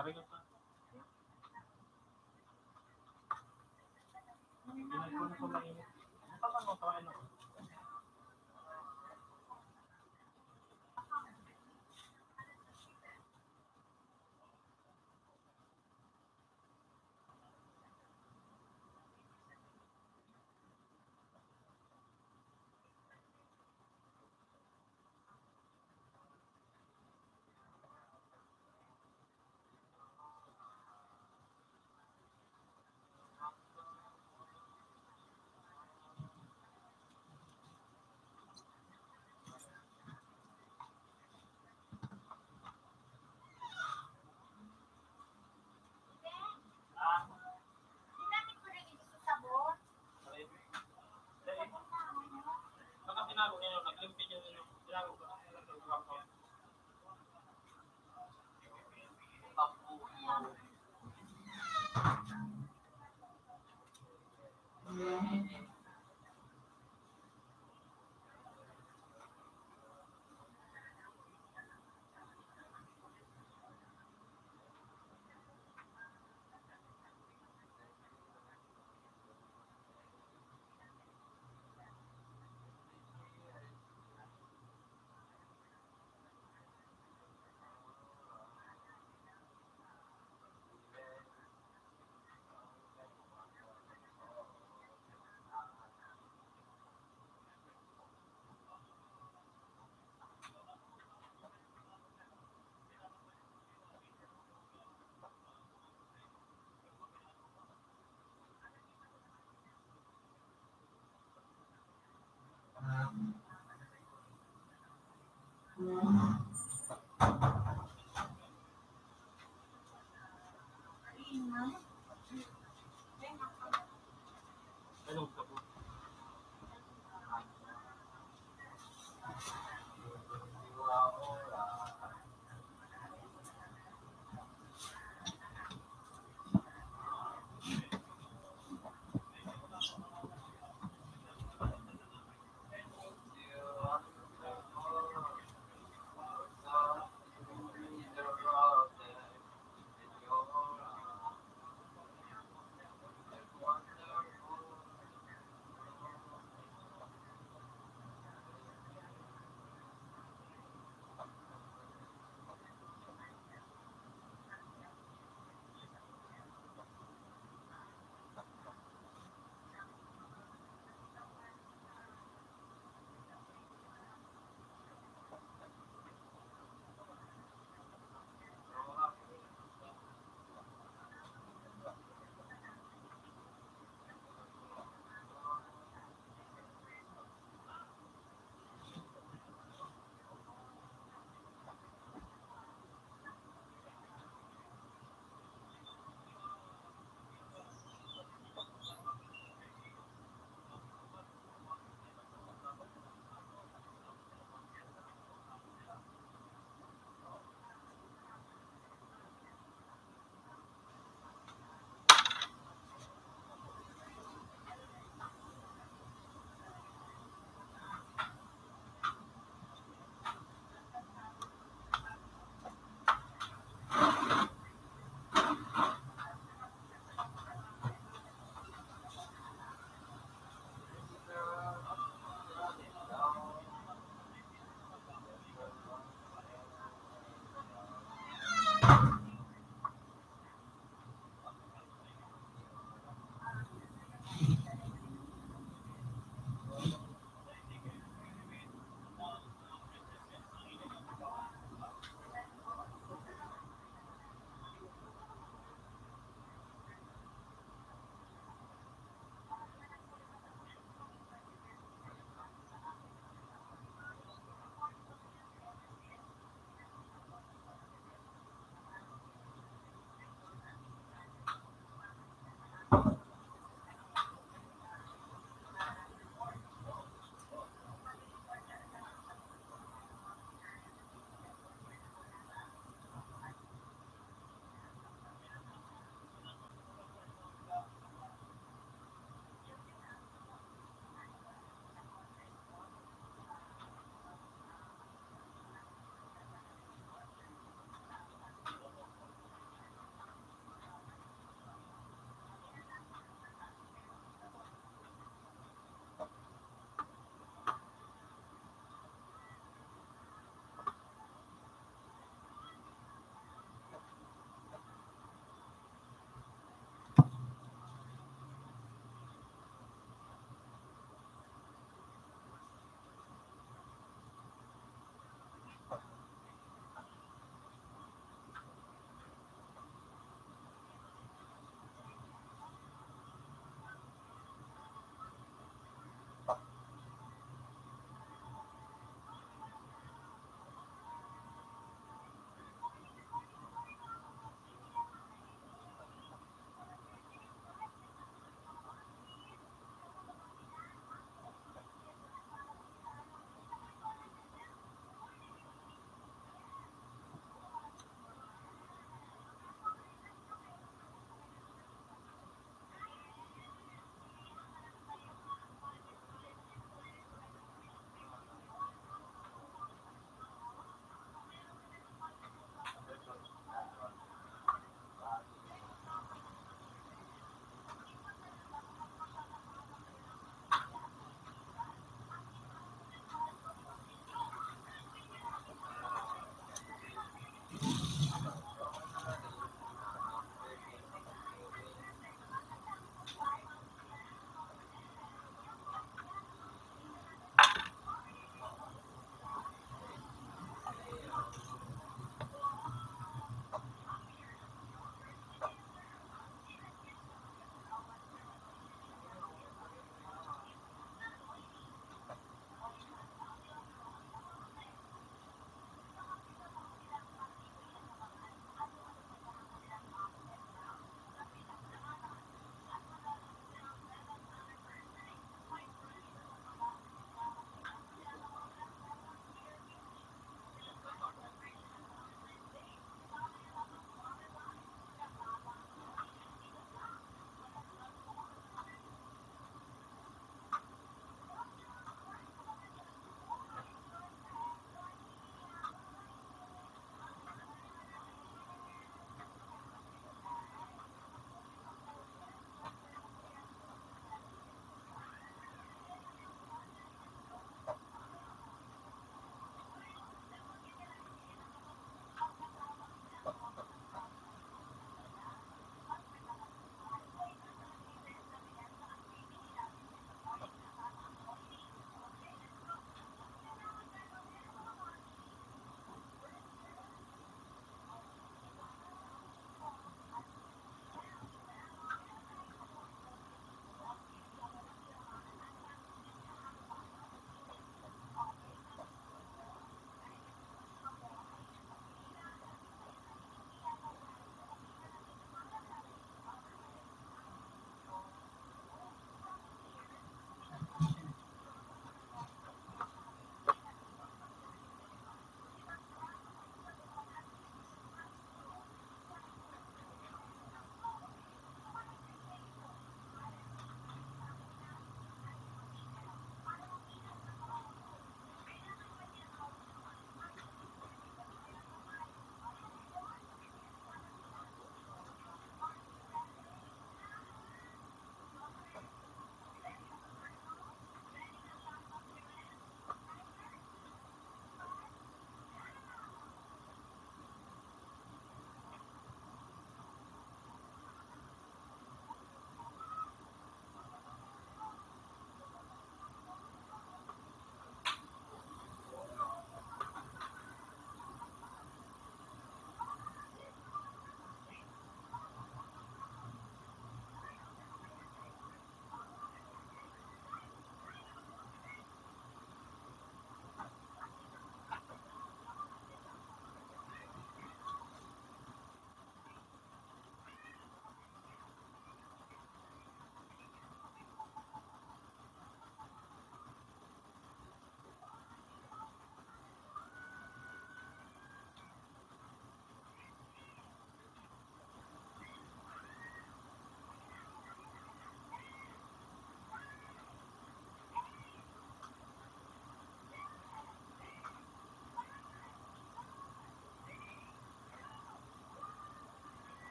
Sabi ko pa, pinagpunan ko mainit. Ano pa ba mo tawain ako? Baka tinago niyo, nag-limpid niyo, tinago ko. Nag-uwang ko.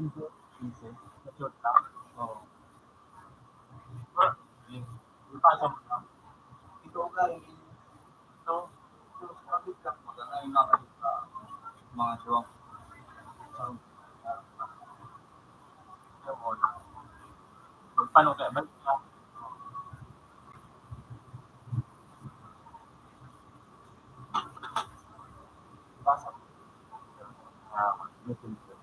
Na-shoot lang. Oo. Yun. Ipasok lang. Ito nga ito, sabi ka mo na ngayon nakakita ka mga duwang paano kaya balik ka pasok messenger.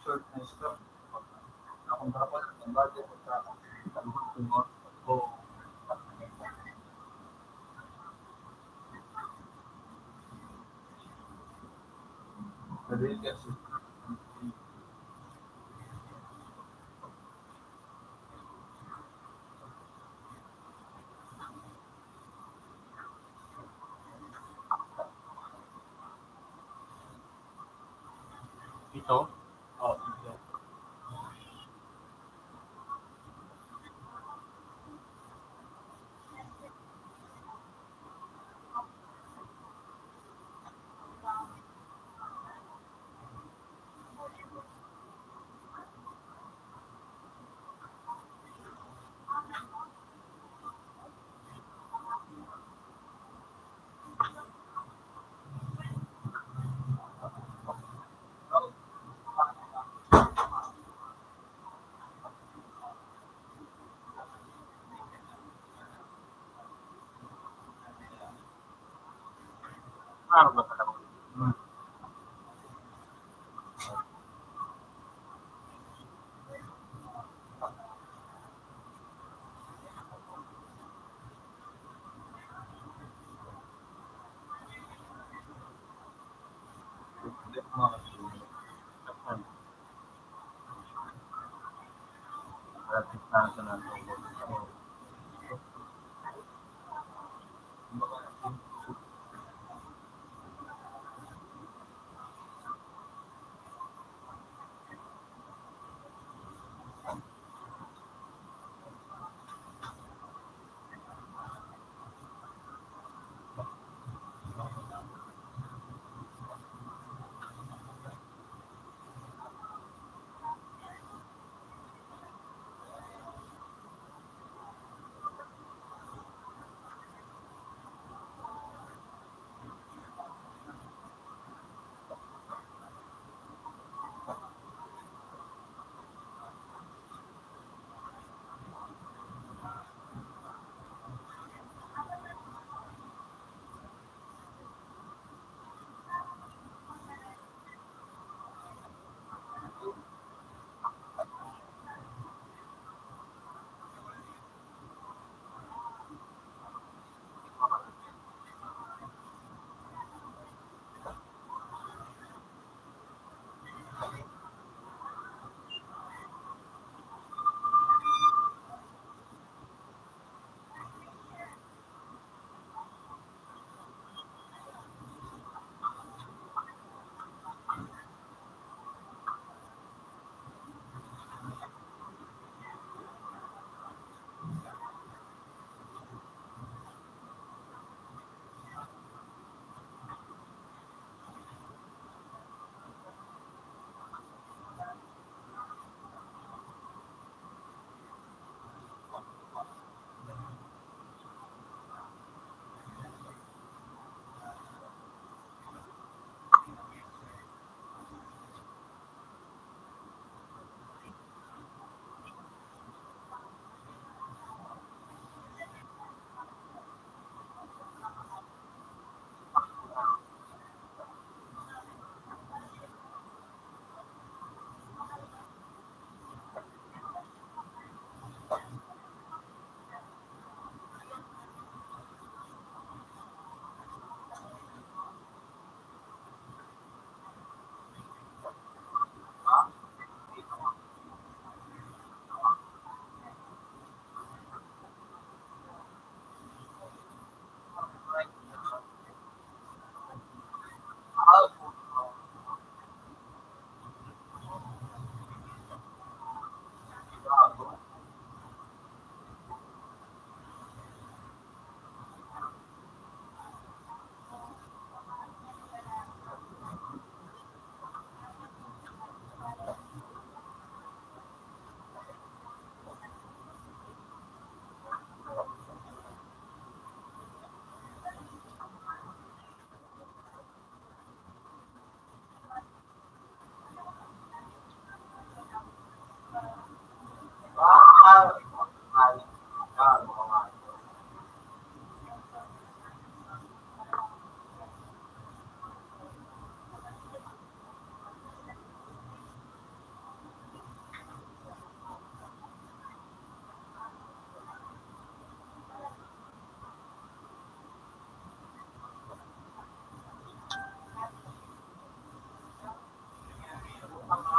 Short na stop. Akong dapat ang budget sa tumor o pwede kasi ito. Oh, ito. Klaro ba talaga? Hmm. Practice na sa natin.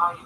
Ay,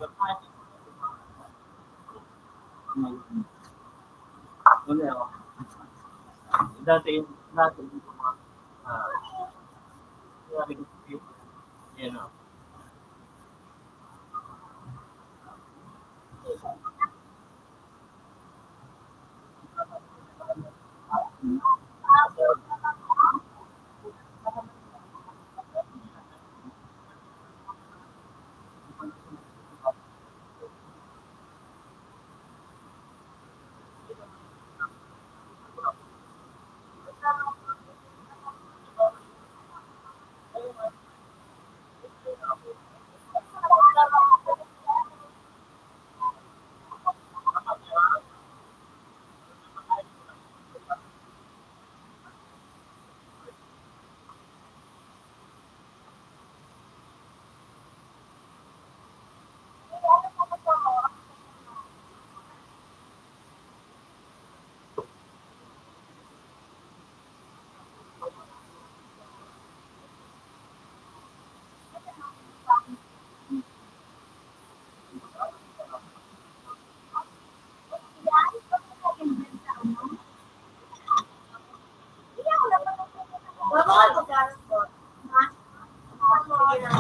Mm. Wala ako. Dati, dati, ah, dati, yun know, yun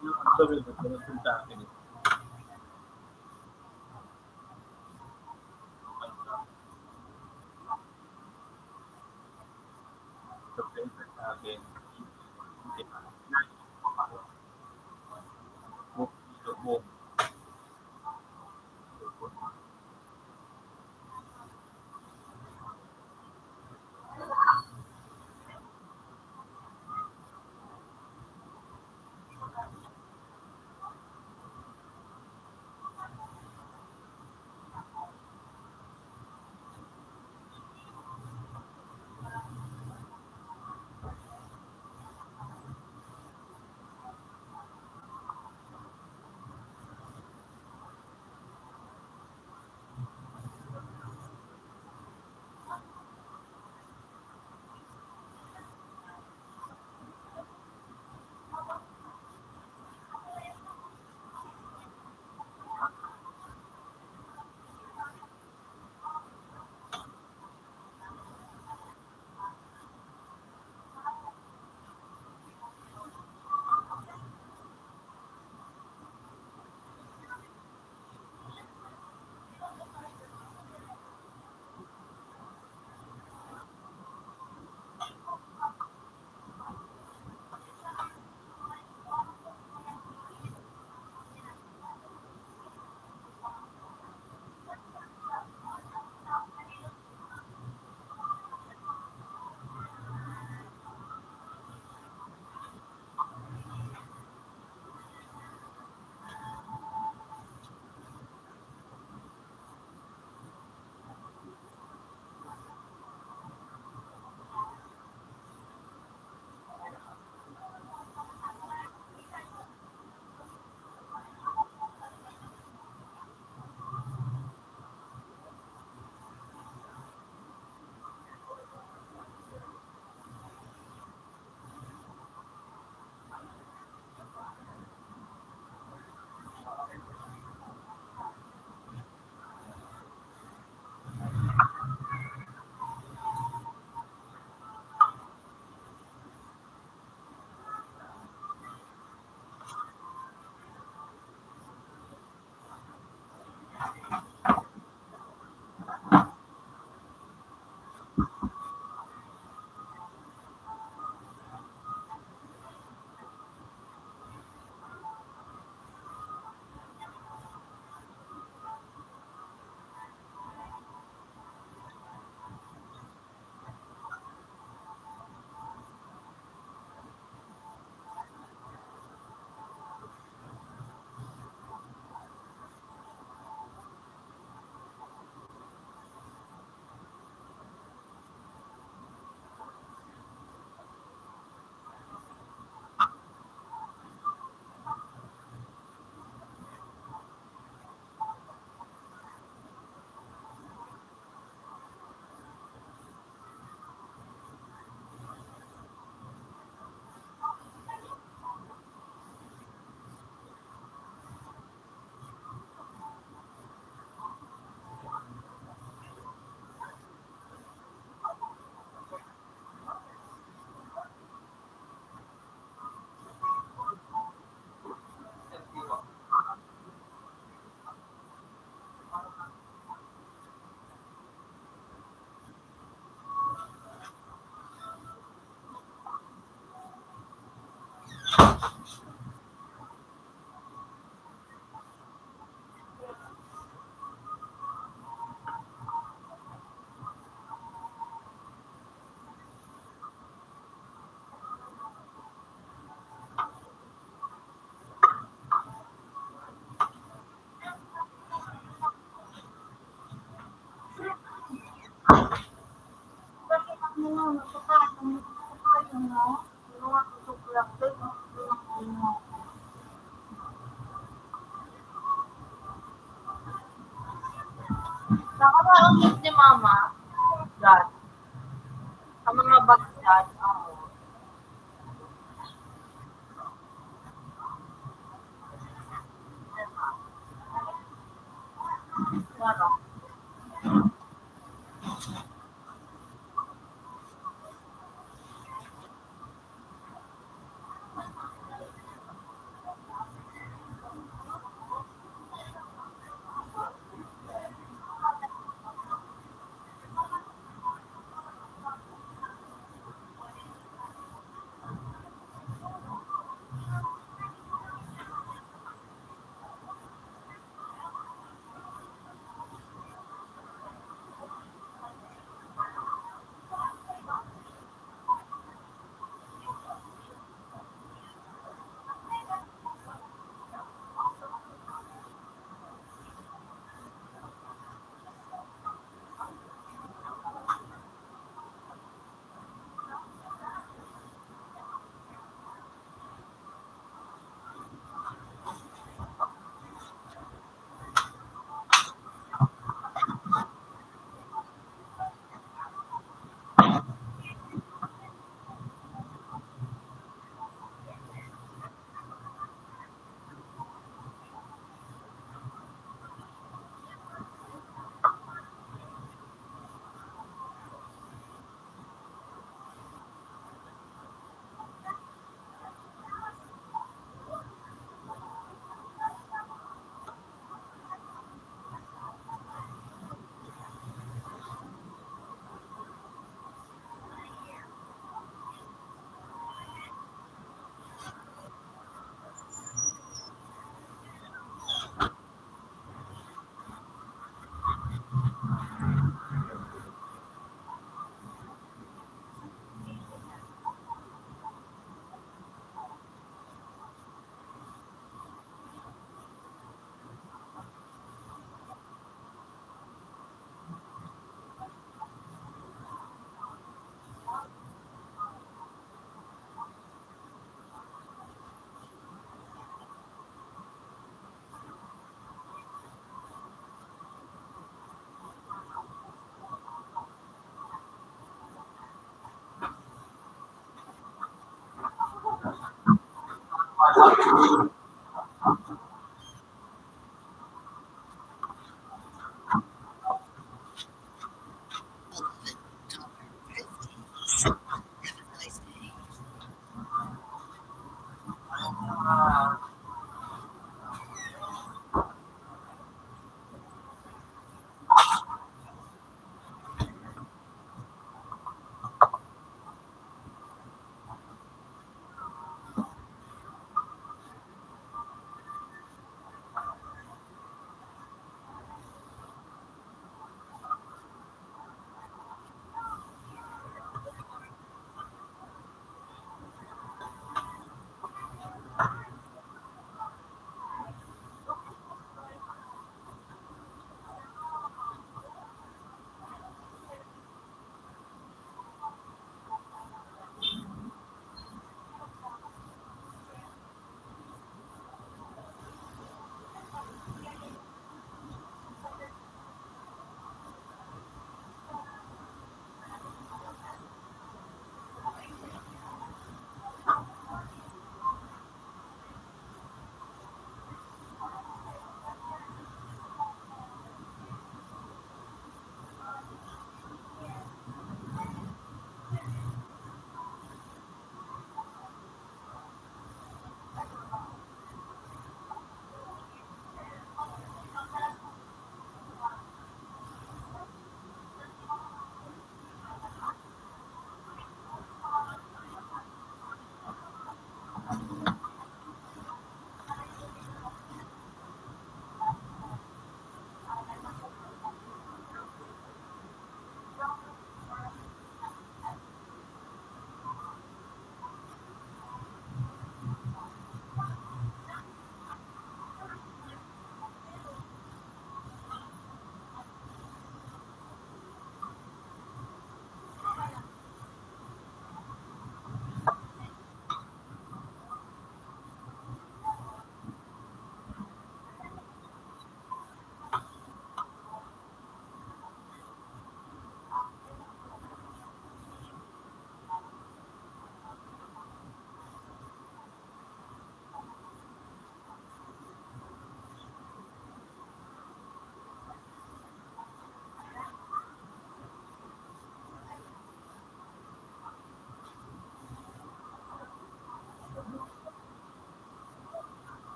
yung ang sabi ko, kung sa akin, sa akin, mo, Yan. Sa mga bagyan, ano,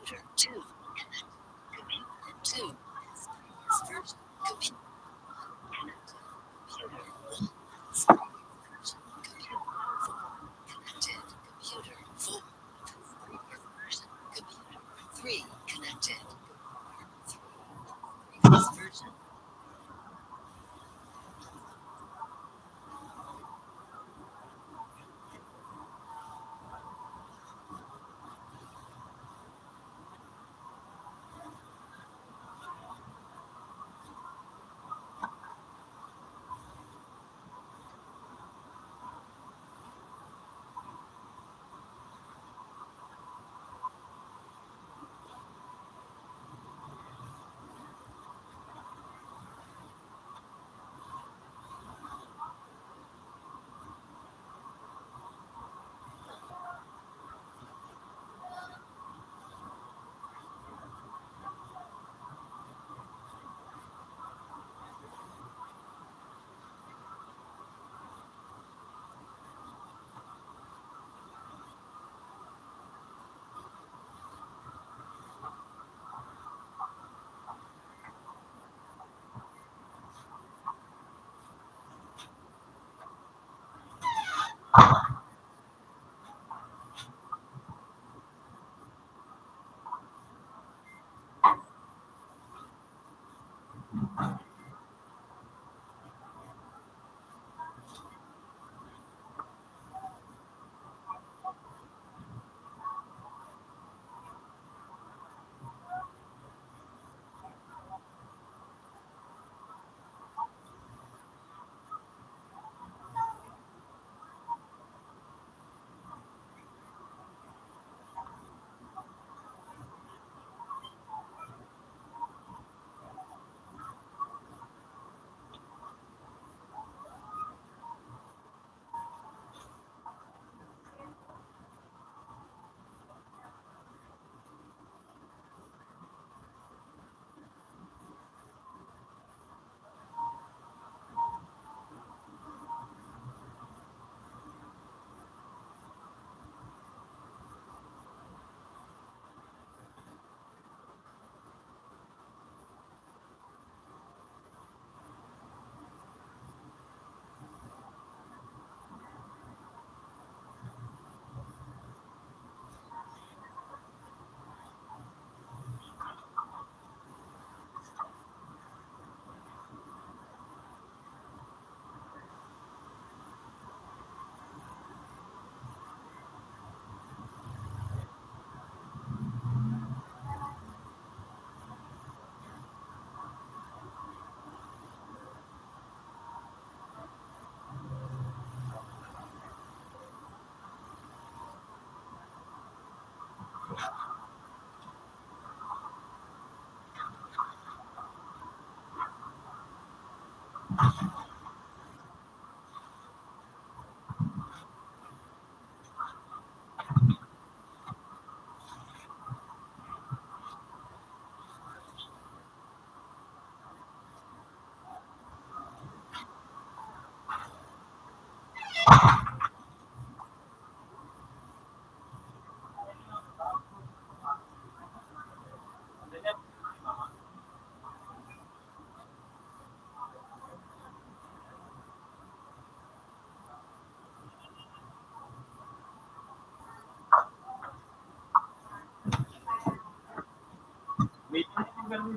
Computer 2. Computer 2. Version. Computer. Connected. Computer 1. Version. Computer 4. Connected. Computer 4. Version. Computer 3. Connected. 3. Version. Wait, ano yung ganun?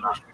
natin.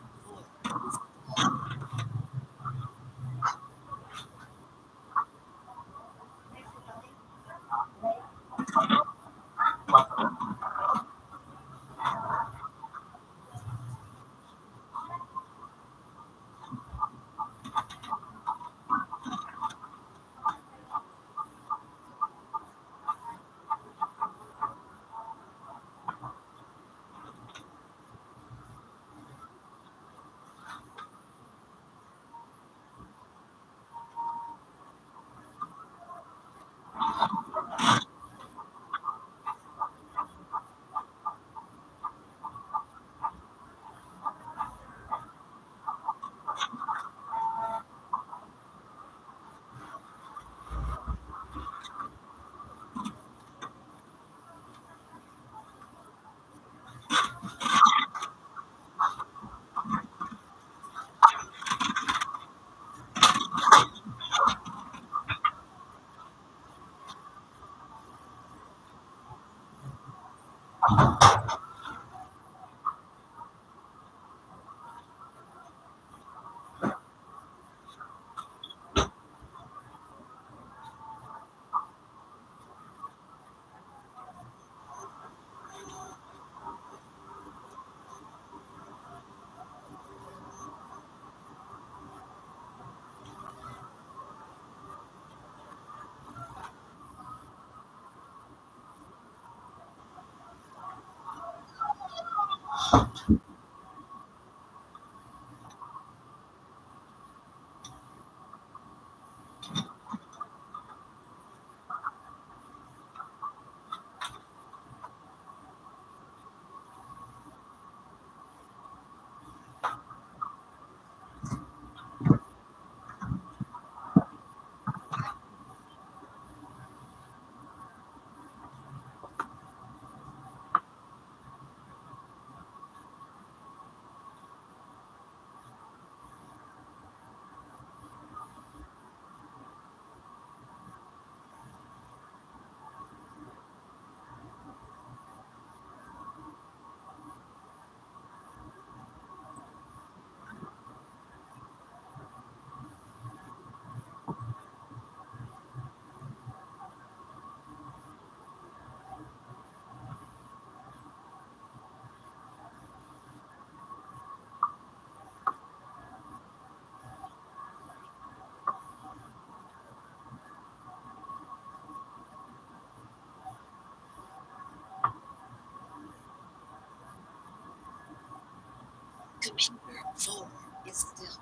Computer 4 is still.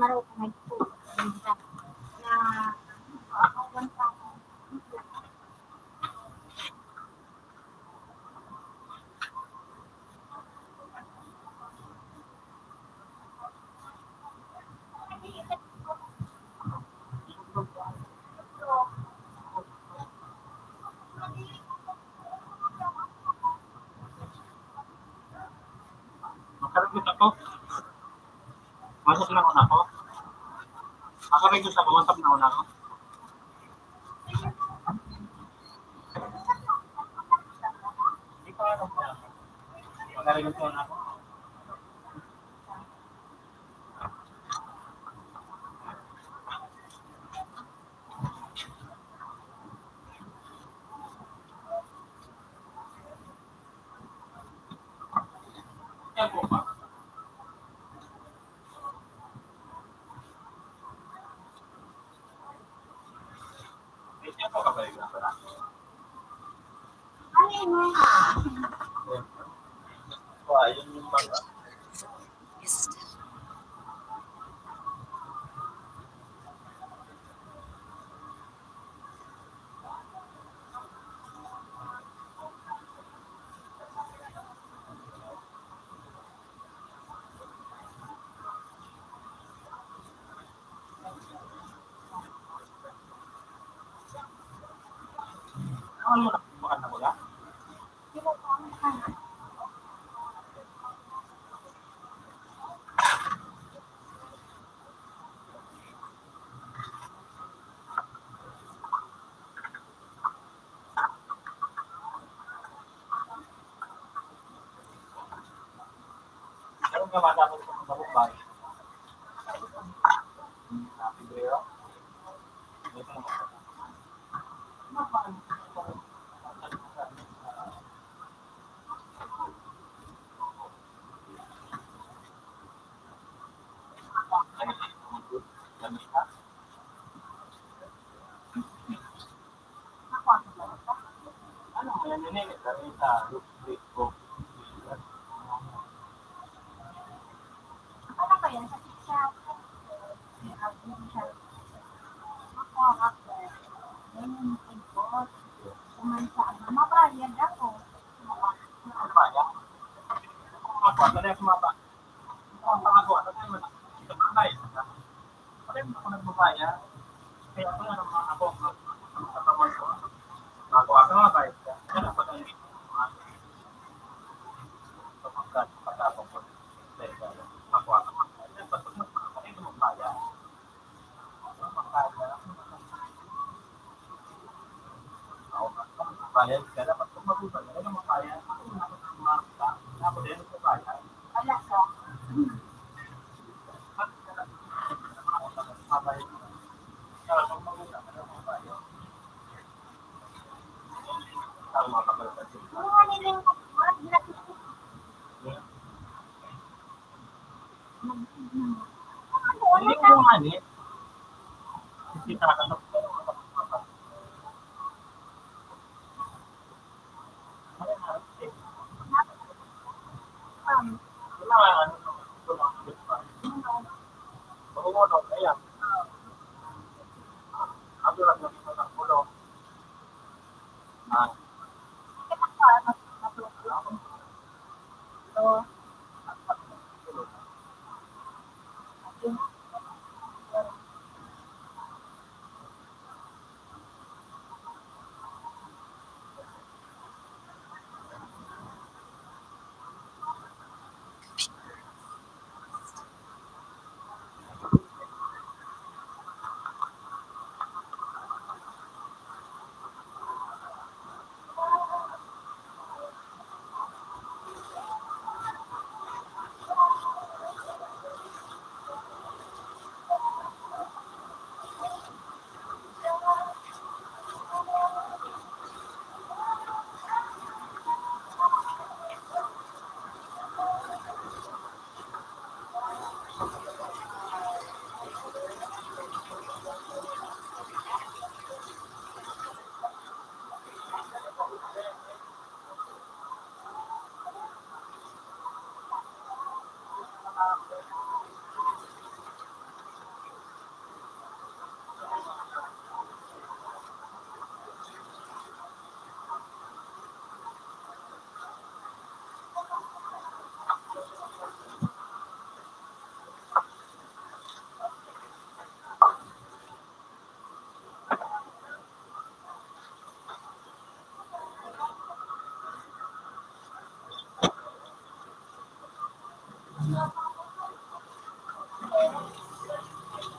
Marunong po. Na one time. Karapit ako. Masok na ako na ako. Ako rin gusto ko, masok na ako na ako. Hindi ko alam kung ano. Magaling gusto na ako. Yan po ba? May tiyan po ka ba yung pala? Ano yun mo? Wah, yun yung mga. Is still. Ano mo na? Bukan na wala? Di ba po ang sana? Ano nga matapos sa pagbabae? Happy Brero? Ito mo. Ano pa? Ano mo yan? Yan sa lupit ko. Ano ba yan? Sa TikTok? Siya. Ako, ako. Yan yung tingkot. Kumansa ako. Mabayad ako. Ano ba yan? Ako, ano yung sumapa? Ang pangako, ano tayo man? Ito ba tayo? Pati mo ako nagbabaya. Kaya ako na naman ako. Ang katawan ko. Ako nga ba? Ano ba tayo? Kapagkat, patapong ko. Ako. Ba't mo magbaya? Bayad ka dapat kung mabuhay ka na makaya ako din sa bayan. Wala ka. Mabayad ka. Kaya kung mabuhay ka na makaya. Ang makapalitan sila. Ano nila yung kapatid? Gratis ko. Ano? Hindi Wala ko ka. ani. Hindi nakakatok ko.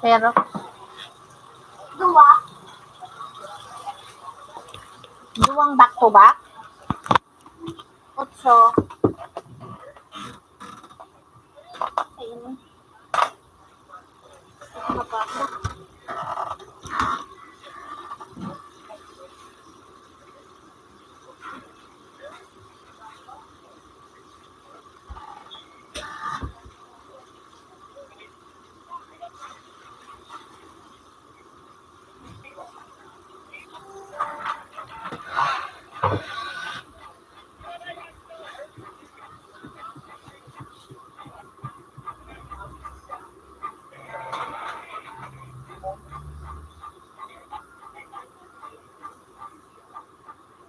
Pero, Dua? Duwang back to back? 8. Ayun. Ano pa?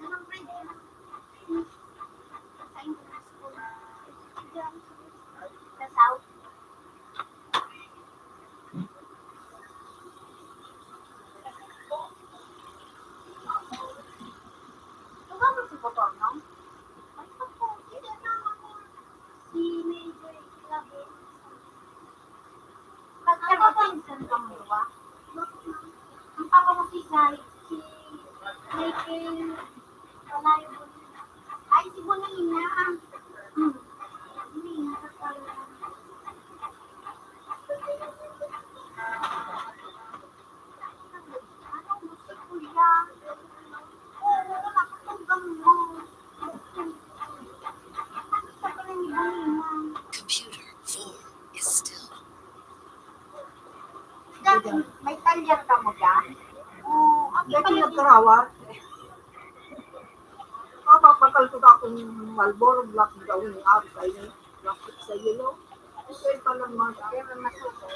Anong grade ka na? Sa English school. Diyan, sa South. Ano si Botor, no? Ay, ako, hindi na ako. Si Major Clave. Nagpapinsan ka mo ba? Ang papa mo si Michael Palayo. Ay, si Bonina. Bonina ka pala. Ano mo si Kuya? Oo, nakatunggang mo. Sa pala ni Bonina. Computer 4 is still. Dati, may talyer ka mo dyan? Oo, ang Dahil ipalit nagkarawat, papapakal ko akong Marlboro Black daw yung araw sa inyo. Plastic sa yellow. Ito yung palang mga Pero masuko.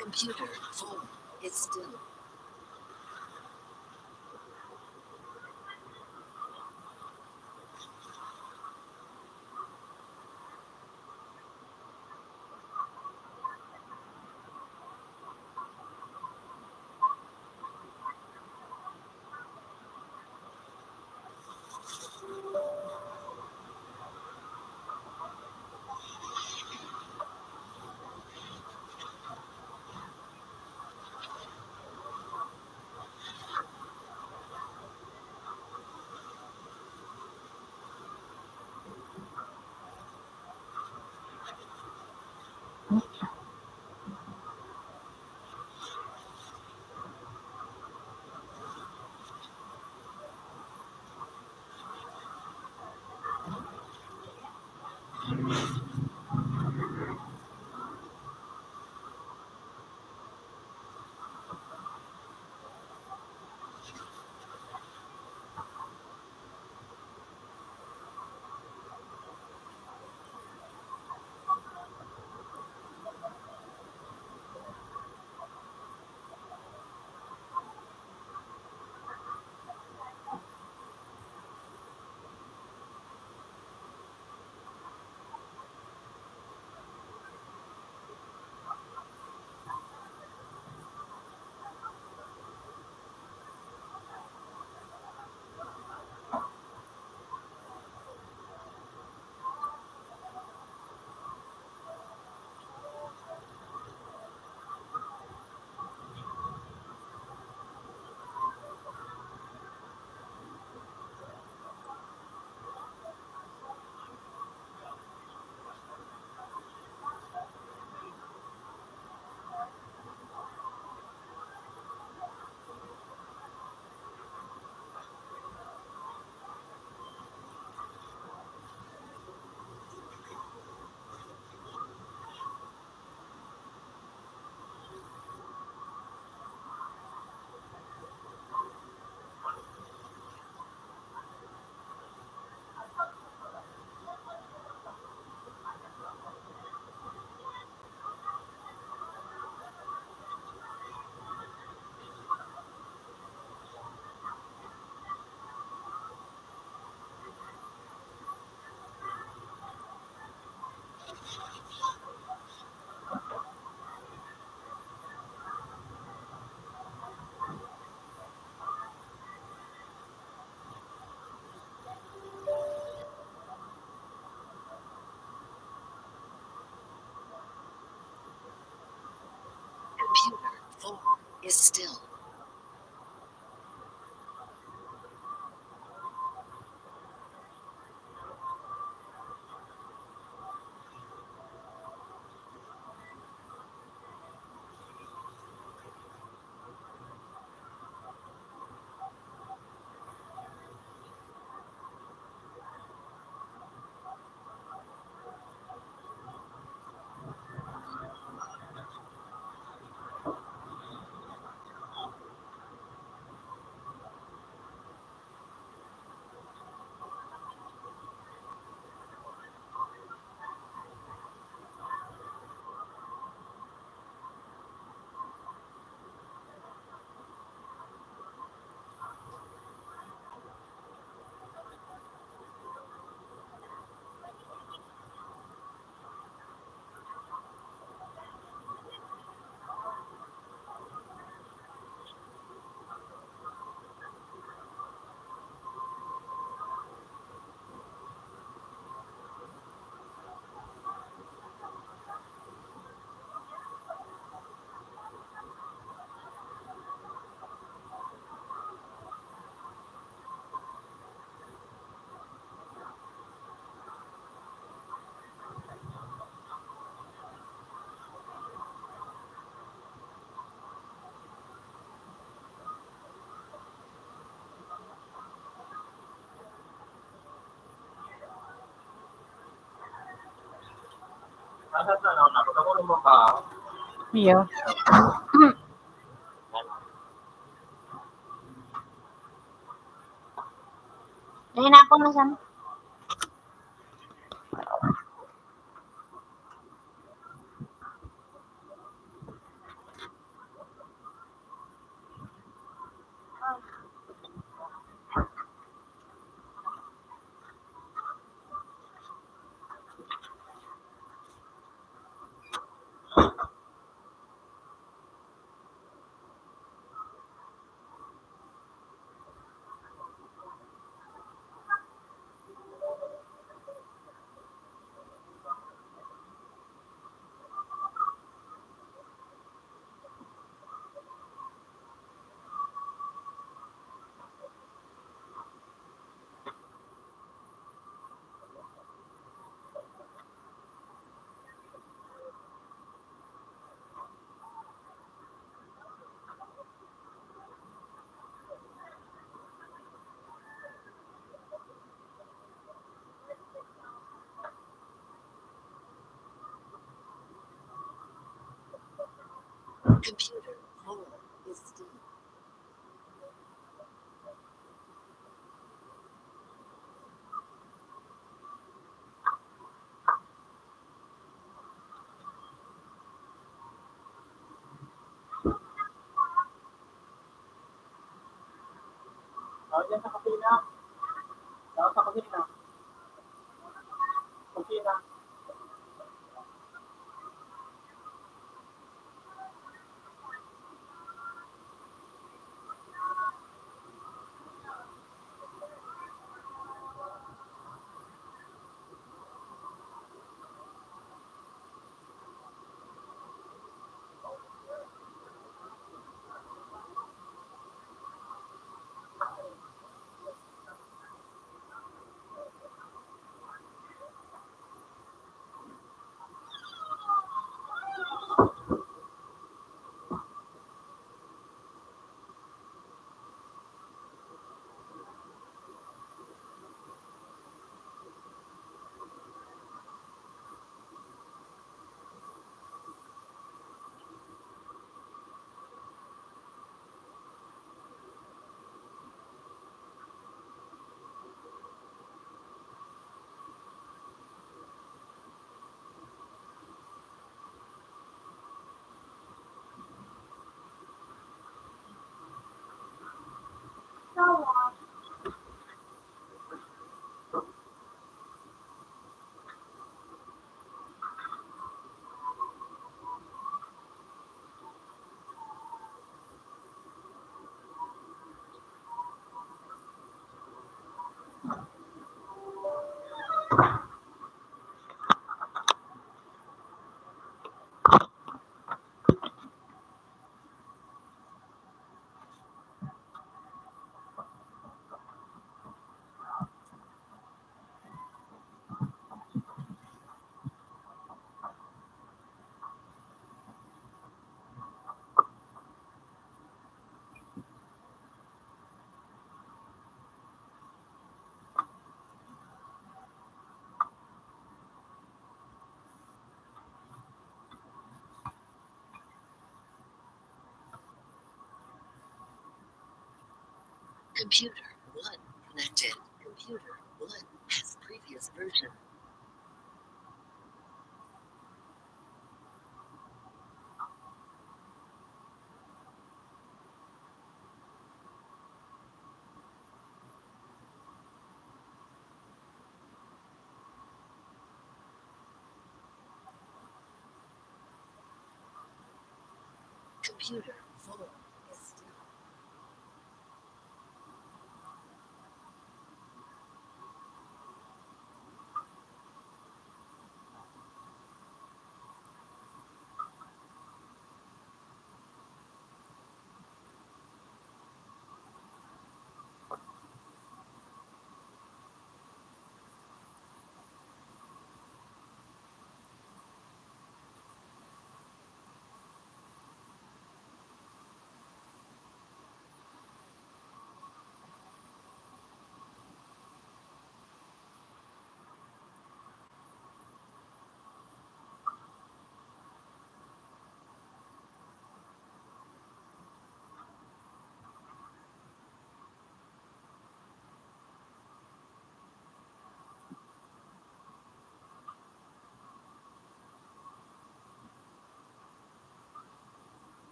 Computer 4 is still. is still. Nasa na, nakot ako ng mga Iyo. Ayun ako na san. Computer home is still. dyan sa kusina. Sa kusina. Kusina. Computer 1 connected. Computer 1 has previous version. Computer 4 is still.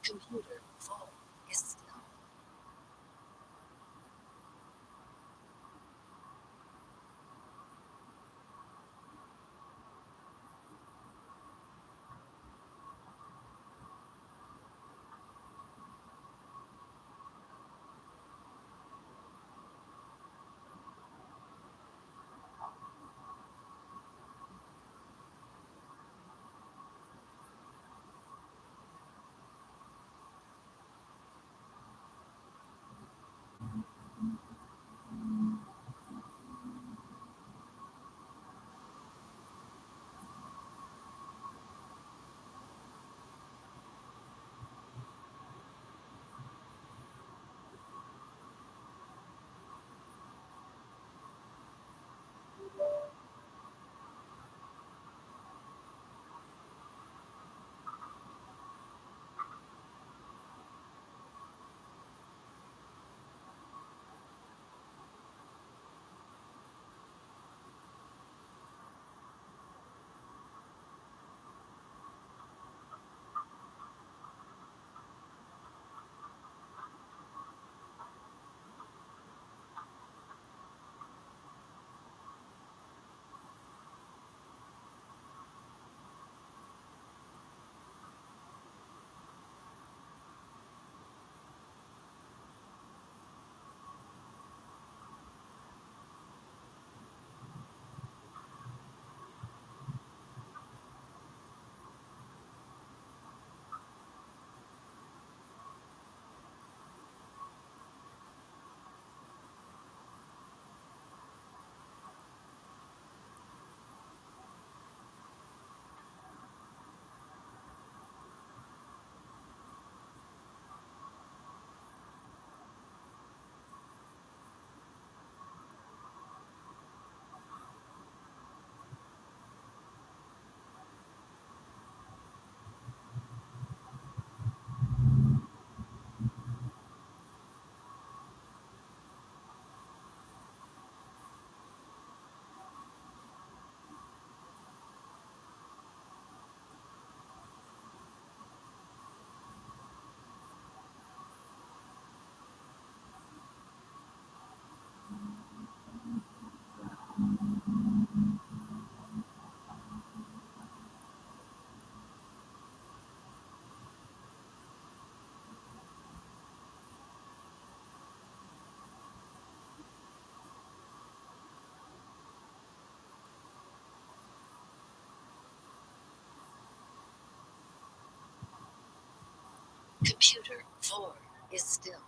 Computer 4 is still. Computer 4 is still.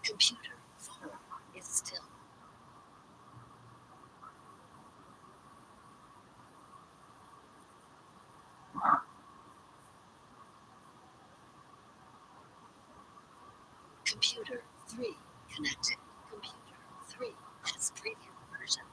Computer 4 is still. Computer 3 connected. Computer 3 has preview version.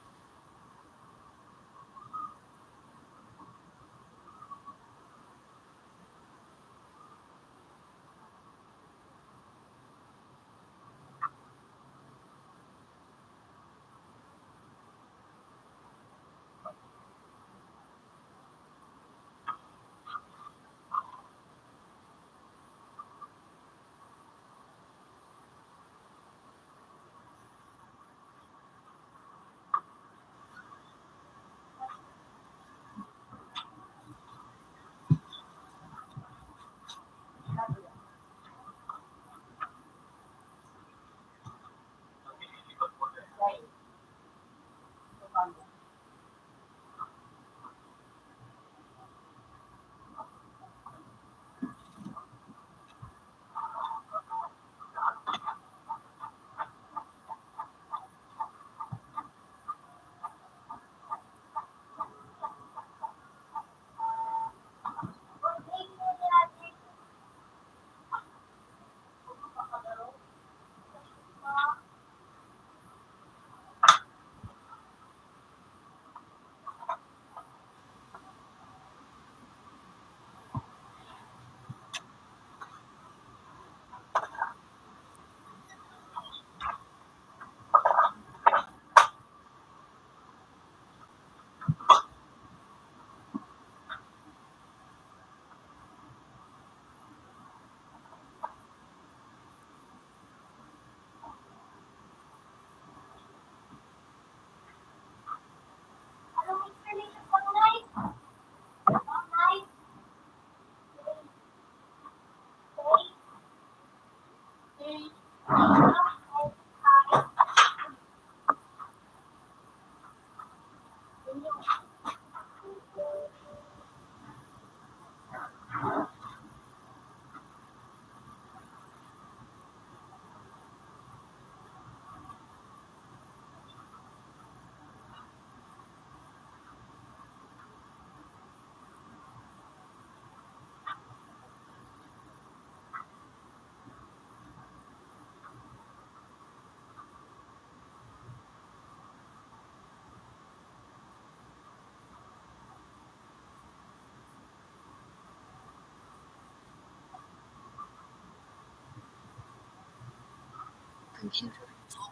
Computer 4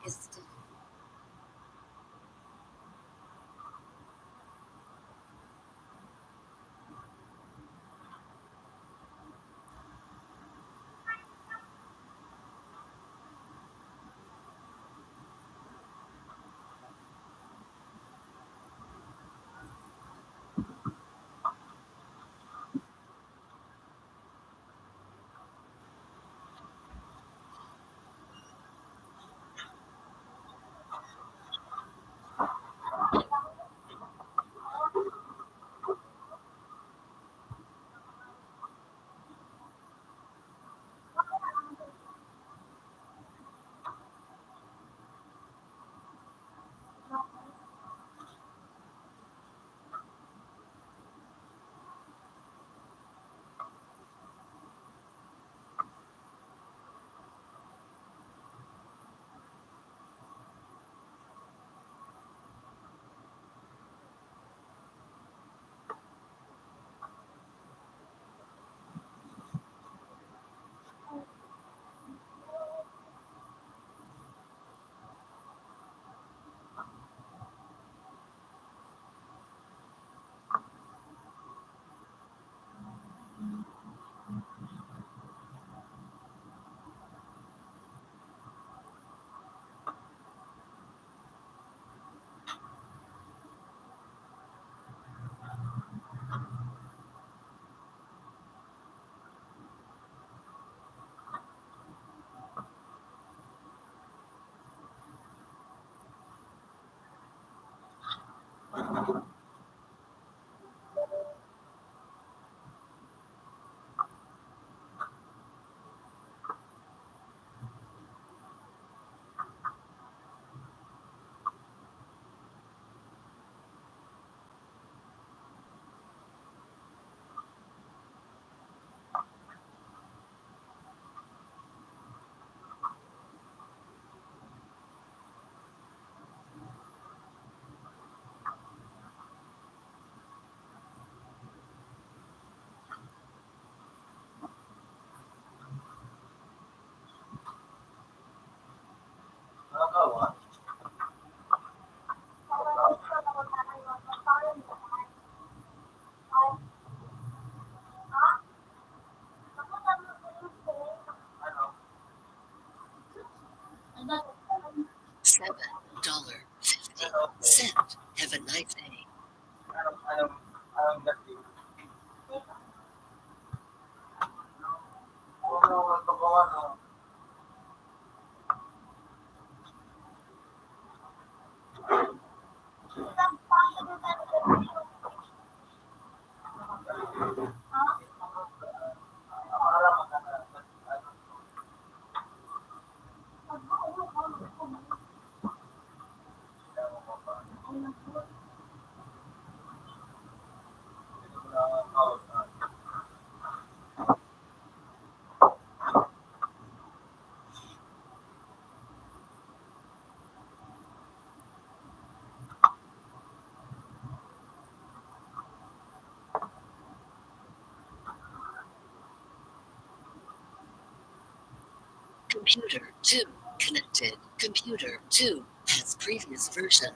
is still. Nakakawa. Ano? $7.50. Have a nice day. Anong gati? Ano, pagkawa, no? Para magana. Computer 2 connected. Computer 2 has previous version.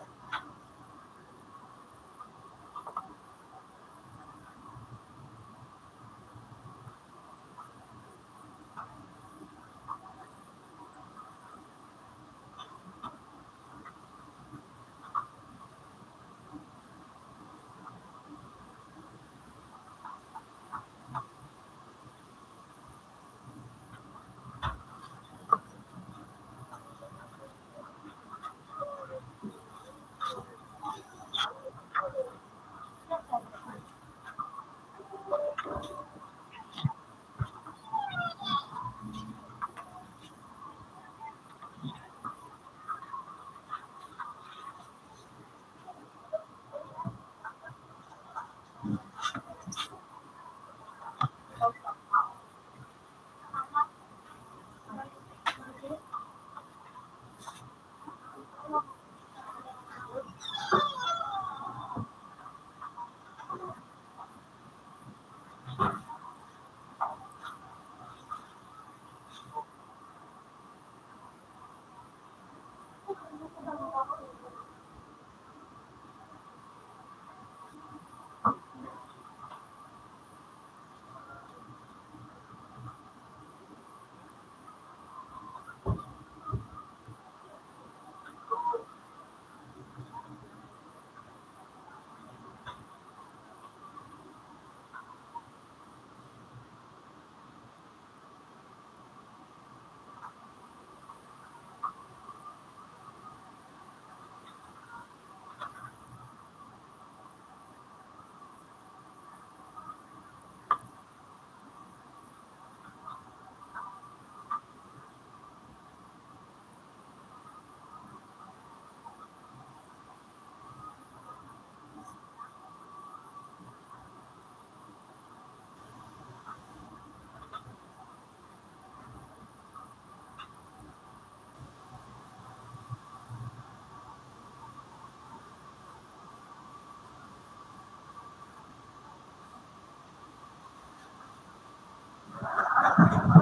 From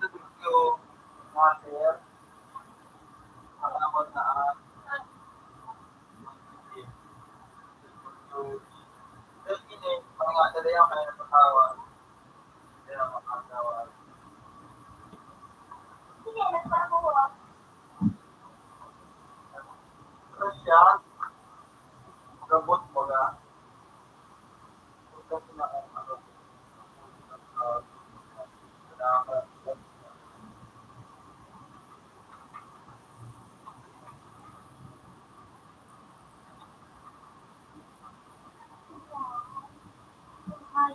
the video, water, alamon na terus ini mga dala yung kaya nagpasawa. Kaya makasawa. Sige, nagpakuha. Terus siya, gabot mo na. Kung sino ang ano. Ay,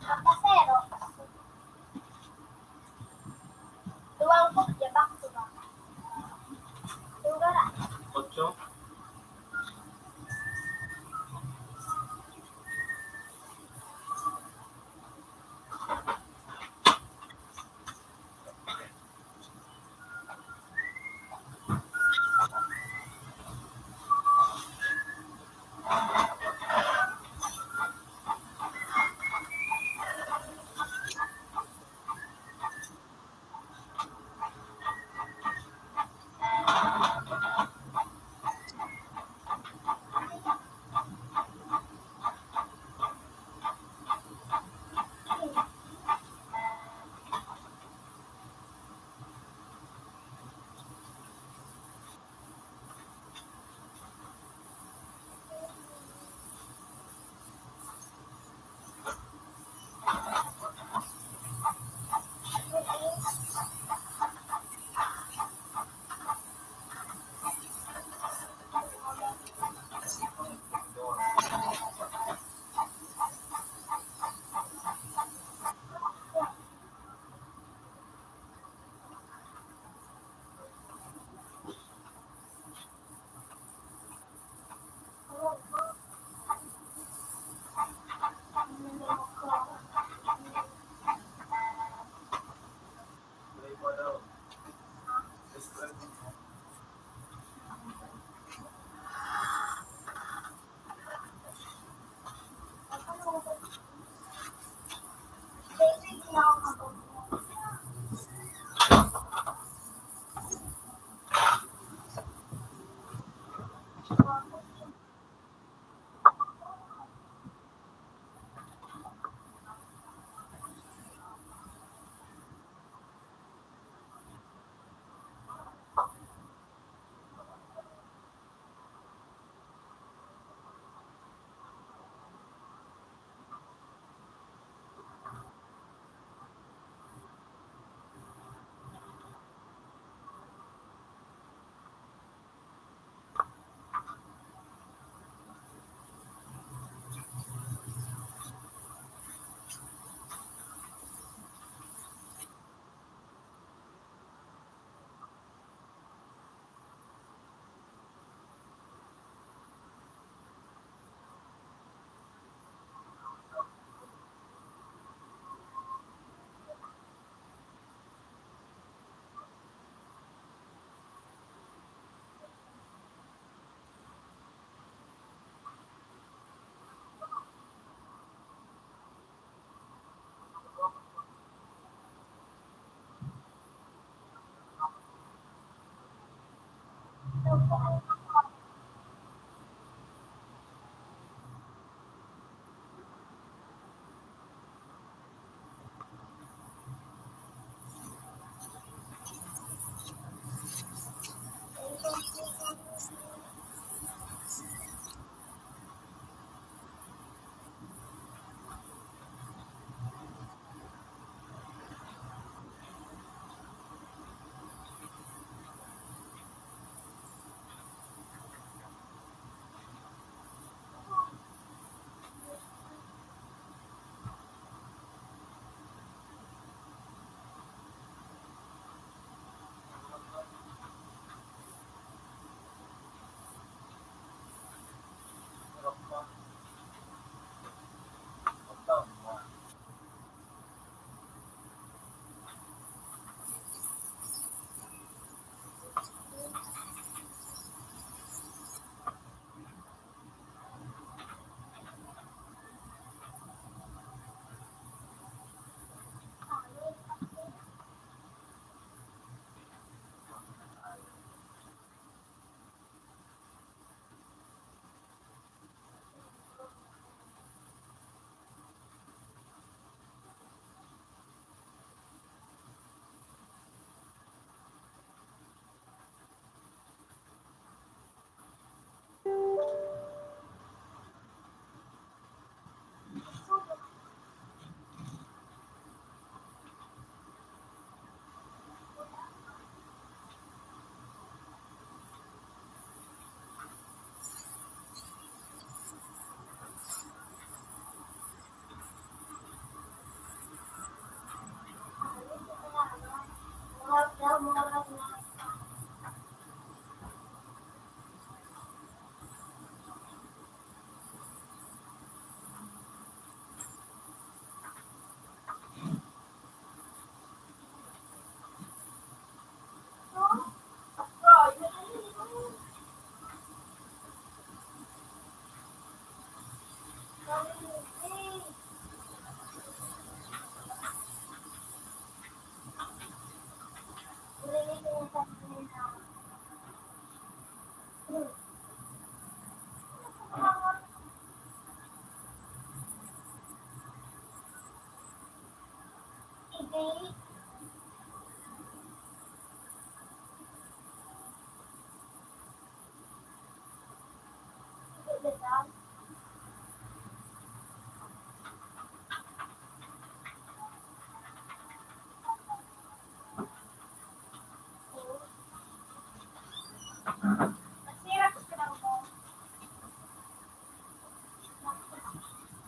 ang pasero. Tuwang po, jabak, tuwang. Tuwara. 8.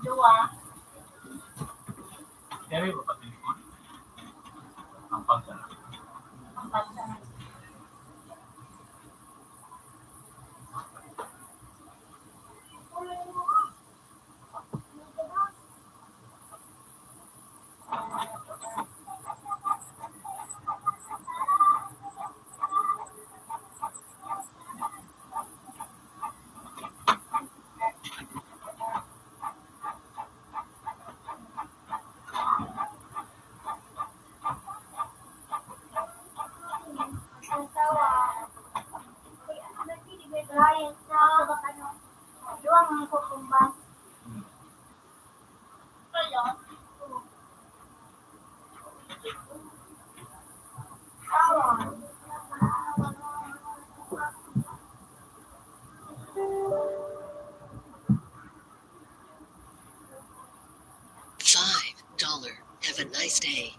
Dua. Kaya ba pati ang pagdala? Ang bata. Ang tawa. Ryan, sa ano? Doang ang kukumbang. Ayun. Tawon. $5. Have a nice day.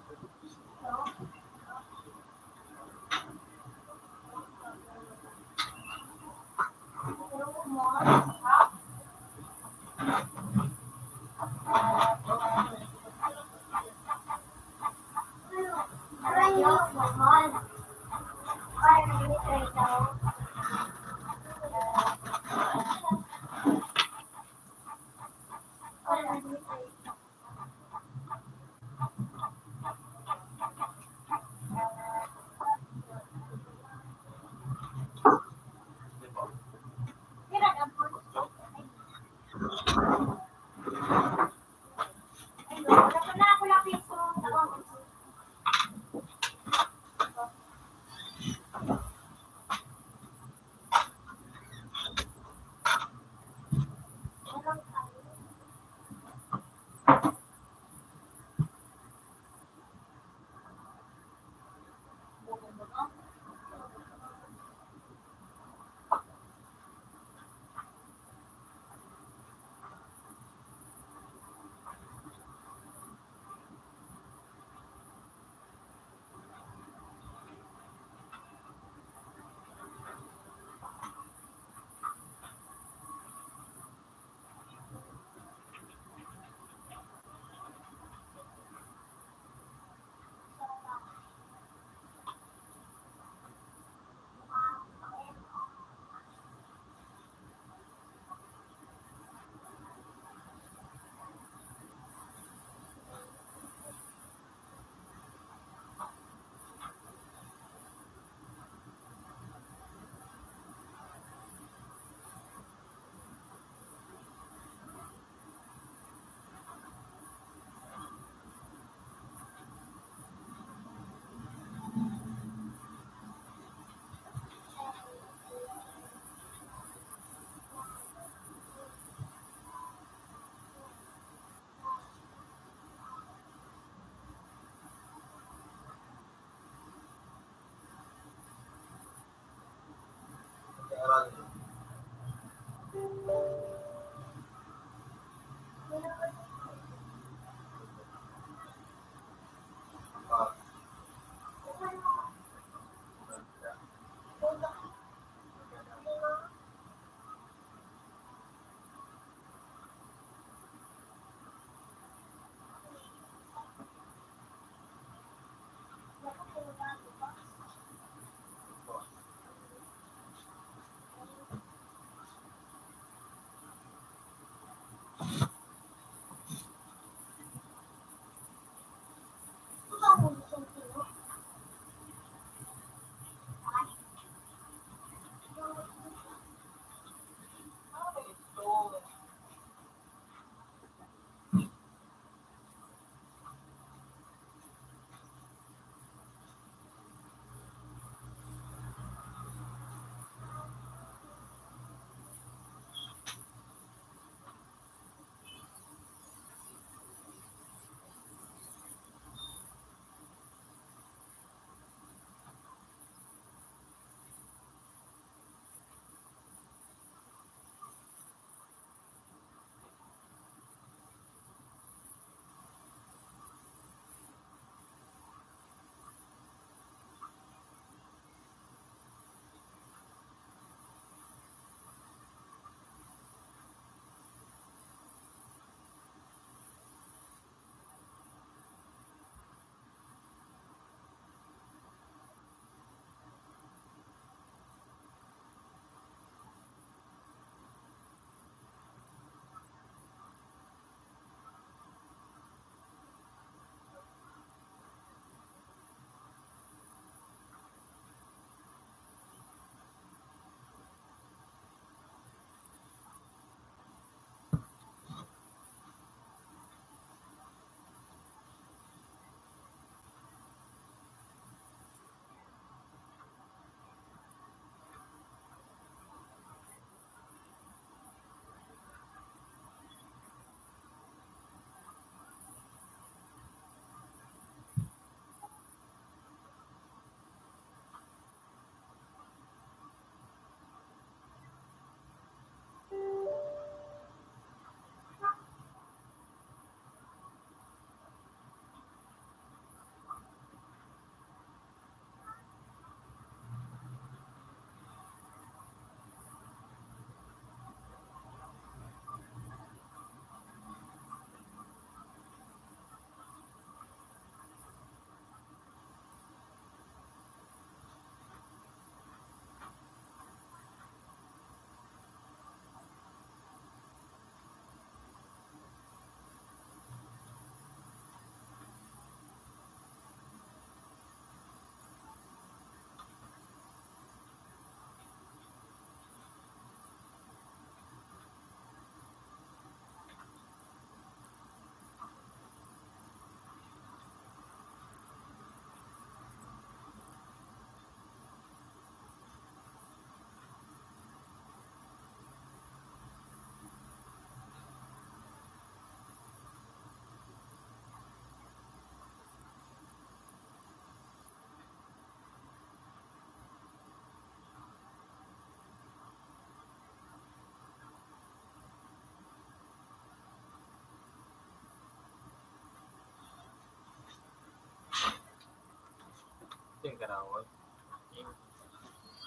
Ting karaway.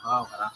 Wow, kara.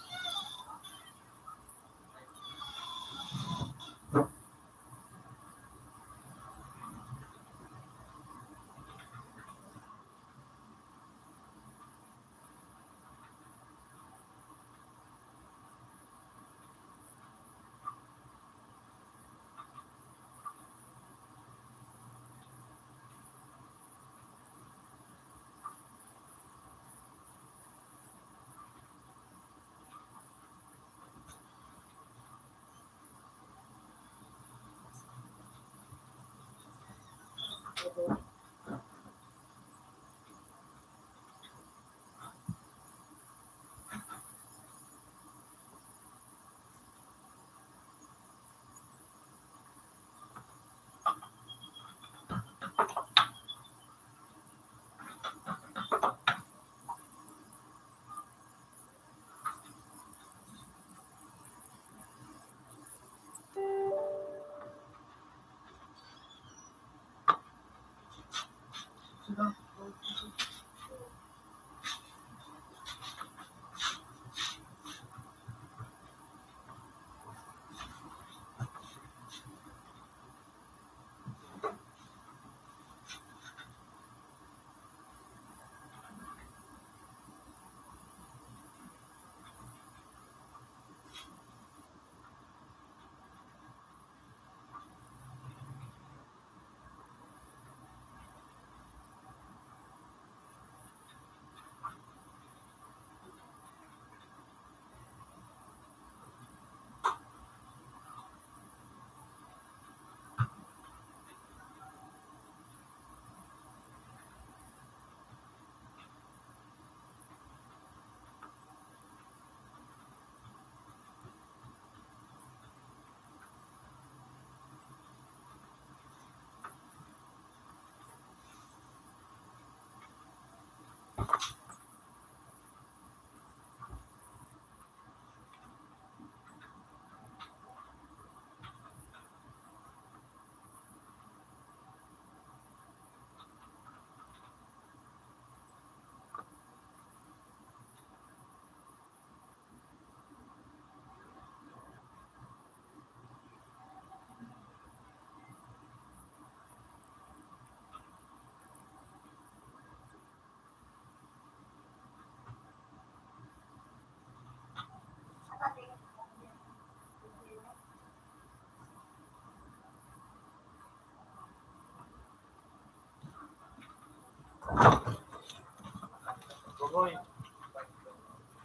Gugoy.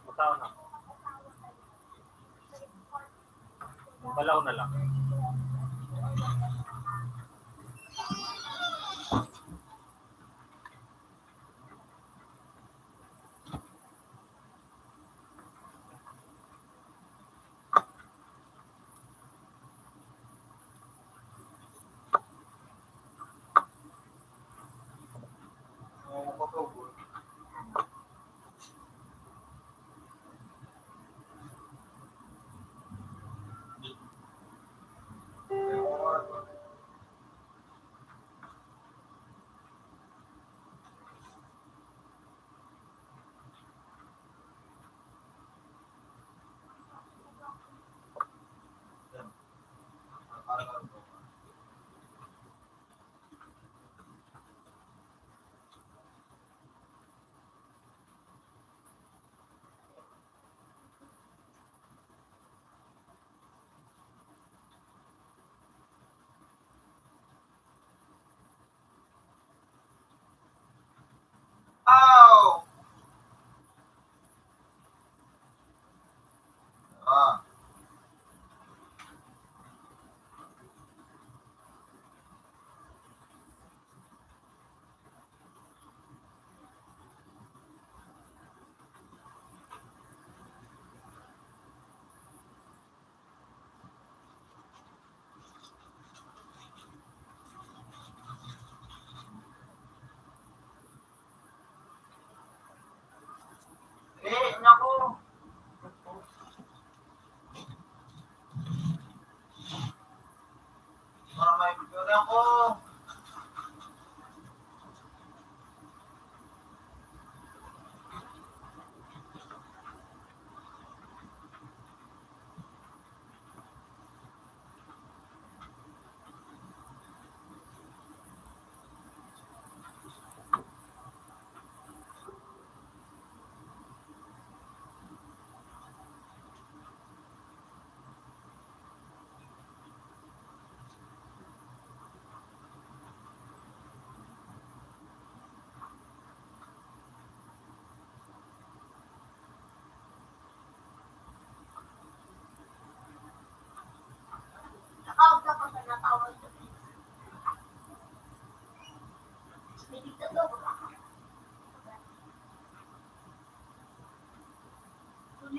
Butaw na. Balaw na lang.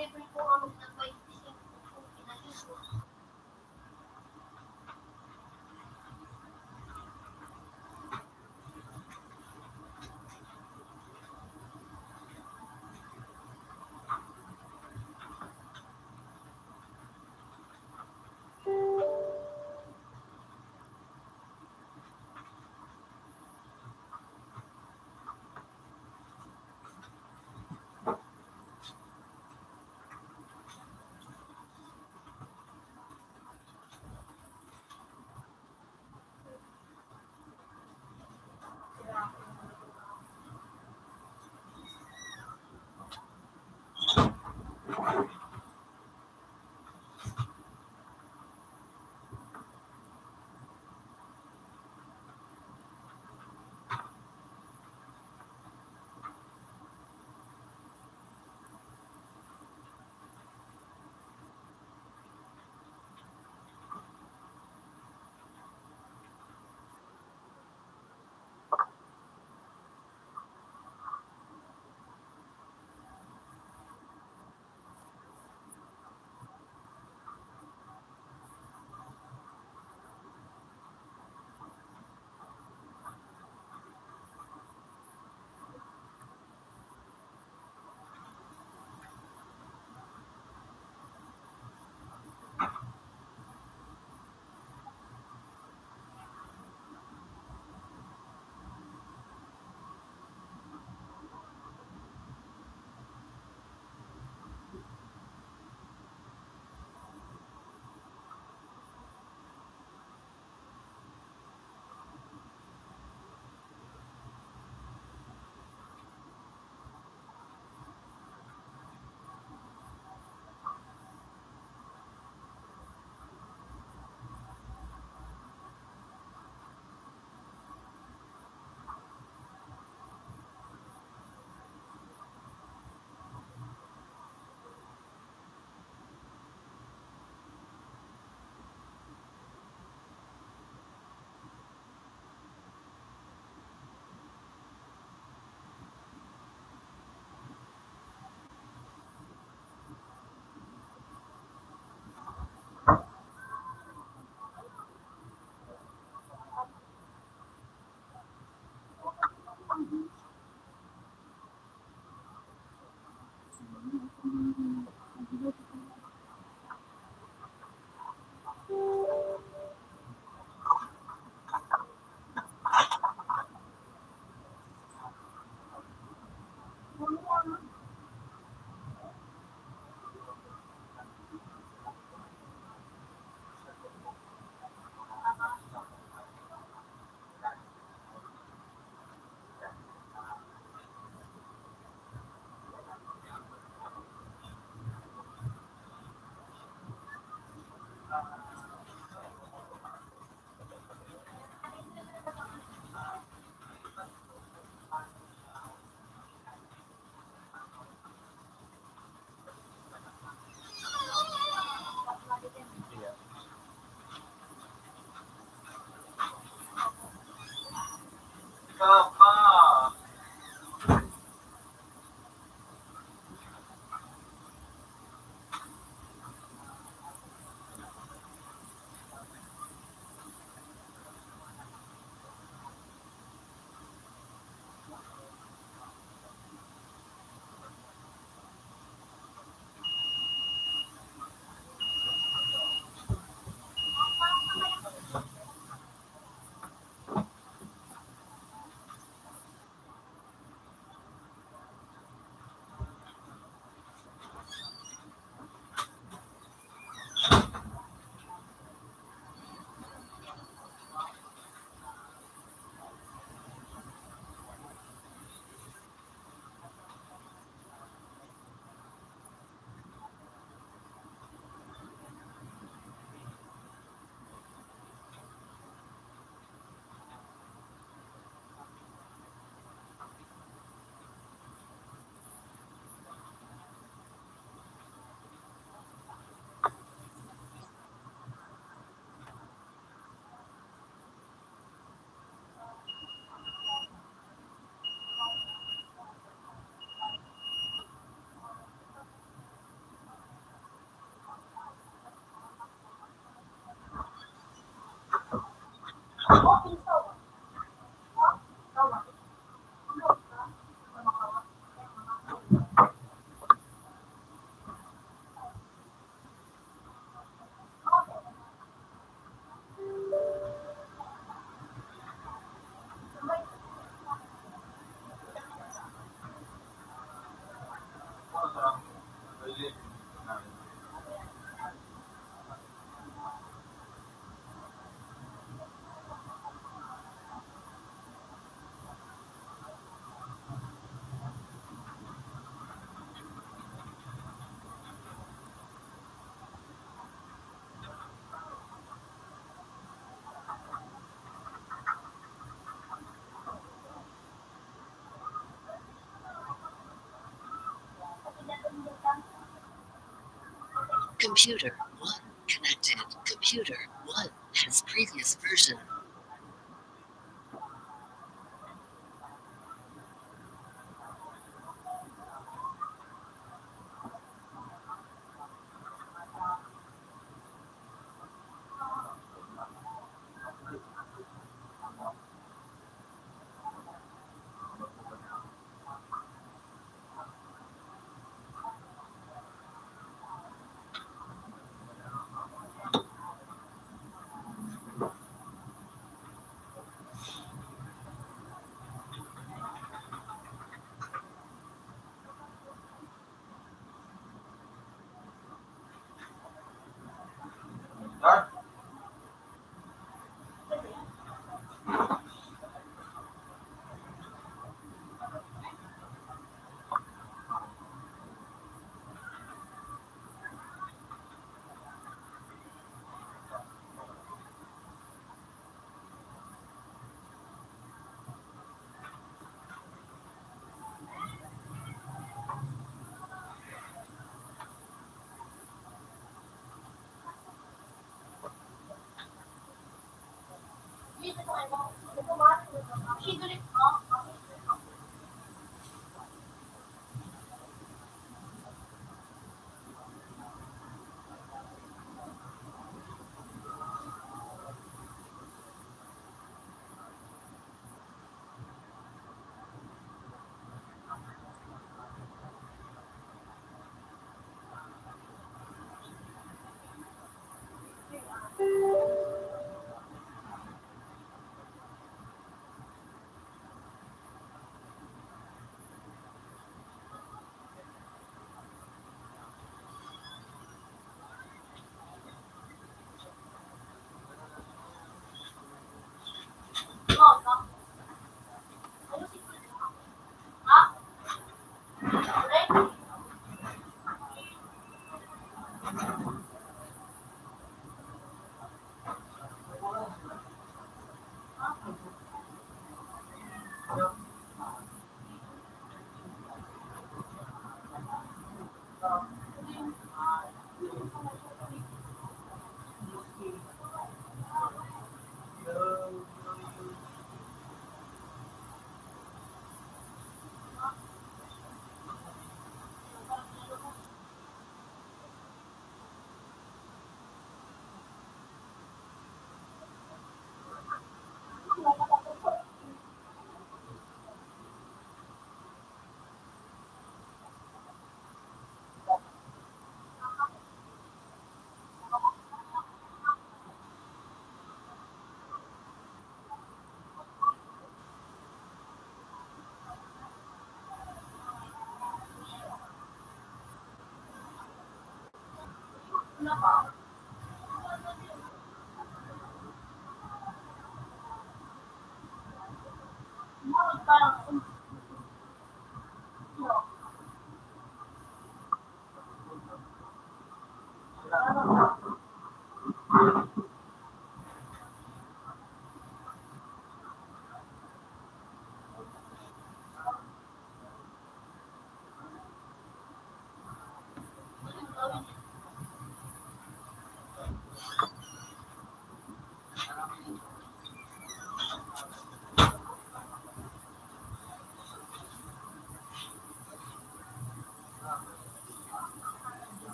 libre po kami ng 25 po pinalis. Computer 1 connected. Computer 1 has previous version.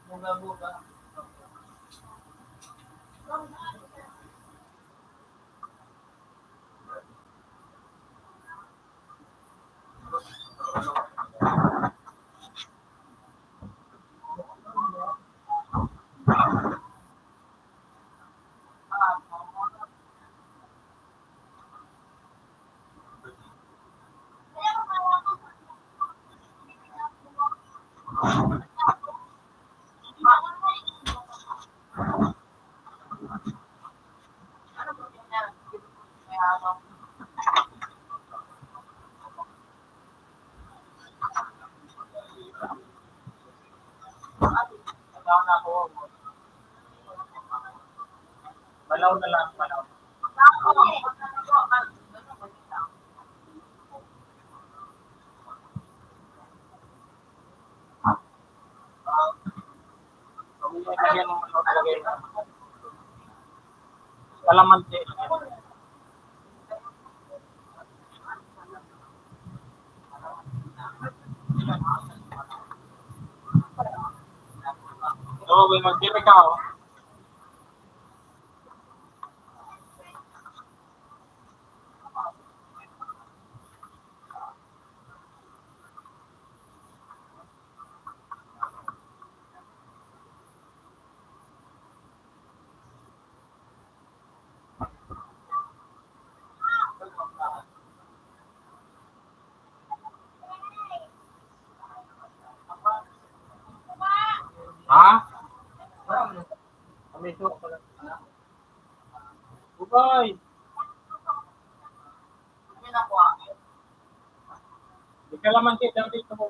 Buga-buga. Balaw na ako. Balaw na lang, balaw. Lagyan mo ano talaga yun. Kalamansi. Oo, may mag-tip ka. Oh. Ha? Kami suko pala. Bugay. Di kalamansi daw dito mo.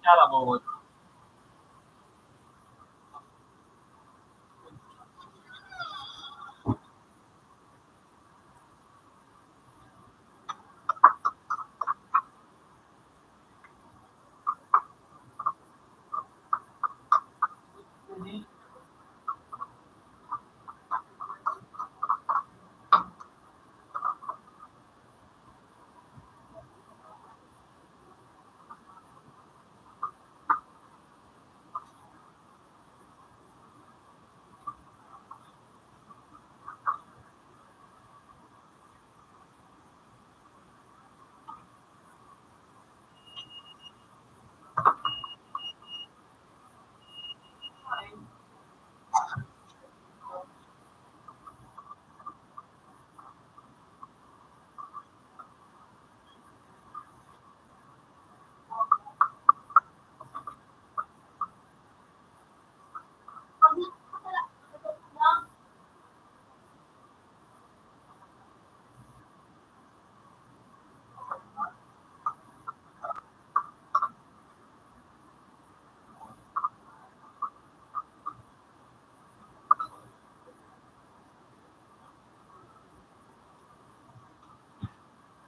Kalabot.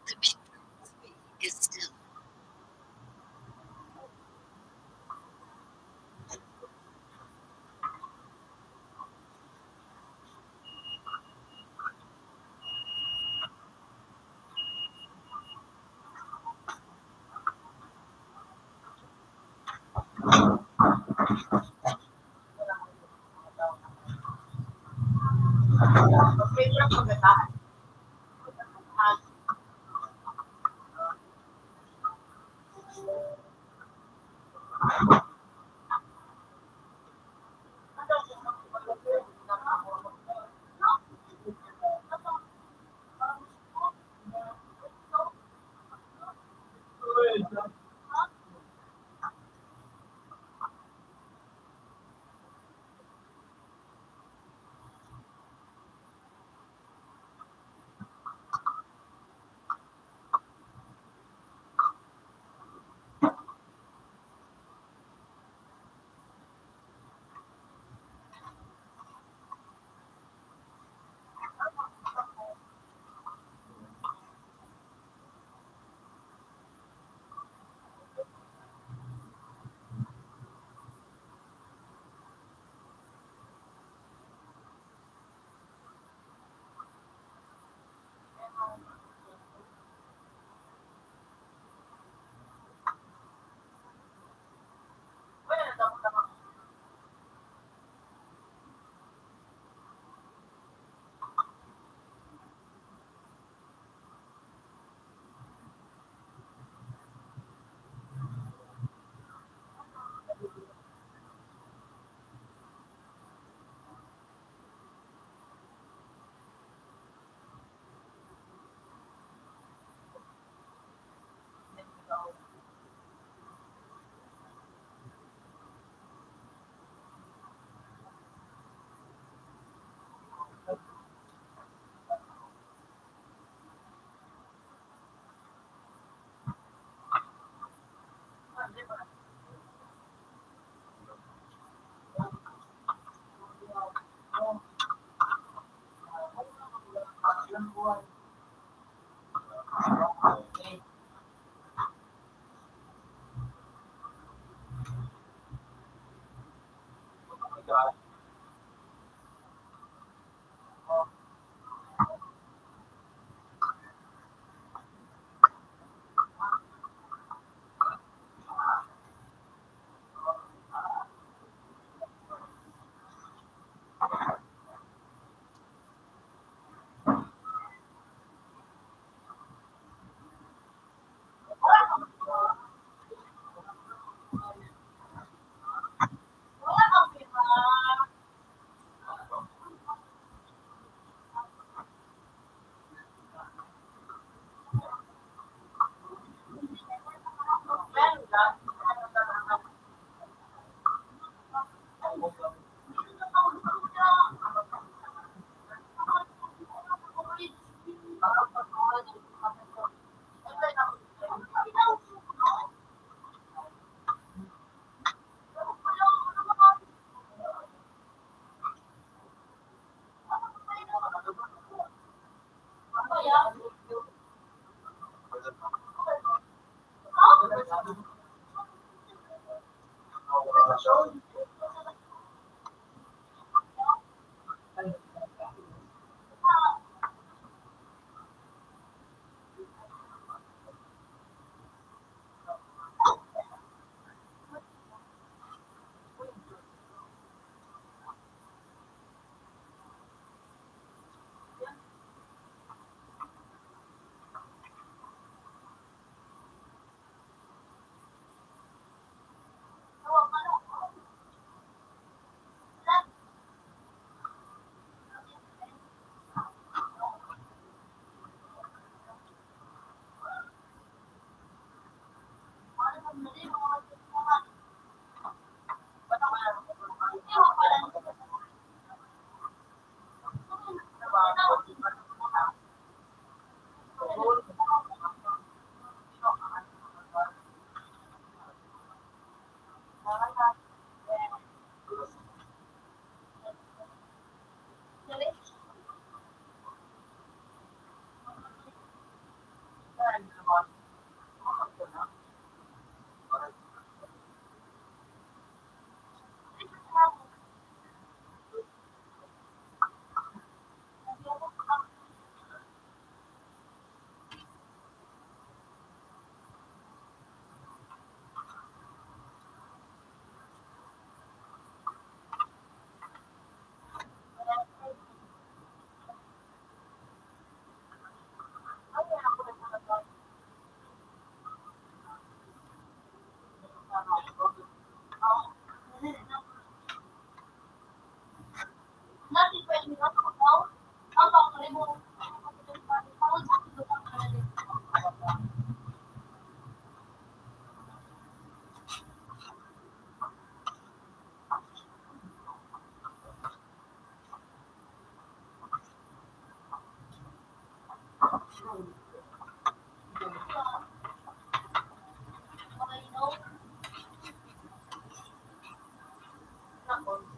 Computer is still.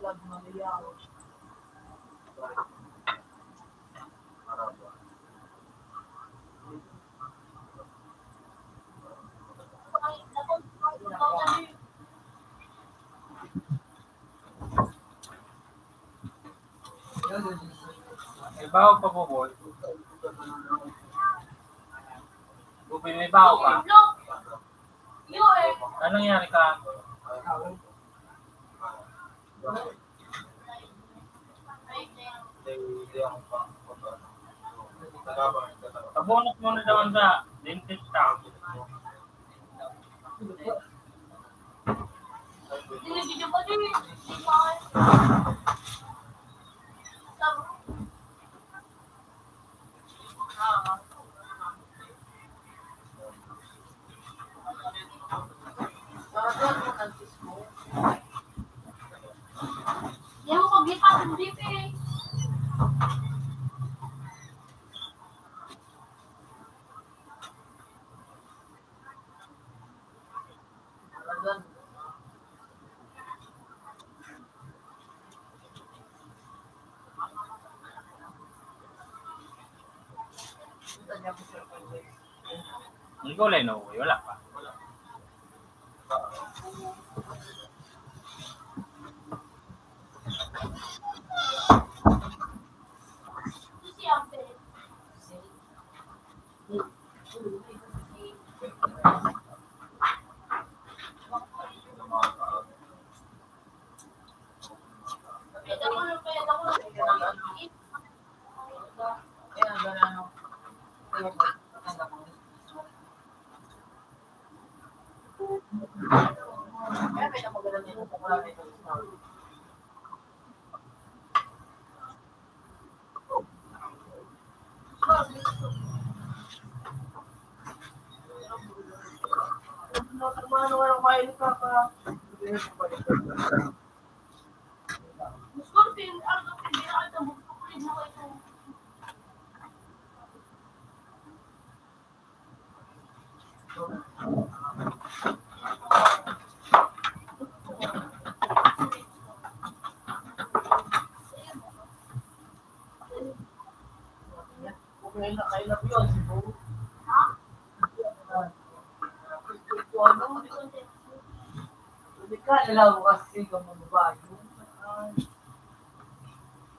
Club Mariao. May bahaw pa po, boy. Bubay, may bahaw ka. Anong nangyari ka? Pabonus mo na naman sa dentist ka. Yan mo paglipat ng jeep eh. Hindi ko lang nauwi. Wala pa. Susi ang pwede. Pwede ko lang. Kaya gano'n. Kaya pinamagalan nito kung wala nito. Ano walang kain ka pa? Scorpion, ano ka hindi na kita magpakulit mo ito. Okay na kain na yun. Ha? Hindi ka nalaw kasi kung mababayo.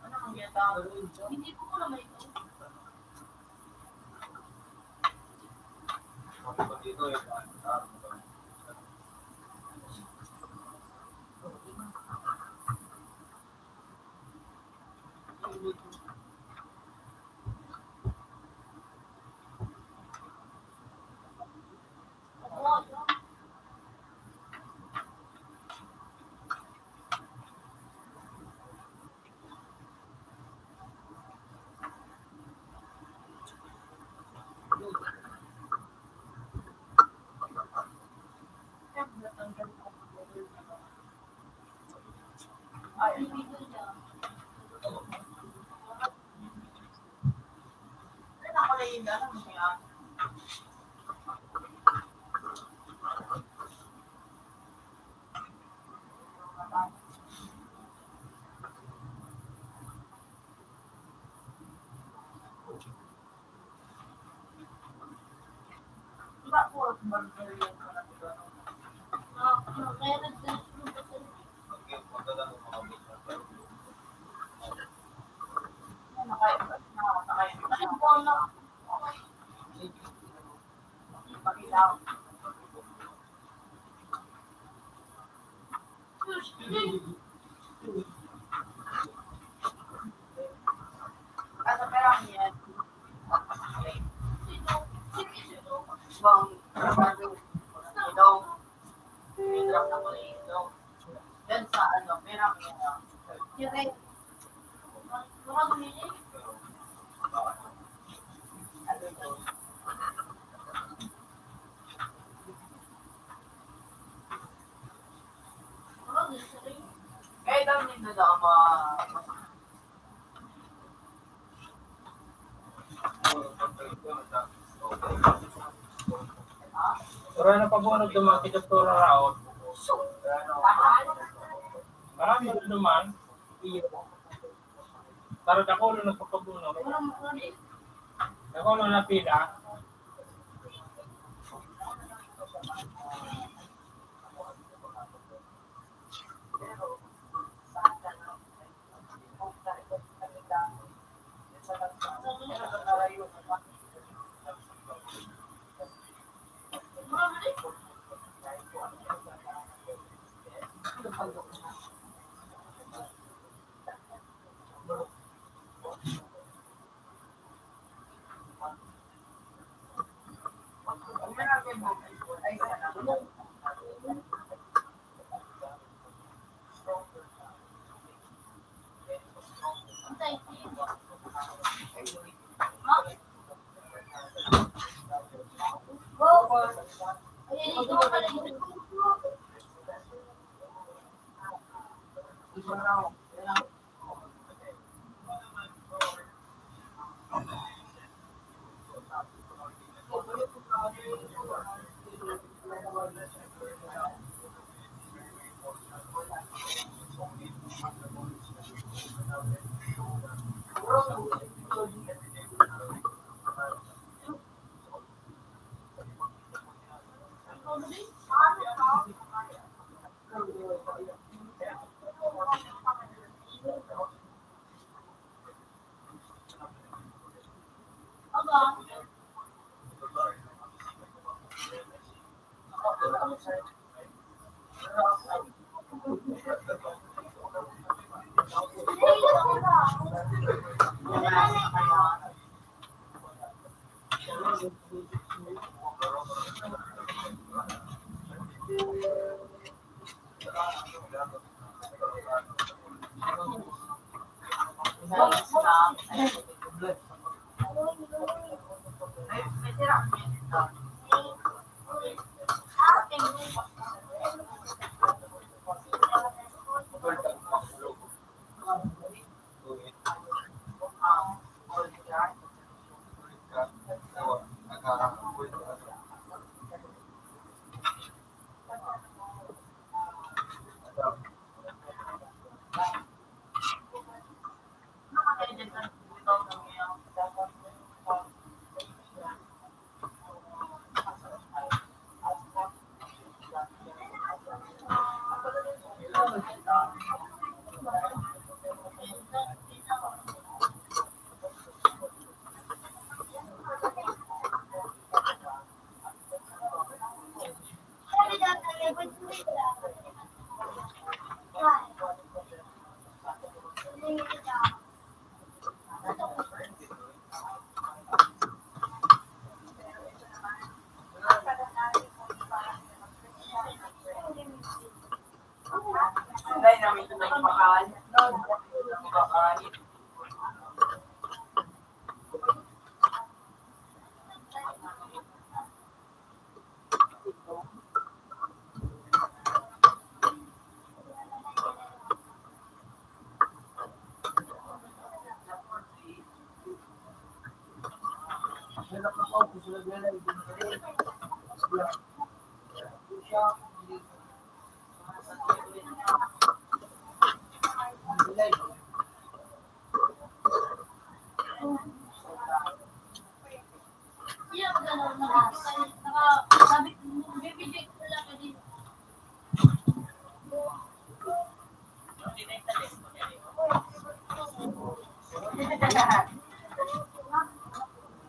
Ano ang ginatawa dito? Hindi ko ko naman ito. nakailan, ano kaya? Diba po, mag-variant ko na ito? Meron din Then sa ano, merang yan. direct. Eh, dami nila na ama. Pero ano pa po nagdumang kitapura raot? Marami doon naman. Pero ako lang nagpapabuno. Ako lang napila.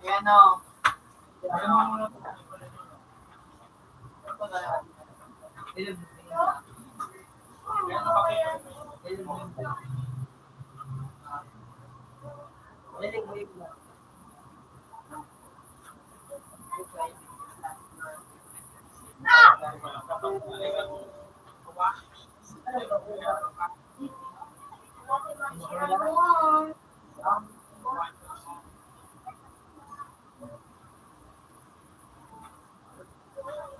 Yan o.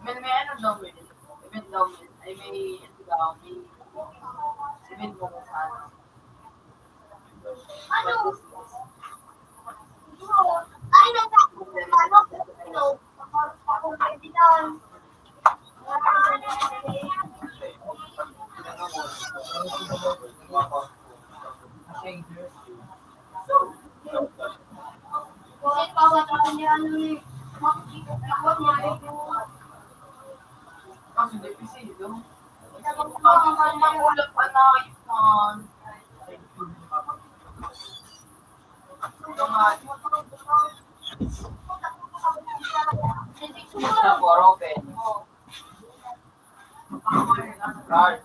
May ano daw may event daw ay may ano daw may event mo sa ano. Ano? Ay, ano? Ako kaibigan. Kasi pawatan niya ano ni ako niya ito. Kasi hindi kasi ito. Ang magulat pa na yun. Ito nga. Sa Boropen. Right.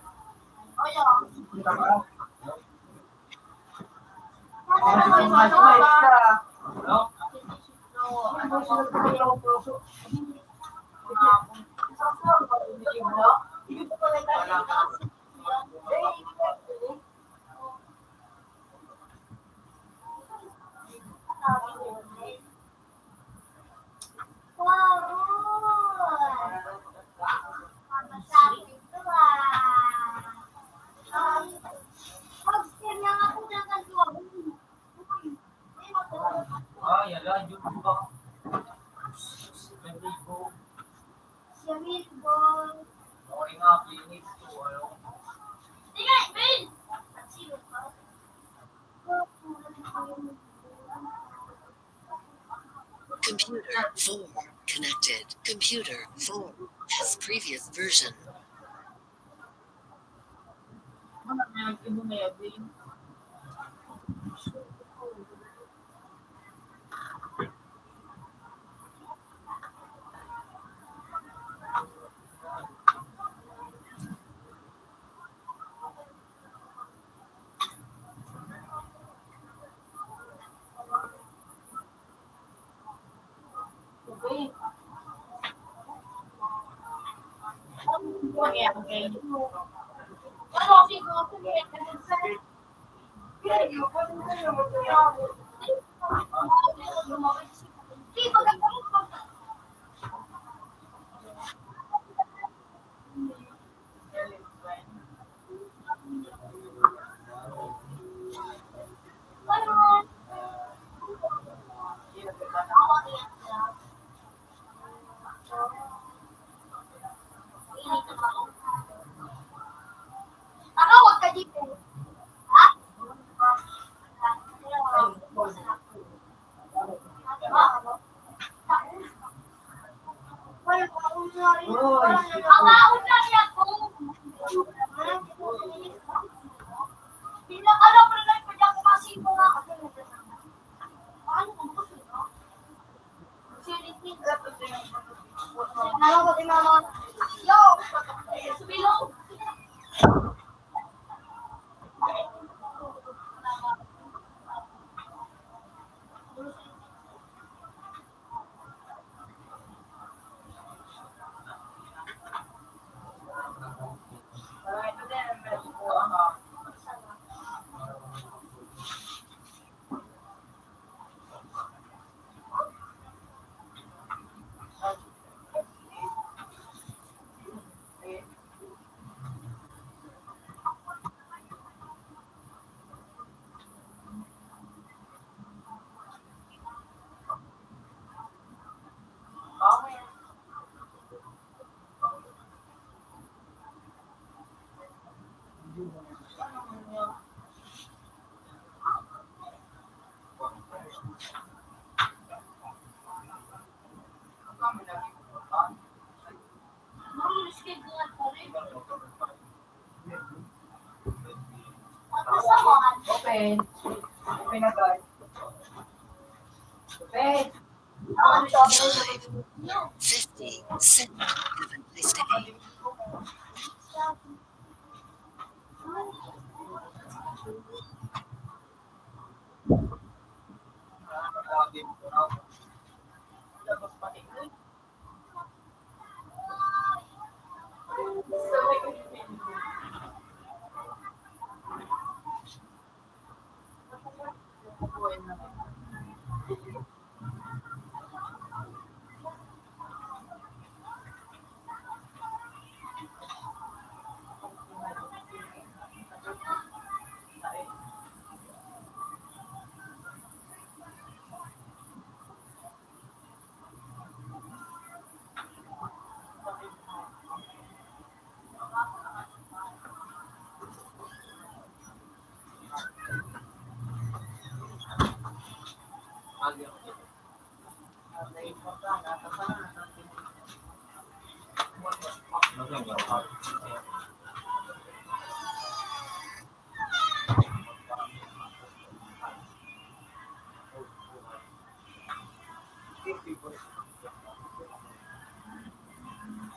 Computer 4 connected. Computer 4 has previous version. Ako, wag ka dito. Ha? Open. Open agad. Open. Ano siya? 50. Sit. Given place to aim. Labas pa rin.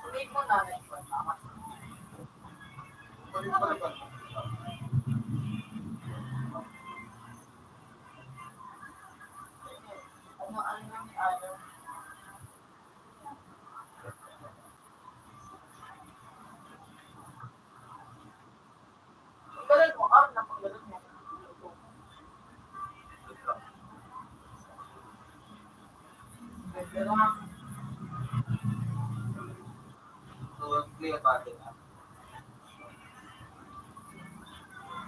Ulit mo na rin. Ano yung ano? Paggalal mo, na paggalal mo. Pero nga, Clear body na.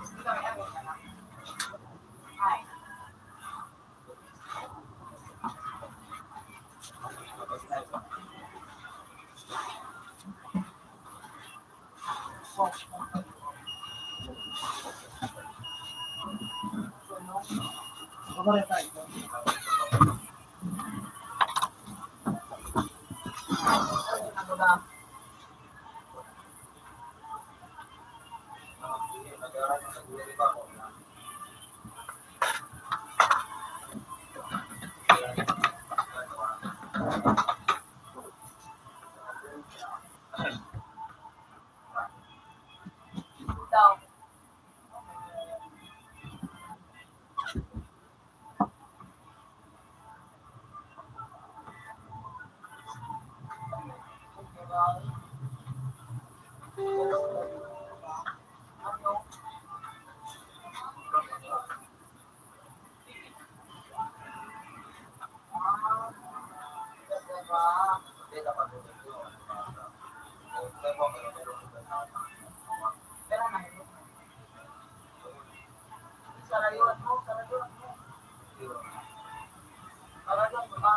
hindi kami agad na lang. Ay. Paborito ito. Ano ba? Daw. Ano? Pero na. Sarayuan mo, sarayuan mo. Sarayuan mo ba?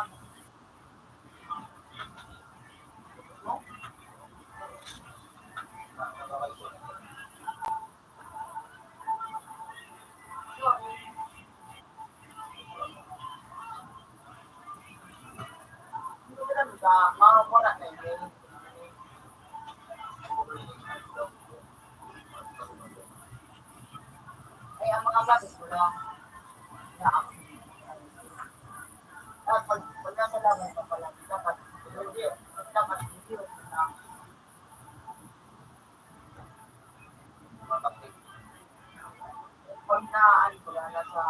Mga wala na yun. Ay, ang mga gatas mo lang. Dapat, pag nasa laban ka pala, dapat, hindi na. Pag naan ko lang, nasa,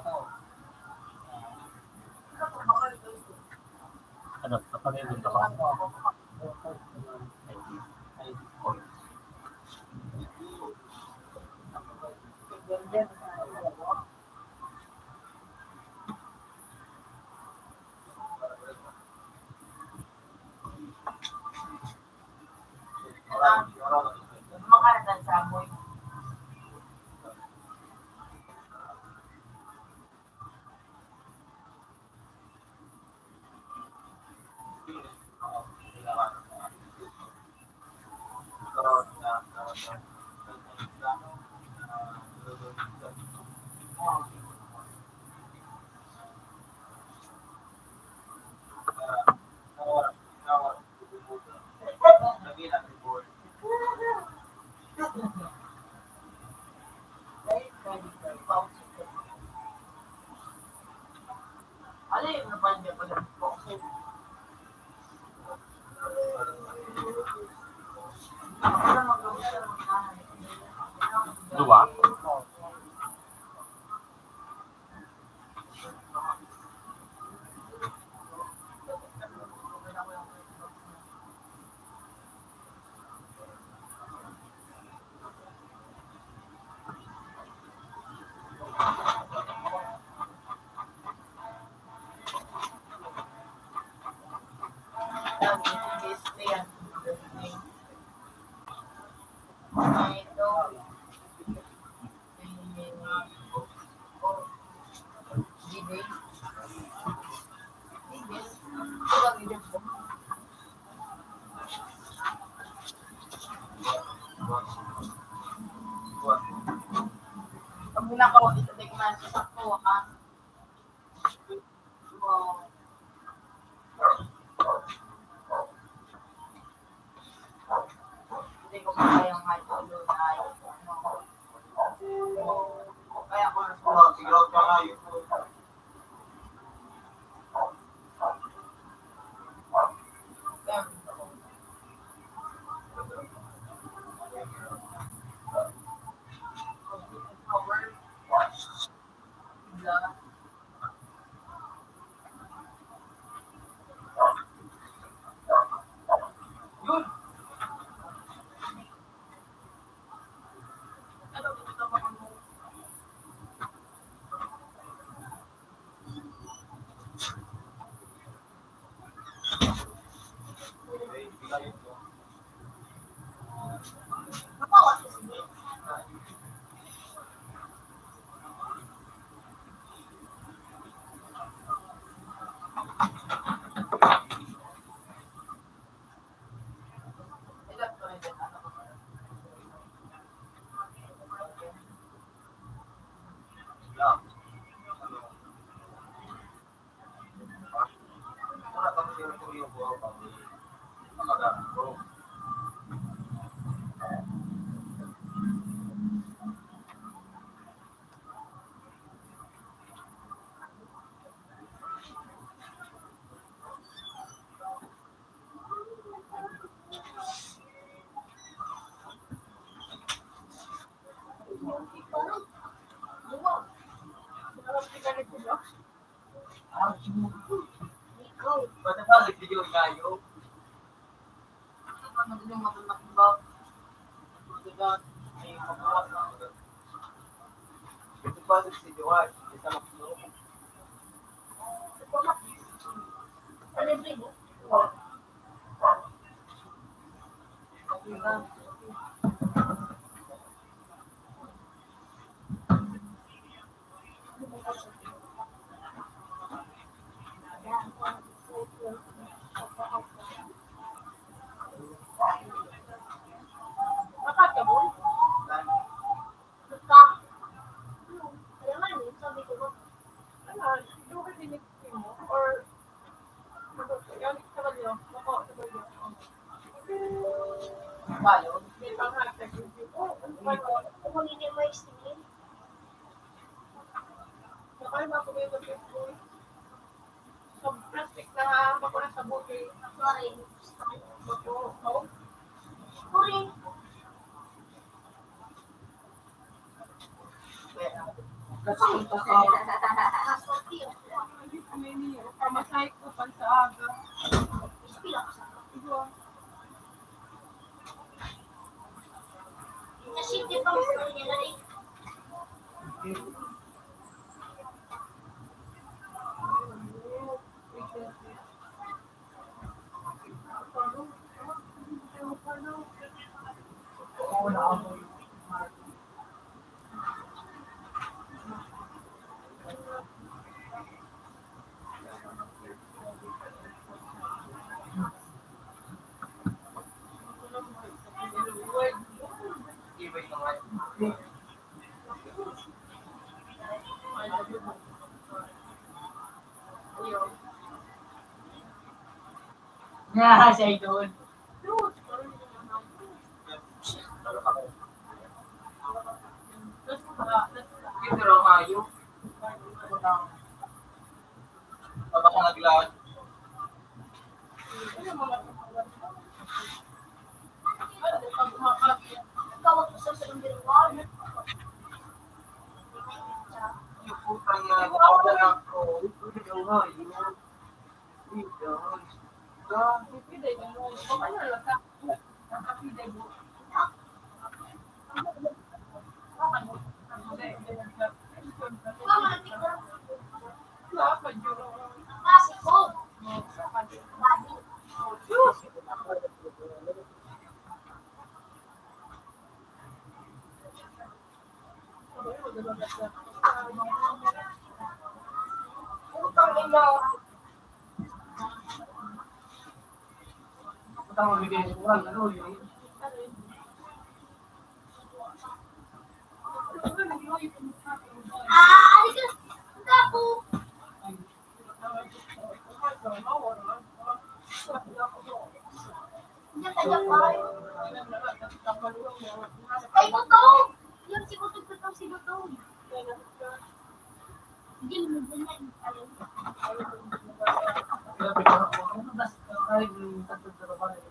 Ano, kapag-ibig ako. Makaladan sa amoy. Ano yung naman niya pala? Dua. Pag binakaw dito, tingnan sa sakto, ha? Wow. Hindi ko pa kayang high to low na kaya ko na Pagkatapos video kayo. Madaling matulak ba? Ay, mabuhat na. Ito pa sa video ay, isa maklo. Bayo. Kung hindi mo istingin, sorry. Sorry. Kasi kasi. Pamasay ko pa sa aga. Kasi di ba gusto niya na rin? Oo, naamoy. Ibay na nga. Nga, siya doon. Yung pero kayo. Pag ako naglaan. Kawag ko sa salundiruan. Yung putang na nakawala lang ko. Pwede daw nga. Kasi ko. Bali. Putang ina. Putang mabigay ko. Ano yun? Halika. Punta po. Hindi kaya pa. Ay, Butong! Yung si Butong, Butong, si Butong. Hindi, hindi na. Kaya pinarap ko. Ano ba? Kahit yung tatlo pa rin.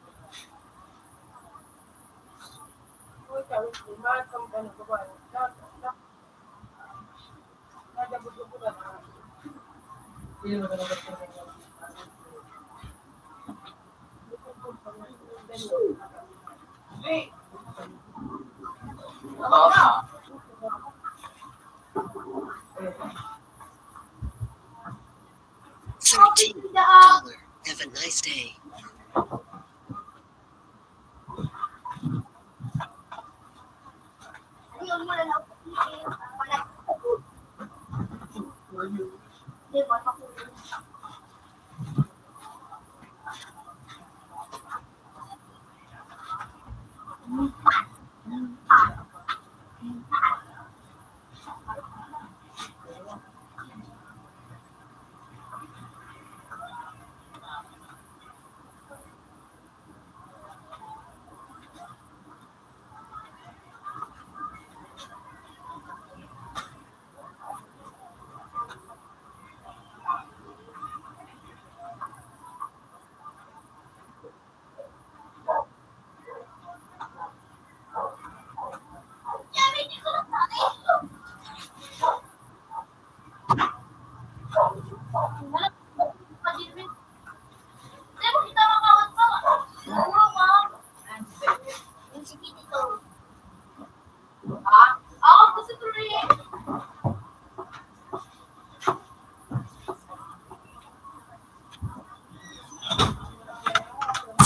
Hindi mo talaga $13. Have a nice day. Ayun mo na lang. Di ba? Pakulong.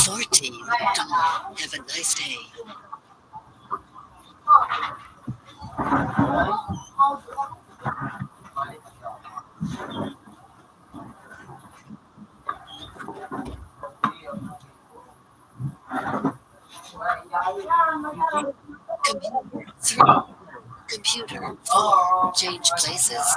$14. Have a nice day. Three. Computer. 4. Change places.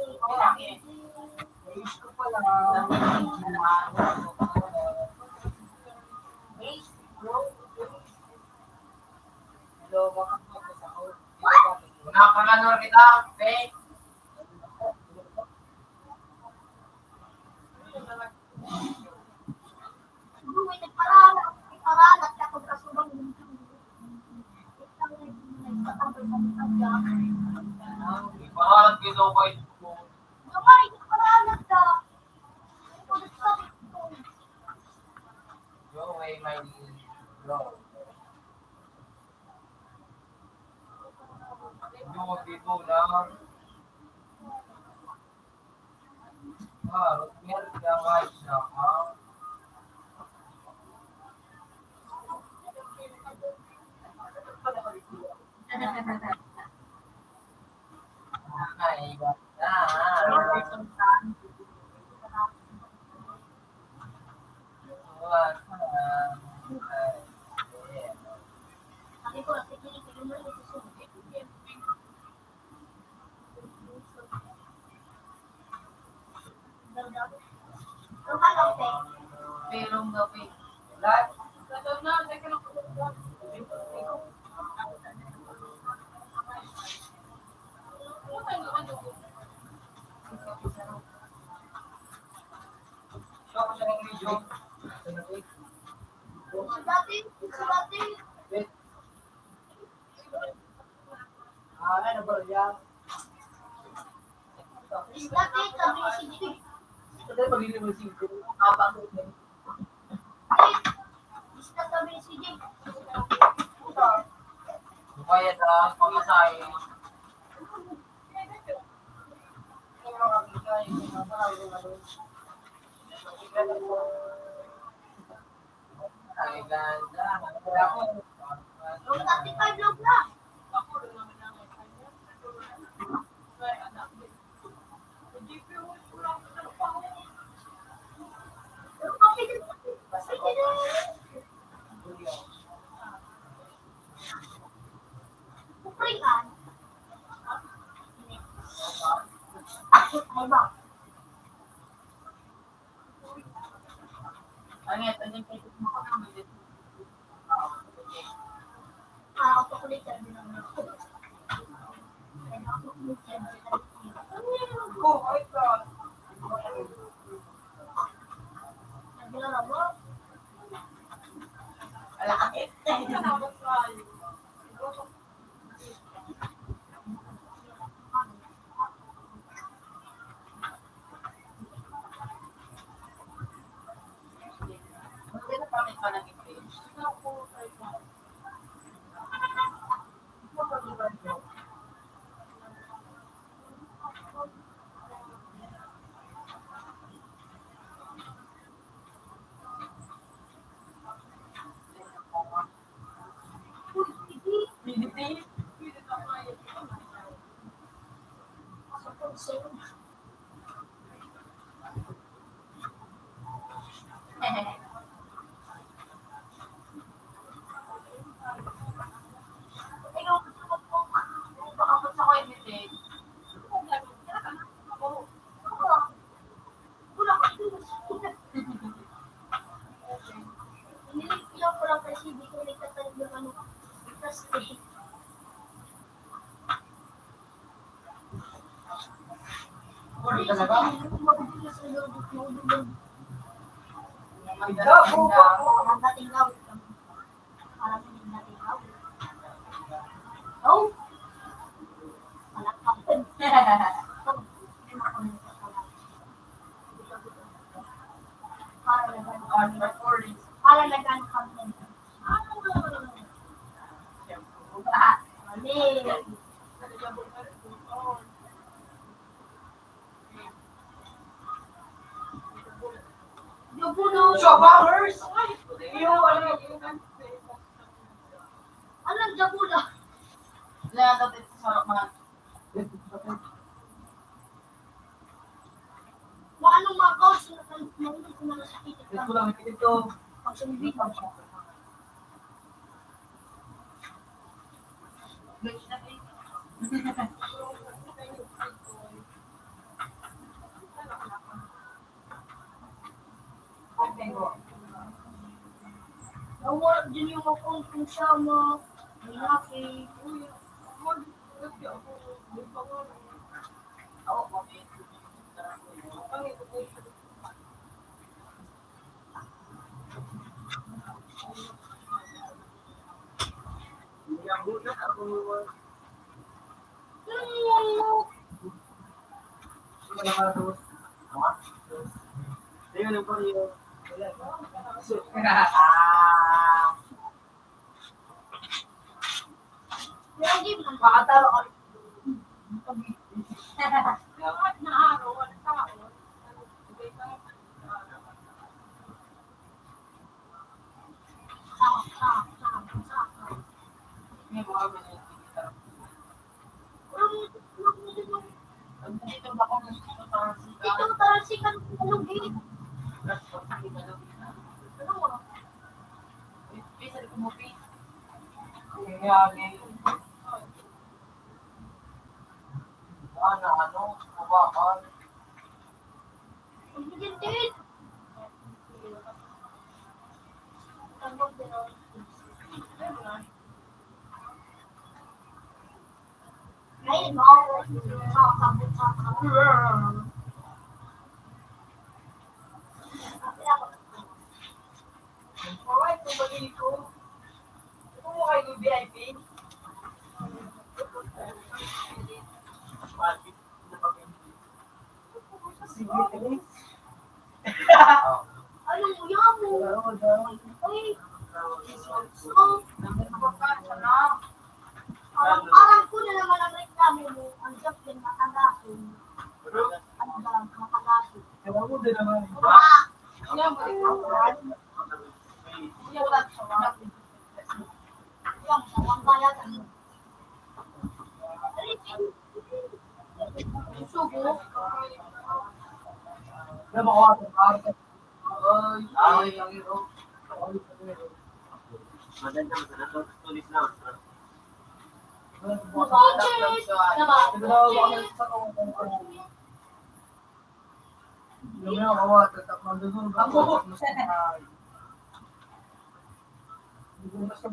Ayos ko pala. Hello, bakit mo ako? Nakanganor kita, eh. May nagparalat ako sa subang Parang ginawa ko ito. Gamay, nagparalat ka. Ito, nagsabi ko. Yo, may bro. Yo, dito lang. Meron ka guys na ha? Ay, basta. Sabi ko, sige mo rin susunod. Ang halaw, te. Perong gabi. Lahat. Show ko siya ng video. Dati. Ano ba yan? Dati, sabi ni si Jig. Ito magiging musiko. Habang ito. Basta sabi ni si Jig. Kaya sa pamasahe. Ay, ganda. Yung dati 5 log na. Yung kapit. Sige na. Kupringan. Ay ba? Angit, anong pwede mo ka naman dito? Ako pa kulit yan din ang ako. Ako kulit yan din ang ako. Oh, ay, God. Naglala mo? Alakit. Ano pa rin pa ng page? Baka gusto ko imitate. Nilipila ko lang kasi hindi ko nagtatanim ng ano. Plastic. Sorry talaga. Mabibigas sa loob ng loob. Ganda. Parang dating gawin. Parang hindi dating gawin. Oh! Malakap. On recording. Parang nagkaan kami. Mali. Jubulo. Shopahers! Ano? Anong jabulo? Nagagapit sa mga Anong mga coach na nandito ko na nasakit Ito lang, ito. pag sumibitaw siya. Nawala din yung akong kung siya mo. Malaki. Lagi mo nang Makatalo ka. Lahat na araw, wala tao. May mga ganyan. Dito ba ako Ito talsikan ng lugit. Ano? Bisa kumupi. Kaya ano, kabakan. Ang lugit din. Tangog din ako. Ay, no. Alright, kumbahin ko. Kung mo kayo ng VIP, Anong uya mo? Ay, parang ko na naman ang reklamo mo. Ang job din matagasin. Ano ba, matagasin. Ewan mo din naman. yan mo rin. Yan lang siya. Yung sawang bayad. Sugo. Ay, lang yun.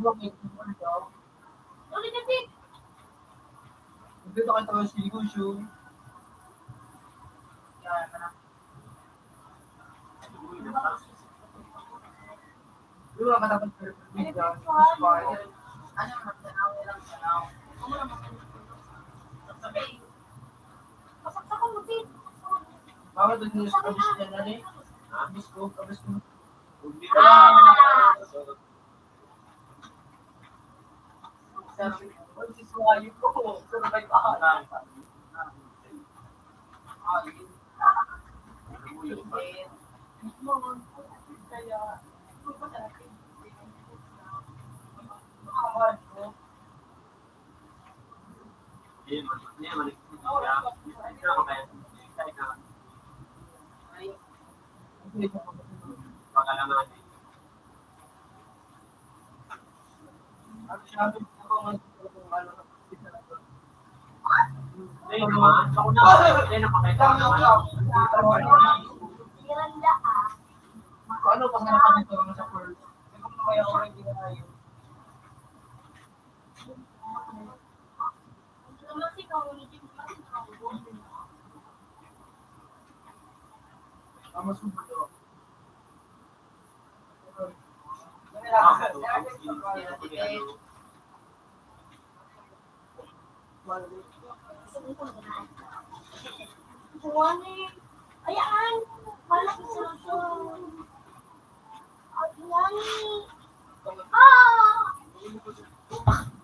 Budget. Ulit kasi. Dito kayo tayo si Gushu. Di ba katapat sa Republika? Ano, magtanaw lang tanaw. Pasaksakan mo din. Bakit doon yung kabis niya na rin? Kabis ko. Sabi ko, "What's this why you go?" Sabi ko, "Ah, yun." Kaya, Miranda ah. Ano pag nakakamit ko lang sa first? Kung kaya ko rin ginagayo. Naman si community Mas mabuto. Buwani. Ayan. Malaki sa loob. Ayan. Ah!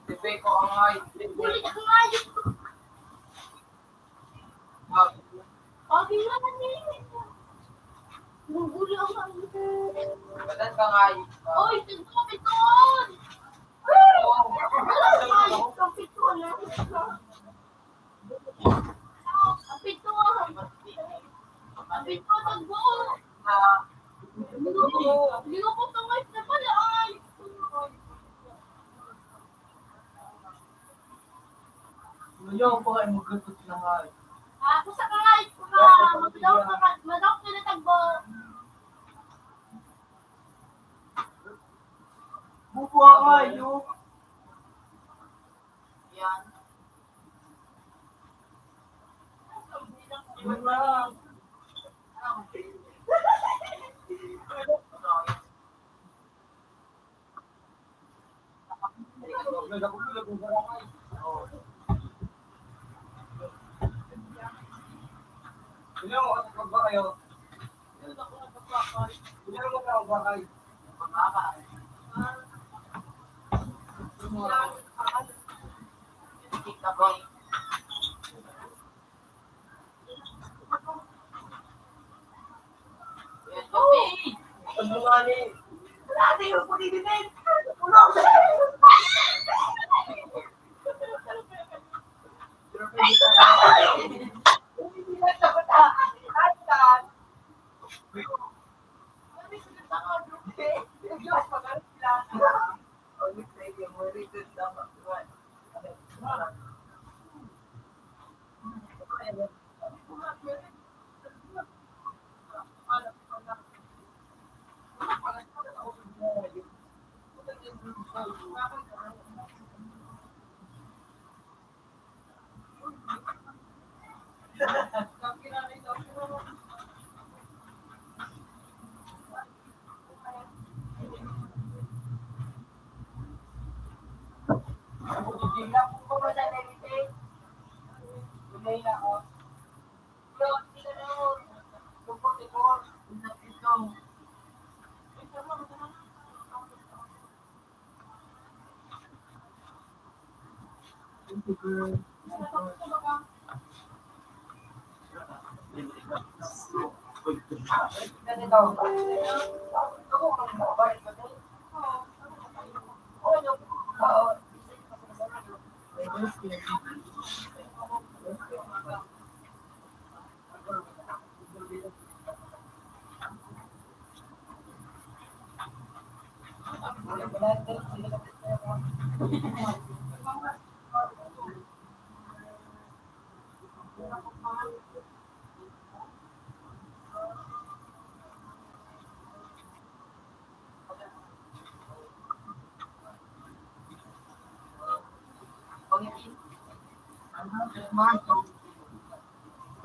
Bebe ko ang ay. Ulit ako nga yun. Sabi nga namin. Gugulo ako. Badan ka nga ay. Oy, tignan piton! Ay, ang piton na. Ang piton! Ang piton, tagbo! Hindi ko po tungay na pala ay. Ngayon ko kayo magkatot na nga. Ako sa kangay, madaw ka na tagbo. Bubuha kayo. Yan. Yun lang. Ilan mo ba kayo? Ilan mo ba kayo? Ang bumali. Dati yung pagiging. Ulong!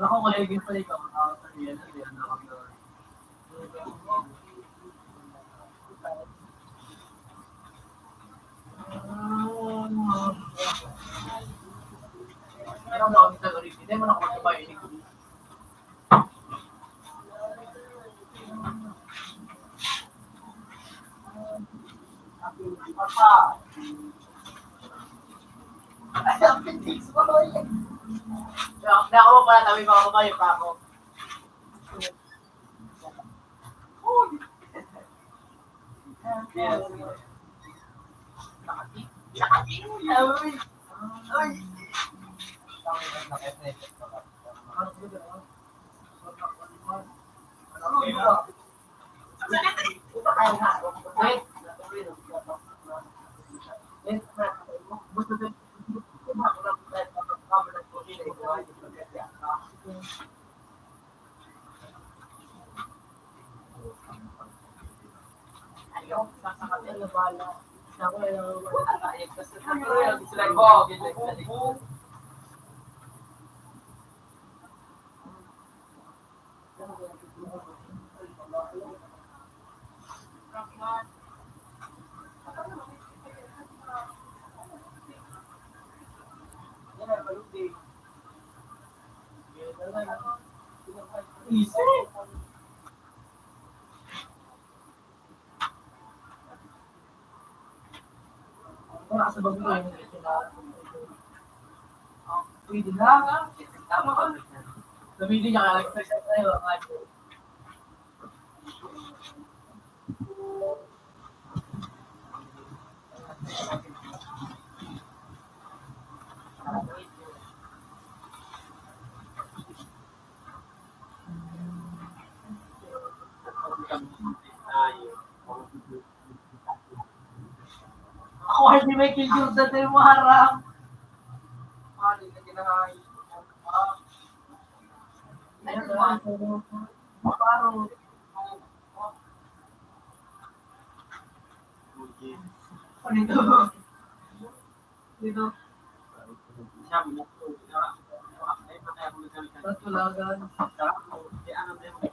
Ako kaligin sa ikaw. Meron ako sa galing. Hindi mo na ako magpapainin ko. Papa. Ay, ang pitis mo. Hindi ako pala tabi mga kabayo pa ako. Yes. Nakati. Ay. Easy. Wala sa bago yun. Pwede na. Tama ka. Sabihin niya ka, nag-exercise tayo. Ako ay ni Michael Jordan tayo maharap. Mali na ginahay. Ayun ba? Parang Dito. Dito. Sabi mo, ay patay ako nagkalitan. Tulagan. Sarap mo, di ano din mo.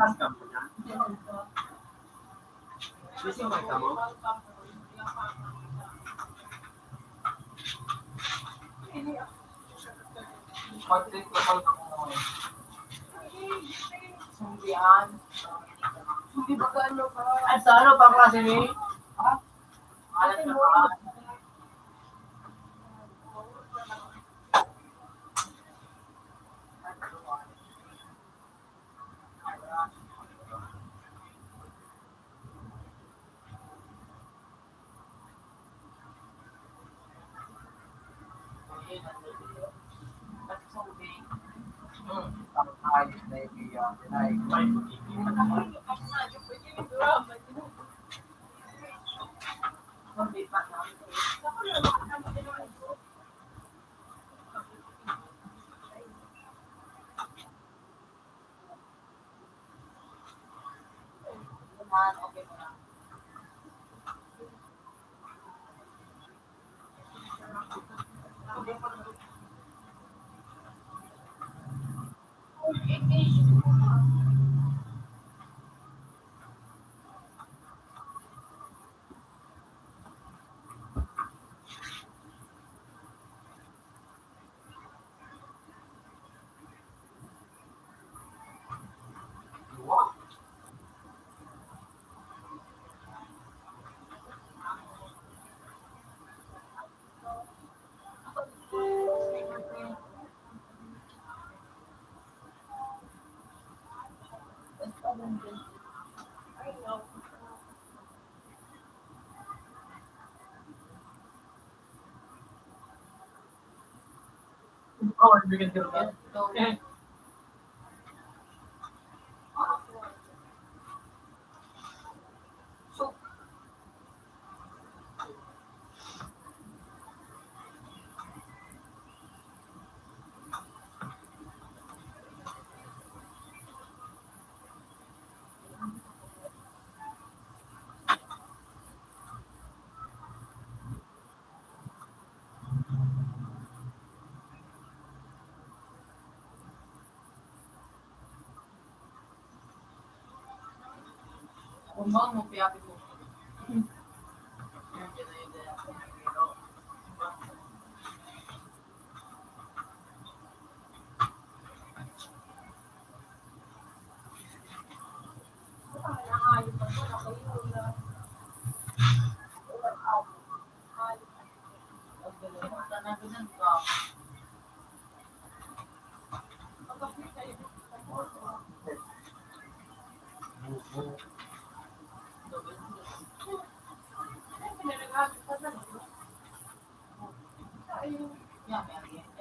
Kas ka mo niya. Busy mo ka mo? Content ko pala ko. Sundian. Hindi ba ano ka? Ay, sa ano pa klase ni? Ha? Alas na ba? Tapos ayos na yung dinay. May Okay mo na. oh, bigyan ko rin. Okay. Kumbang mo piyapi ko.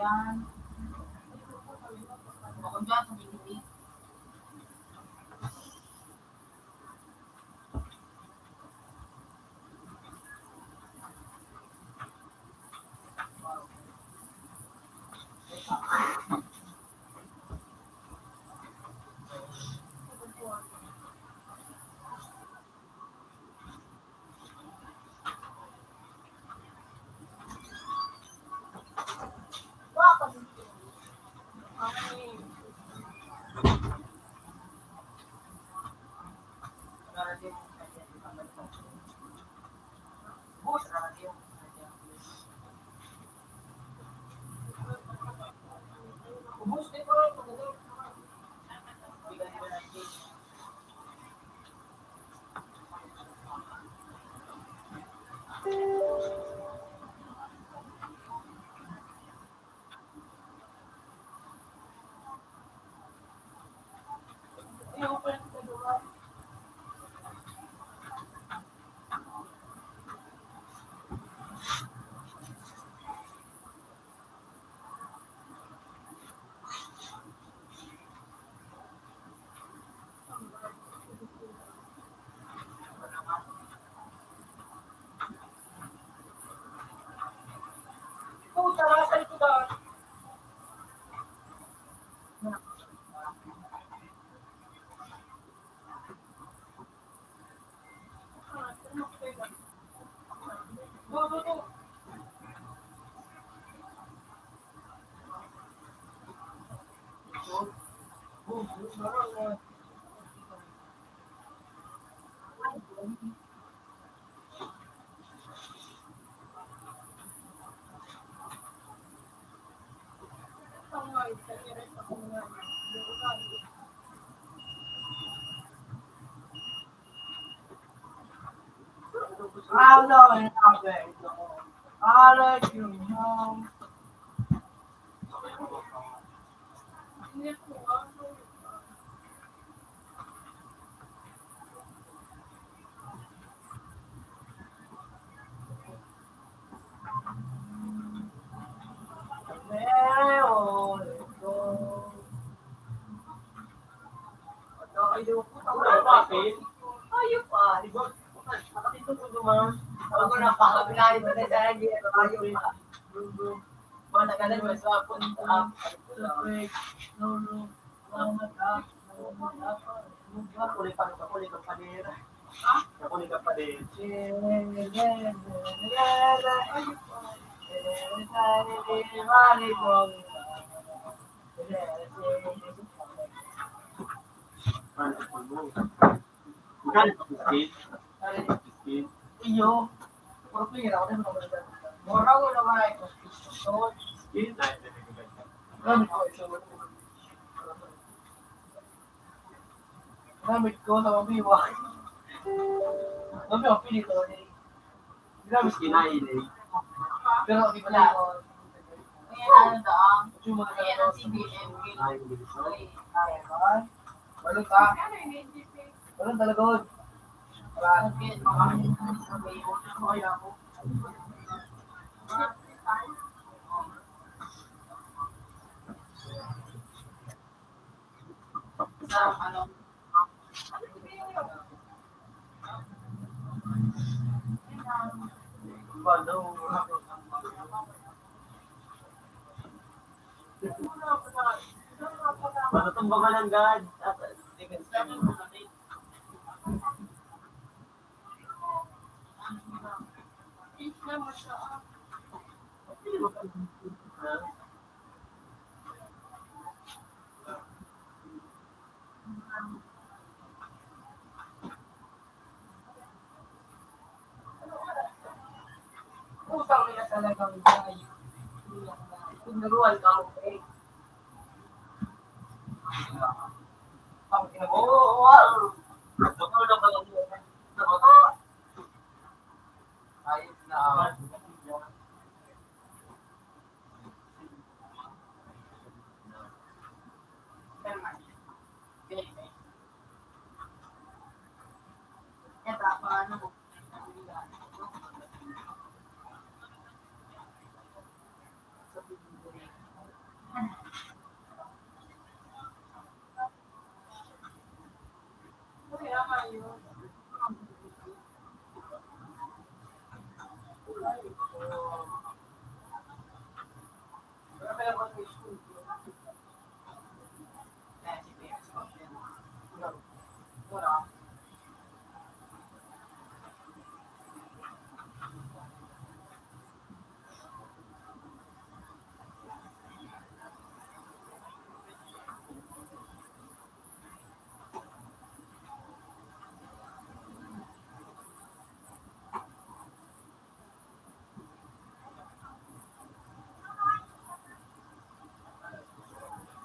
Yan. Bukod dyan sa hindi. I know it, I let you know. Ayun pa, di ba? Nakatito ko naman. Ako na pa, pinali pa tayo sa hindi na tayo rin. Mana ka na sa punta. Kulit pa ka din. Kulit ka pa din. Galit ako sa skin. Iyo. Puro pira ako din naman. Mura ko naman ito. So, Skin tayo na nagaganda. gamit ko sa mabiwa. Dami ako pinito. Grabe Skin na ilay. pero hindi pala ako. Ayan, ano daang. Cuma na Ayan ang CBM. Ay, hindi ko. Kaya naman. Balon ka. Balon talaga. Wala. Kaya ako. Sa ano. Balon. Matutumba ka ng God. Utang nila talagang gay. Kung naruan ka ako eh. Ang ginagawa. Oo, wow. Doktor na pala niya. Ayos na. Ito, ano mo.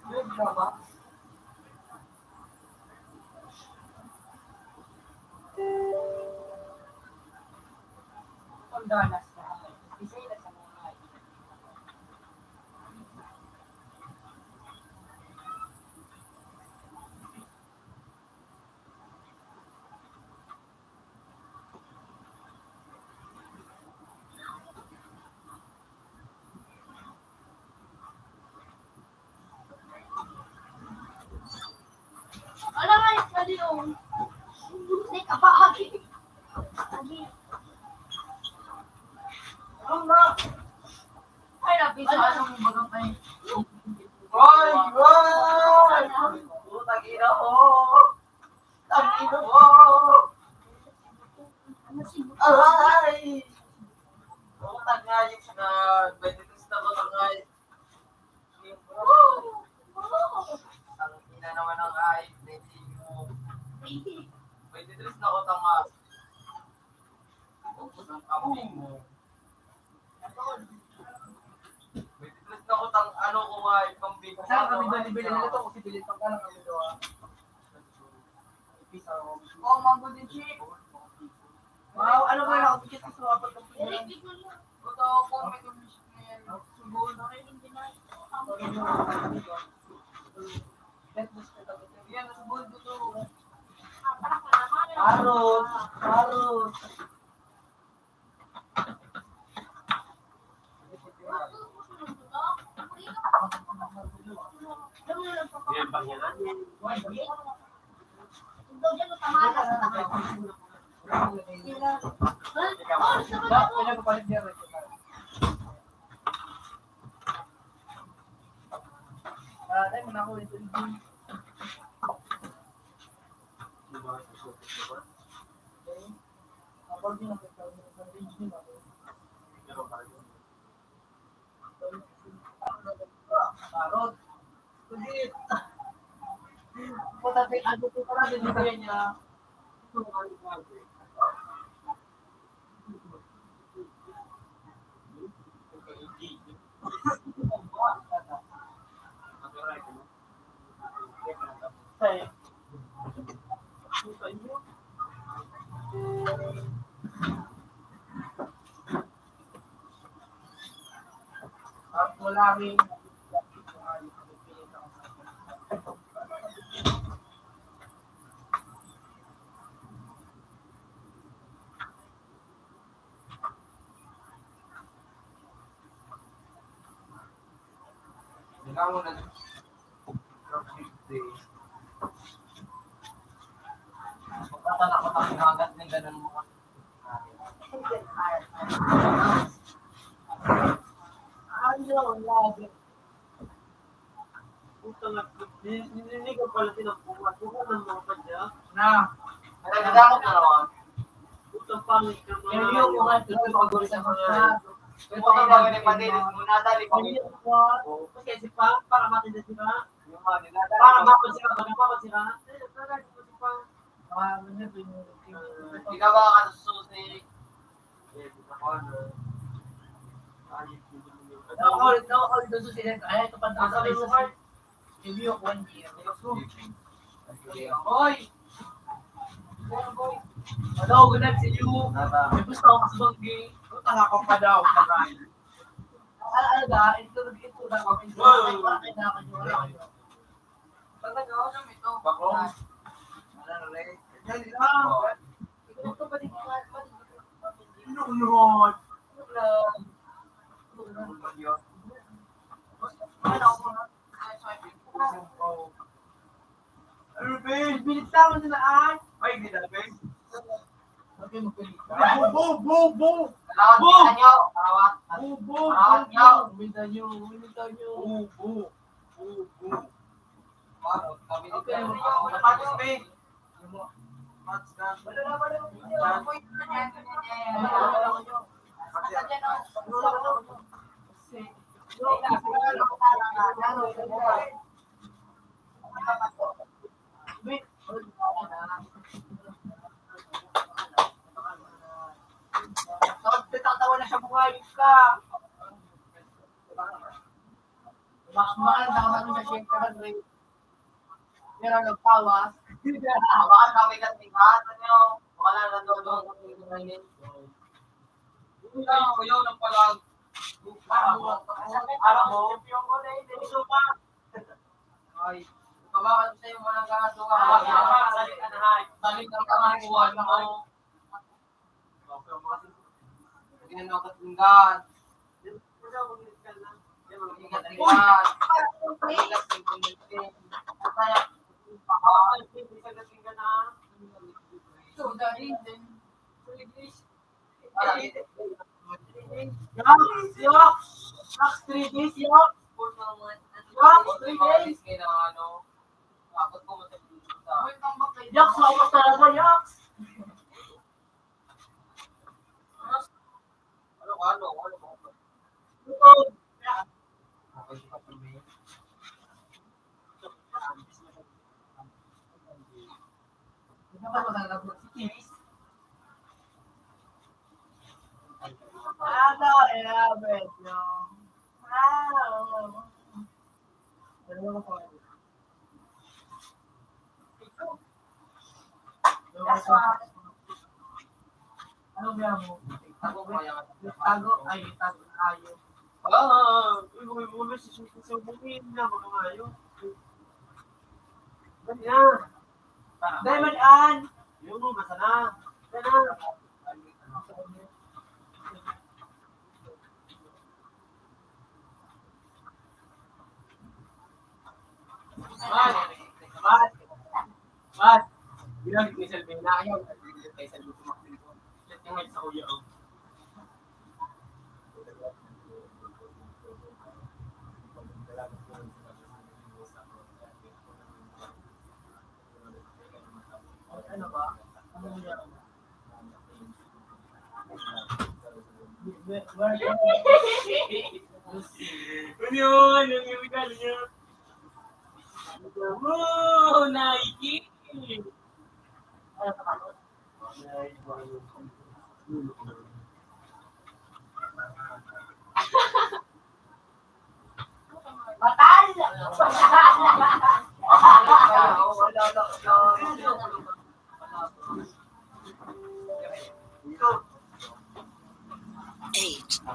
Good drama. Ang danas na. Isa na sa mga. Ano nga yung pwede yung hindi ka pa hagi. Hagi. Ang na. Ay, napisa. Anong bagang pa yun? Ay, wow! May titris na utang nga. Ubus ang kambing mo. May titris na utang ano ko nga yung kambing. Saan kami bali-bili nila to? Kasi bilit pa lang kami doon. Oh, mango din chip. Wow, ano ba yung nakapikit ko sa kapag Electric mo yun. Ito ako, may condition na yan. Sugon, okay, hindi na. Yan, nasa bold ko to. Parang malaman. Parot! Parot! Yan, pangyalan. Ito dyan, tamakas. Pinagpapalit niya rin. Ay, muna ako ito. Kapag din ako sa range nila. Parot. Kudit. Patating ano po para din niya. At wala rin Ikaw mo na. Magkatanak ko tayo hagat ng ganun mo. ano, lagi. Puta nga, nililigaw pala tinampungan. Puta ng mga padya. Na, Nagdadakot na naman. puta pangit ka mga. Kaya yung mga ito, pag-uri sa mga. Ito ka ba ni Padilis mo na dali pa Kaya yung mga, kasi si Pang, para matinda si Pang. yung mga dinadala. Para mapansira, para mapansira. Eh, para si Pang. Ikaw ba ka susi? Nakakaulit doon sa sila. Ay, ito pa sa sa review of 1 year. Hoy! Hello, good night to you. May gusto ako sa banggi. Utang ako pa daw. Alaga, ito na kami. Bakit na kayo? Talaga, ano ito? Bako. Ito pa din nga. Lunod. Ano ba? Bilit tama sila ay. Ay, hindi na ba? Okay, magpilit. Bu! Tawat Bu! nyo. Tawat. Bu! Tawat nyo. Uminta nyo. Bu! Okay, Napatos ba? Mats na. wala na. Tatawa na siya buhay ka. Mahal na ako sa shake ka rin. Pero nagtawas. Baka kami katingat. Ano? Wala na doon. Kuyaw ng palag. Alam mo? Ay. Kabakan sa iyo mo ng gato ka. Salit ang kamakuha na ako. Hindi na katinggan. Yaks, lawas talaga, yaks! Ano? Dapat magagabot si Kiris. Adorable, no? Wow. Dalawa ko. That's why. Ano ba mo? Tago ba yan? Tago ay tago ayo. May mga susubukin na mga ngayon. Ganyan. Diamond Ann. Yung mga sana. Ganyan. Mas, bilang kay Selby na ayaw. Kay Selby sumaksin ko. Let yung sa kuya. Ano ba? Ano yan? Where you? Ano yun? Yung ibigay niya. Wow! Nike! Batal! $8.50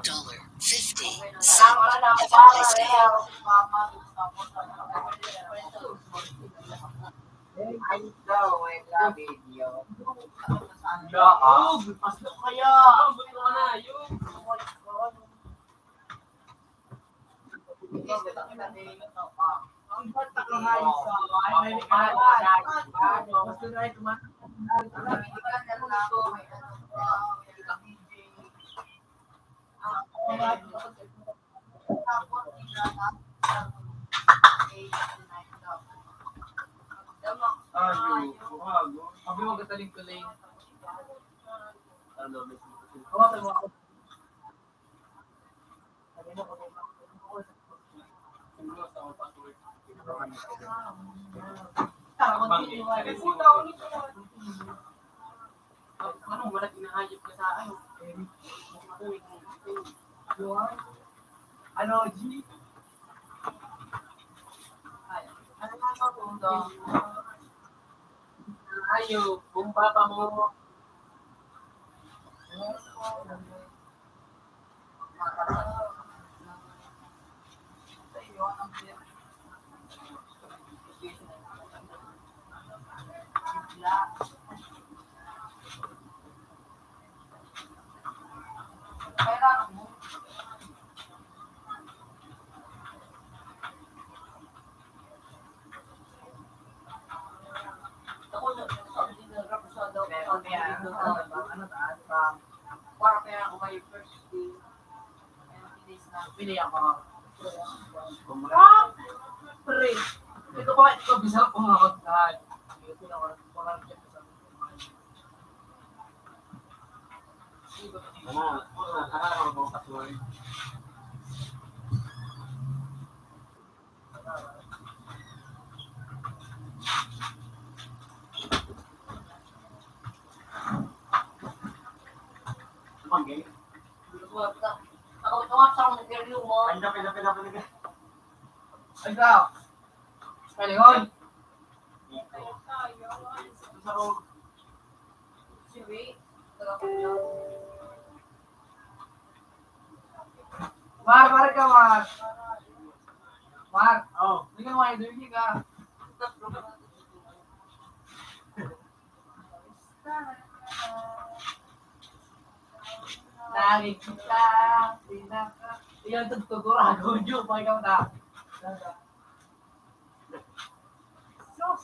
every day. Yaog! Pasok kaya! Buti ko na yun. Ang bata ko nga yung sa ay may kalawan. Gusto na ito man. Sabi mo gataling kuling. Hawakan mo ako. Sabi mo ako. Ano wala kinahayop ka sa ano? Ano, G? Ano nga ba po ito? Ayo, bumba pa mo. Pili ako. Pre. Ito ba? Ito bisa ko nga kagad. Ito na wala check sa Ikaw. Kalingon. Mar ka, Mar. Mar. Oh. Hindi ka makaiduwi ka. Nakikita. Iyan ito tuturago. Diyo, pakikaw na. Sus.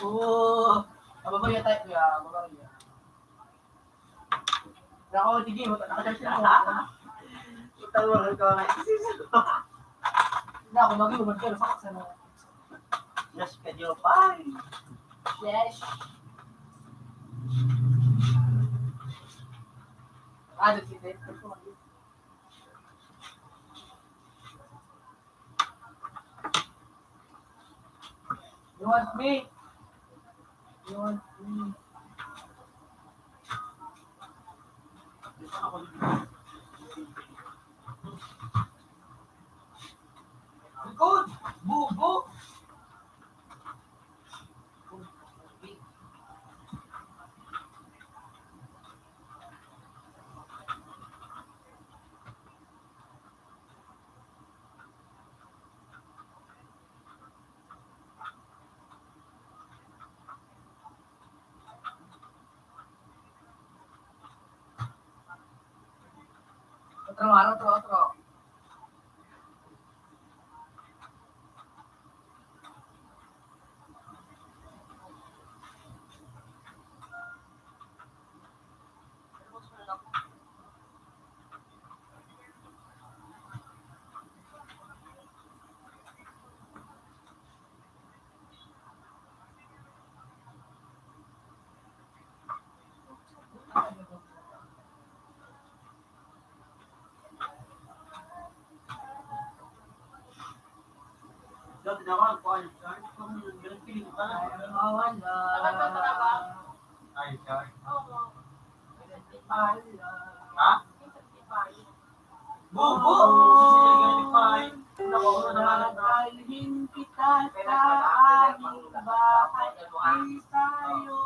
Oh, ababaya tayo kuya, ababaya. Ako, sige, nakasya siya ako. Tawagan ka na. Hindi ako mag-iuman ka, sa kaksa na. Yes, kadyo pa. Yes. That's it. You want me? You want me? Ako Good! Bubo! Otro, otro. dati na ako, kuha yung chart. Kung ganun piling ka na. Ay, chart. Ha? Bubo! Dadalhin kita sa aming bahay. Di tayo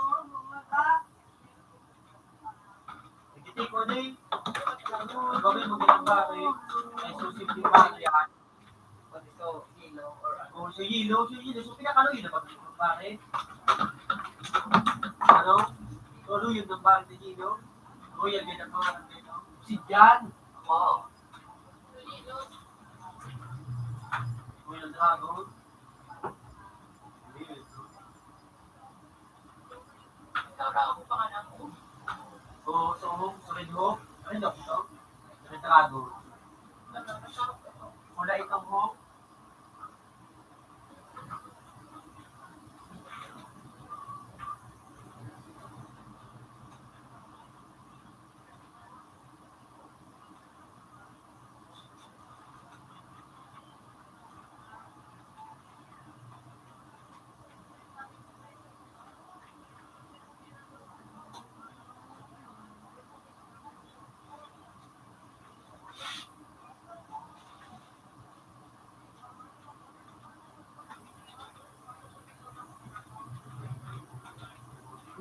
Ikiti ko din. Gawin mo bilang bagay. Ay, susimple ba yan? O, sa hilo. So, pinakalo yun naman yung bagay. Ano? Solo yun ng bagay sa hilo. Royal din ang mga ano. Si Jan. Oo. Royal Dragon. So, Red Hawk. Ano daw ito? Red Dragon. Wala itong Hawk.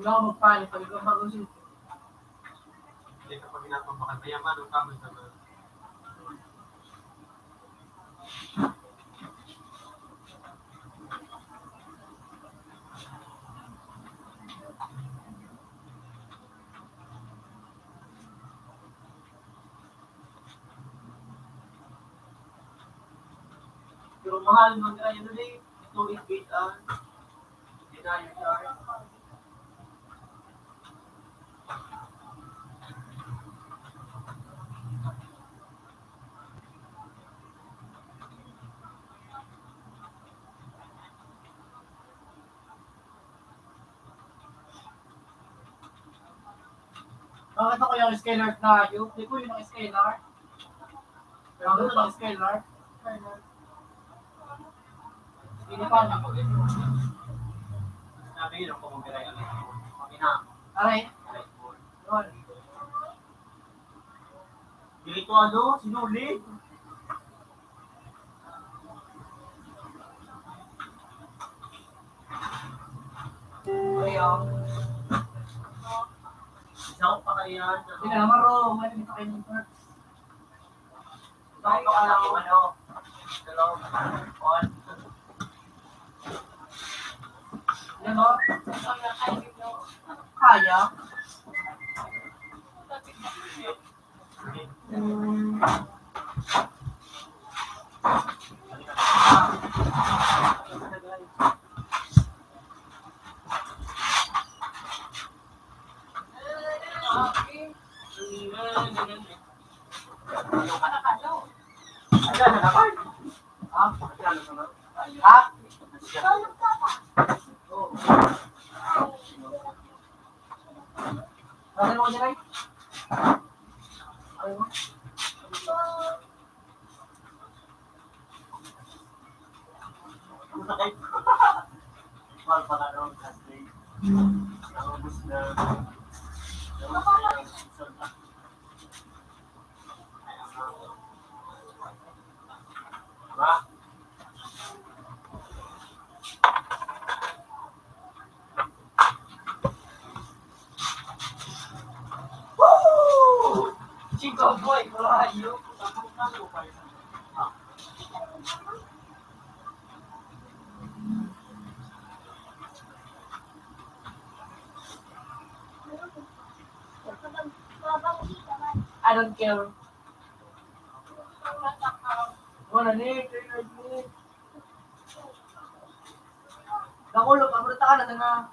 Wala ako magpanik. Pag ikaw mag-usip. Hindi ka pa ginatampakan. Mayaman ang kamay sa mga. Pero mahal mga ganyan na rin. Ito is based on denial charge. Bakit ako yung scalar tayo? Di ko yun ang scalar. Bakit ang scalar? Hindi pa na. Sabi yun ang pumumiray ang ito. Pamina. Aray. Yun. Dito ano? Sinuli? Ayaw. Isa ko pa kaya. Hindi ka naman ro. Malimit ka kayo ng first. Isa ko pa lang ano. Dalawang on. Ano? Kaya? Ha? Ano mo niya, Ray? Ano mo? Mahal pa nga naman kasi. Naubos na. Naubos na yung season na. Diba? Woo! Chico boy, kalayo. I don't care. Wala ni, nakulog, abruta ka na sana.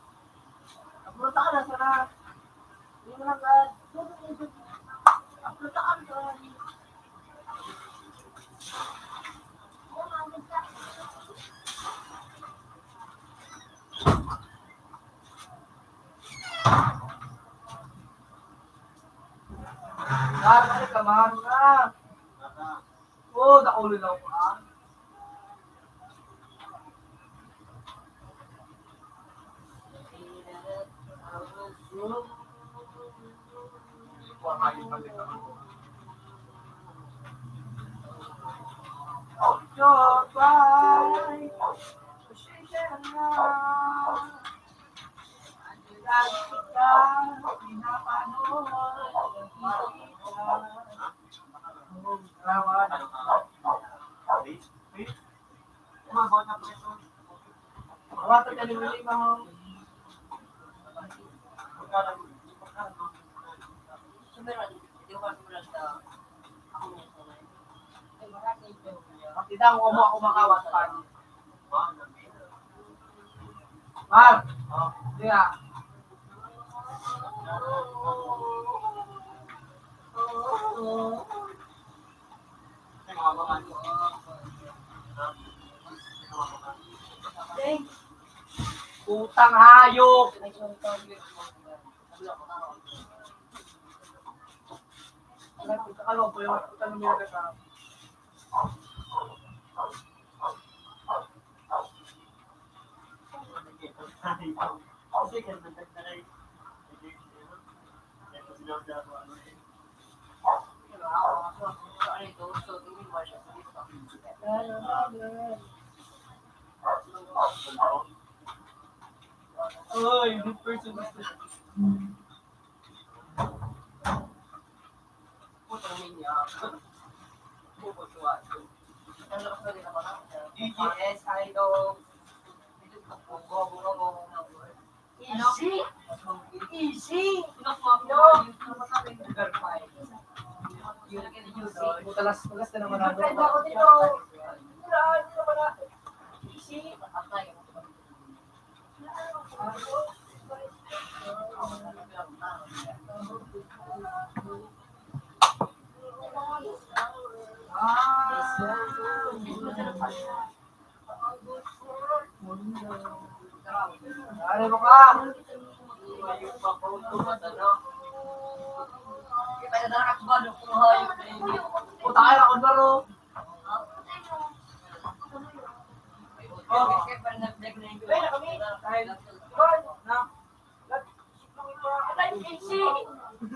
Abruta ka na sana. Hindi mo lang agad. Abruta ka na sana. Balik ka, mahal na. Oo, nakulog lang ko ah. Goodbye. Pasensya na. Lagi kita pinapanood. Waktu tadi beli mau. Kita ngomong aku makawat pan. Mar, dia. Utang hayop. Kalau po yung utang niya ka. Oy, good person. Putang niya. DGS, idol. Easy. Easy. Talas na naman ako. Easy. Ano mo ka? Puta ka na kung baro.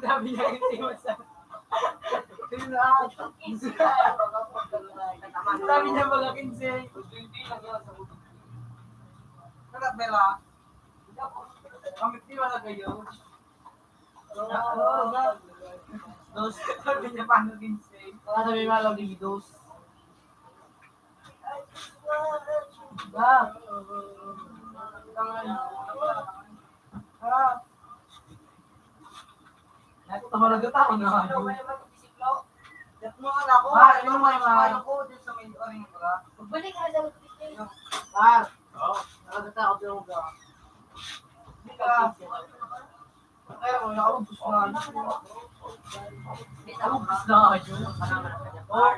Sabi niya kasi masa. Sabi niya mga 15. Nakatbela. Kamit di wala kayo. Dos. Sabi niya paano 15. Sabi niya malaw di dos. Ba. Ako tamalaga tao na. Yak mo ana ko. Ano mo ano ko dito sa main oring ba? Balik ka daw. Ah. Oh, nakakata ako ka. Hindi ka. Kaya ko nakabus na. Nakabus na yun. Oh,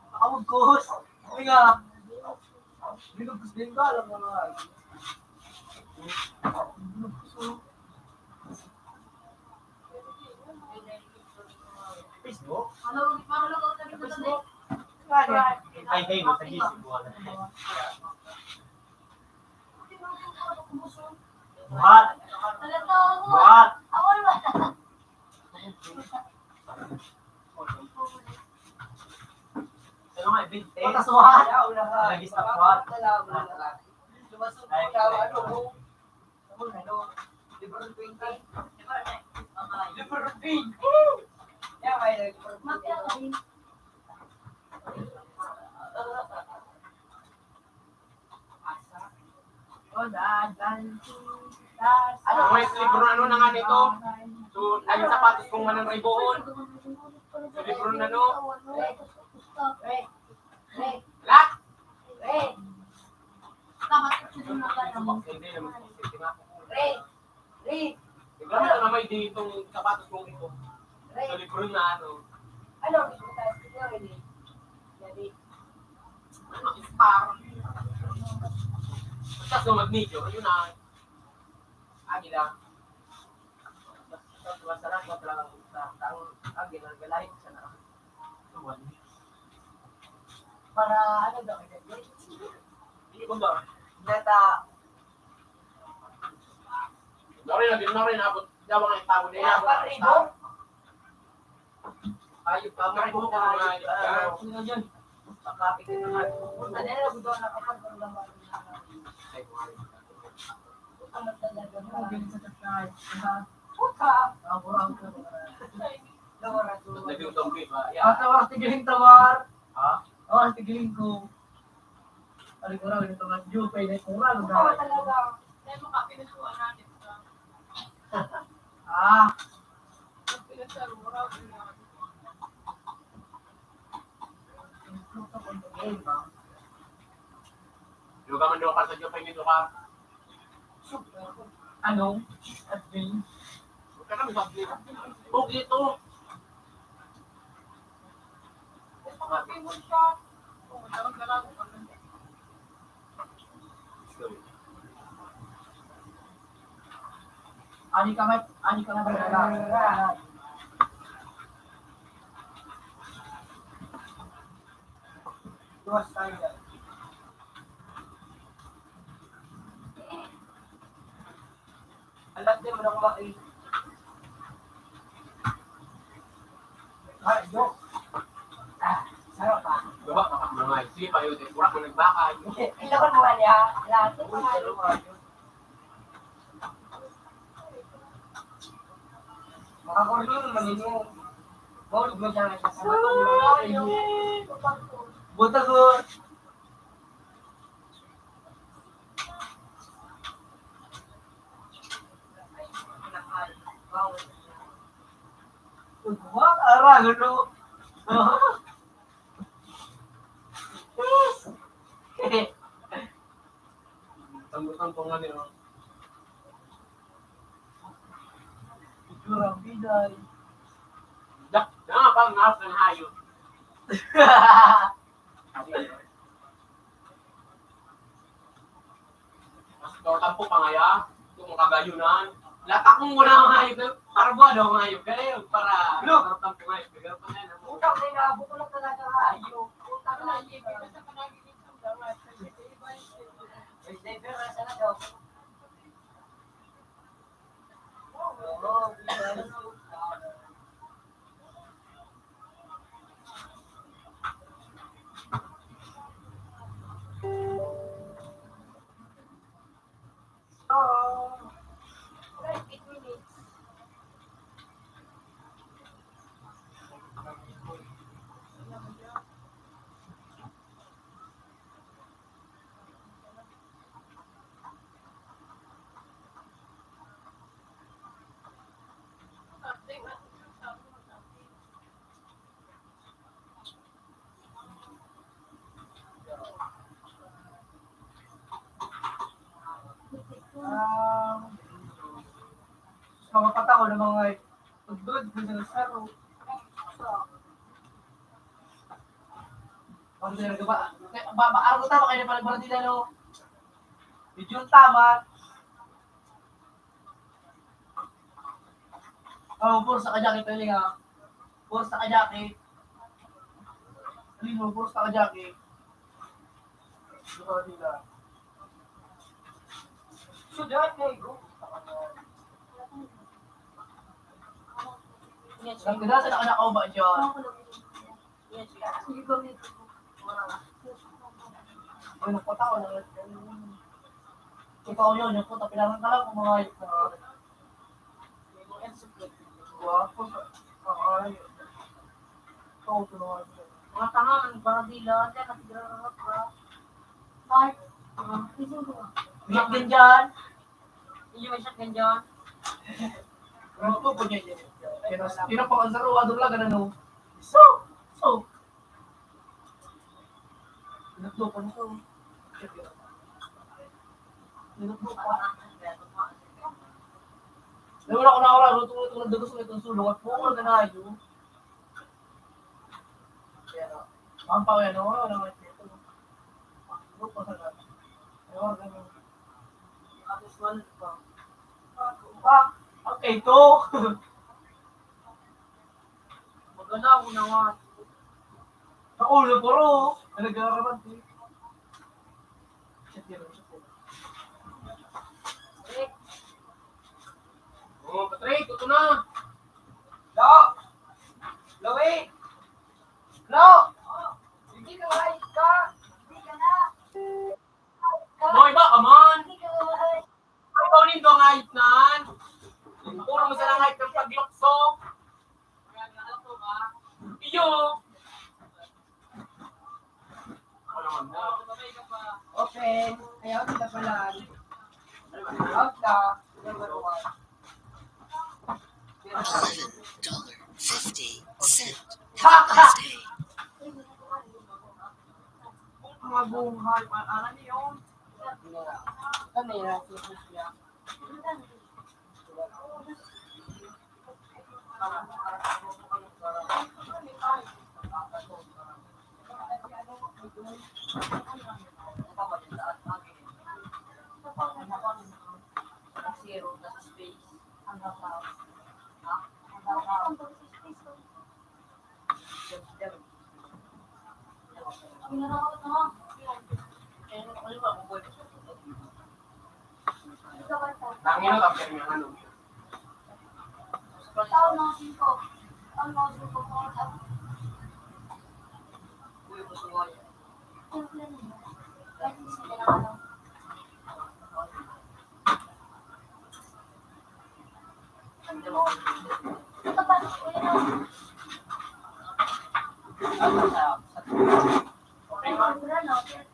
nakabus. Hindi nga. Binubus din ka, alam mo na. Facebook? Ano, paano lang ako Facebook? Ay, hey, nasa gising ko. Buhat! Alam ko ako. Buhat! Awal ba? Ano nga, binte? Patasuhan. Lagi sa buhat. Lumasok ko na ano. Libro 20. Libro 20. Yeah, may Mapila ka din. Ano, may libro ano na nga nito? So, ay sapatos kong manang riboon. So, libro na no? Lak! Hindi naman. Libro na ito na may ditong sapatos kong ito. So, libro na ano? Star. Basta sumag-medyo, ayun na. Agila. Masarap mo talaga ang ginagalahin sa na. para ano daw, Hindi ko ba? data, Nori abot. Dawa nga itago nila. paribo, Ayun pa, maribo ko nga. Sino dyan? pakapit ko na. Ano na gusto na kapag lang Ay, kumari. ano talaga Ano, ganyan sa tatay. puta. Ang ko. Lawara to. Nag-yung ba? Tawar, tigiling tawar. Ha? Oh, tigiling ko. Ano ko raw, ito nga, Jupay na ito nga. Oo, talaga. Ah. Yung ka man doon ka sa Diyo pa nito ka. Ano? At din. Huwag ka kami sa dito. Huwag dito. Ani ka na ba? Tuwas tayo dyan. Alam din mo na kumain. Ay, yo. Sarap pa. Diba? Mga isli pa yun. Kurak mo nagbakay. Ilaban mo niya. Lahat. Makakordon naman ninyo. Bawal mo siya nga sa buta ko. Wah, arah gitu. Tambutang nga nila. Kurang biday. Dak, na bang nasa ng hayop. Mas ikaw tampo pa nga ya. Kung kagayunan. Latakong mo na ang hayop na para buwan daw ang hayop. Kaya yun, para tampo nga hayop. Pero pa nga na mo. Utang na inabo ko lang talaga ayo. Utang na ayo. Never na sana daw. Mga patao ng mga tugtog sa saro. Ano ba yung ba? Araw tama kayo na pala nila no. Video tama. Oh, puro sa kajaki pwede nga. Puro sa kajaki. Lino, puro sa kajaki. Ito nila. So, dahil kayo, Ang ganda sa nakanakaw ba dyan? Ay, nagpunta ko na. Ikaw yun, nagpunta. Pilangan ka lang kung mga ayot na. Guwapo sa... Ay. Ikaw, tulungan ko. Mga tanga, ang baradila. Kaya nasigarap ka. Mark. Isang ko. Iyak din dyan. Hindi may shotgun dyan. Ano to po niya yun? Kino pa ang saruwa doon lang, ano? So. Pinagdo pa nito. Pinagdo pa. Wala ko na oras, lutong-lutong ng dugos ng itong sulong at pungol ka na yun. Pero, mampaw yan, wala naman ito. Lupa sa lahat. Ewan ka nyo. Atis man pa. Okay, to. Maganda ako naman. Sa ulo ko ro. Nag-aaraman ko. Shit yun. Oh, Patrick, ito na. Lo! Loe! Lo! Hindi ka right ka! Hindi ka na. Boy ba, aman? Hindi ka na. Ikaw nito ang height nan. Puro mo sa lang height ng paglukso. Iyo. Ako naman na. Open. Ayaw sila pala. Out ka. Number 1. $11.50. Have a nice day. Mga buhay. Ano niyo? Ano yan? Tangin na tapos yung ano. Tao na siko. Ang mga siko ko. Kasi sila na ano. Ito pa. Ano sa... Okay ba?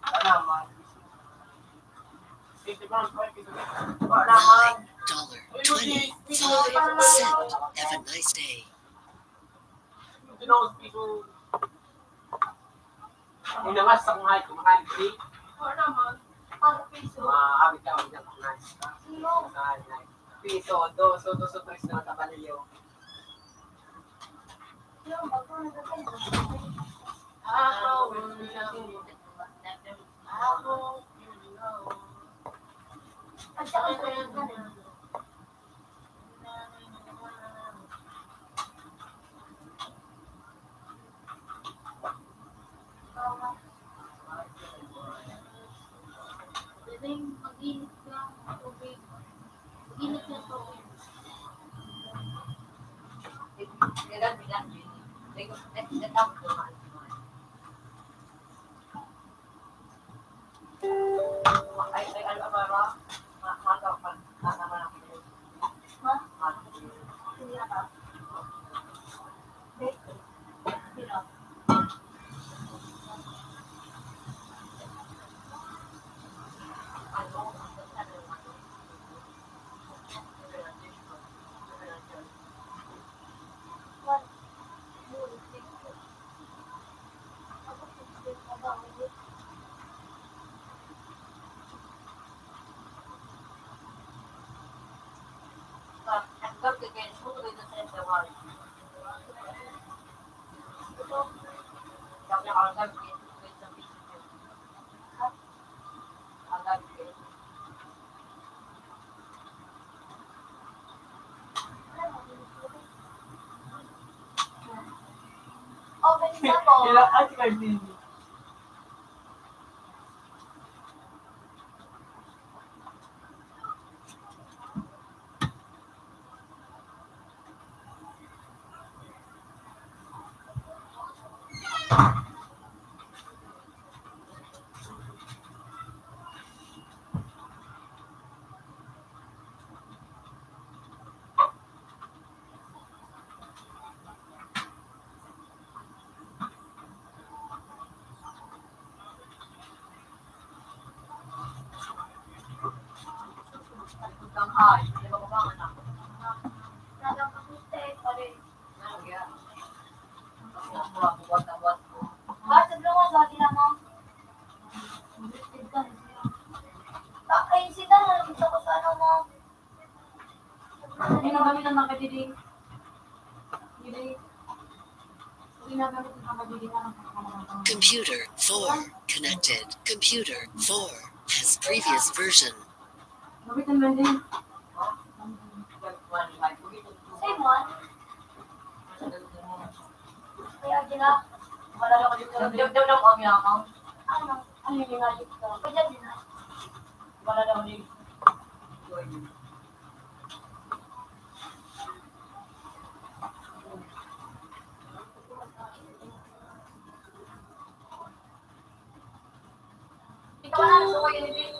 Salamat. 50 pounds, 5 pesos. Salamat. $1.25. Have a nice day. Tinawag piso. Inangas sa kong height, kumakain ko di. Mahabit ka ako dyan kung nice. Piso, dos, tres na kapalilyo. Mag-init lang tubig. Mag-init lang tubig. Ha? Hindi na ka? Hindi na. Open na po. Ilang at card din. Hindi. Hindi. Ginagamit ng kabili ka ng pagkakalang. Computer 4 connected. Computer 4 has previous version. Gawit naman din. Same one. Kaya gina. Wala na ko dito. Daw ng kami account. Ano yung ginagalit ko? Kaya gina. Wala daw ni. Ikaw na sa ko yun din.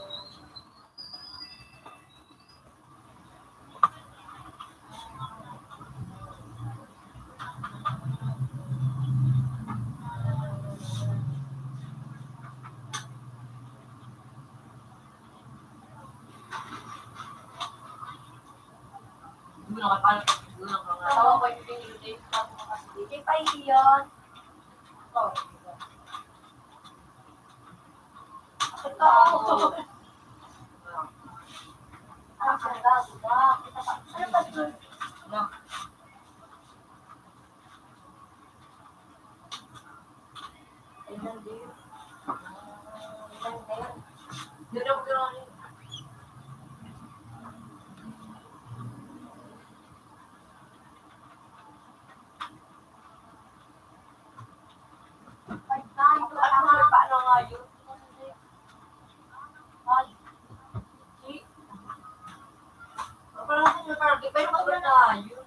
Hindi na kapal. Hindi na kapal. Tawa ko yung din. Hindi pa iyon. Ito. Ang ganda. Ano ba ito? Ayun din. Hindi na kapal. Paano nga yun? Pero kasi na tayo.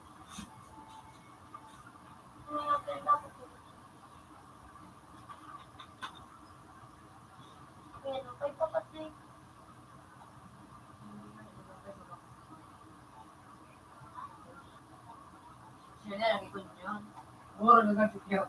Sila na lang ikon yun. Oo, nagagit yun.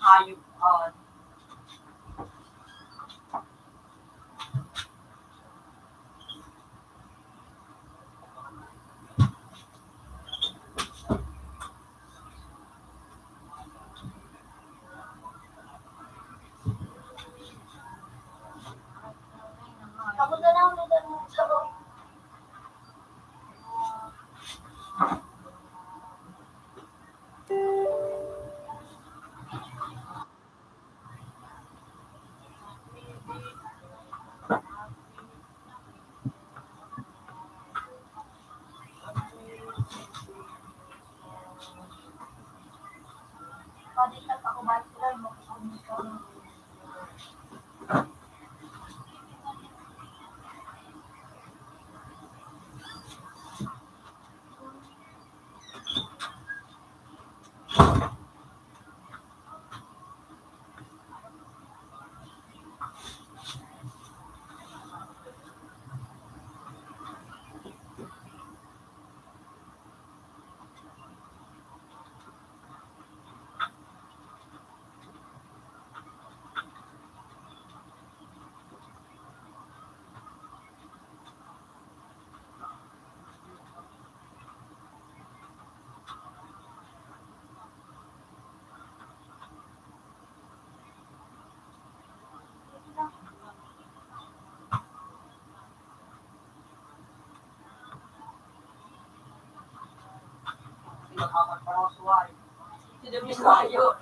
Hayop on. Ako na lang may dalawa sa Padilat ako ba sila mo ko. Si Demi Sayo.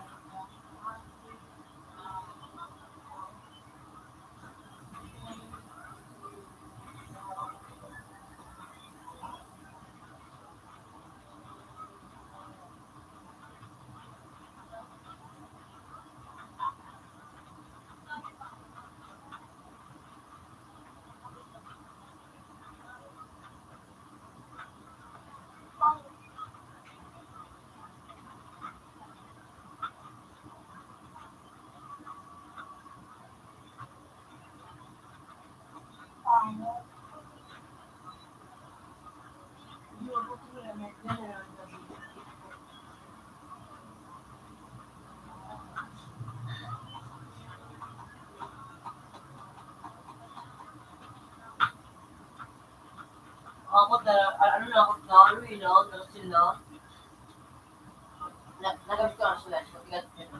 ako ano na ako na, ano yun na, nakasil na. Nagamit ko na sila, so tigat yun.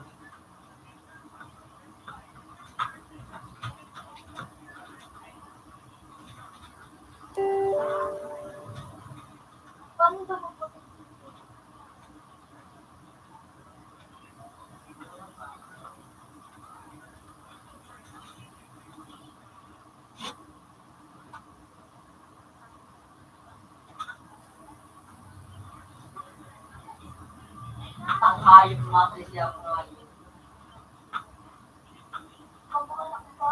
Paano ba mabuti? Ang hayop mga kasi ako ng hayop. Kamukulak ba?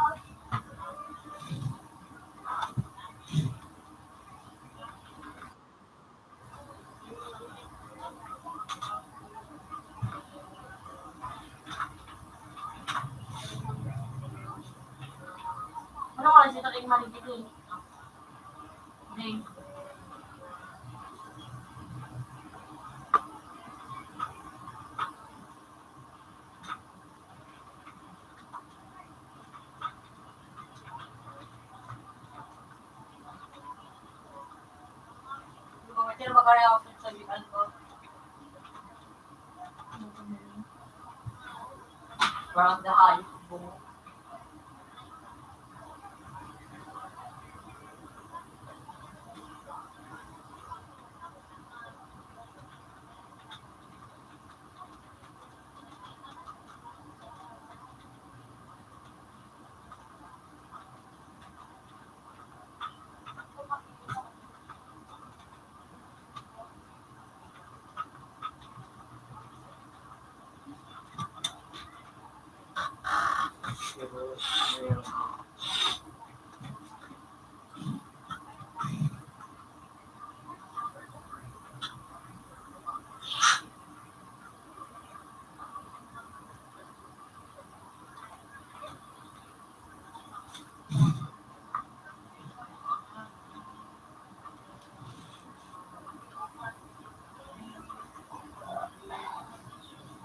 Ano ka lang siya taking maligid eh? Ding. Hindi ko magkaya ako sa sabihan ko. Parang the hayop ko.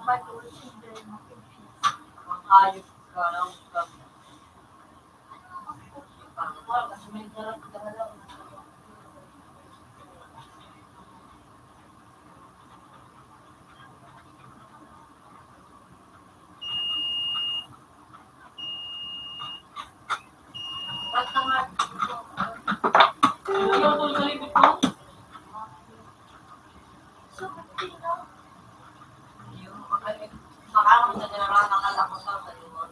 Ba't ulit hindi makinig? Ang hayop ka lang. Kasi may darap ka lang. Ba't ka nga? Ayaw ko sa likod ko. So, sino? Makakama sa dinarang nakalako sa likod.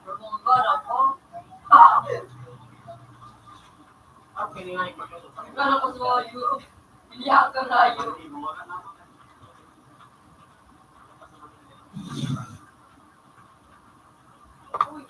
Rumungkod ako. Okay, nga ipagkakot. Gano'n ko sa iyo. Iyak ka na yun. Uy.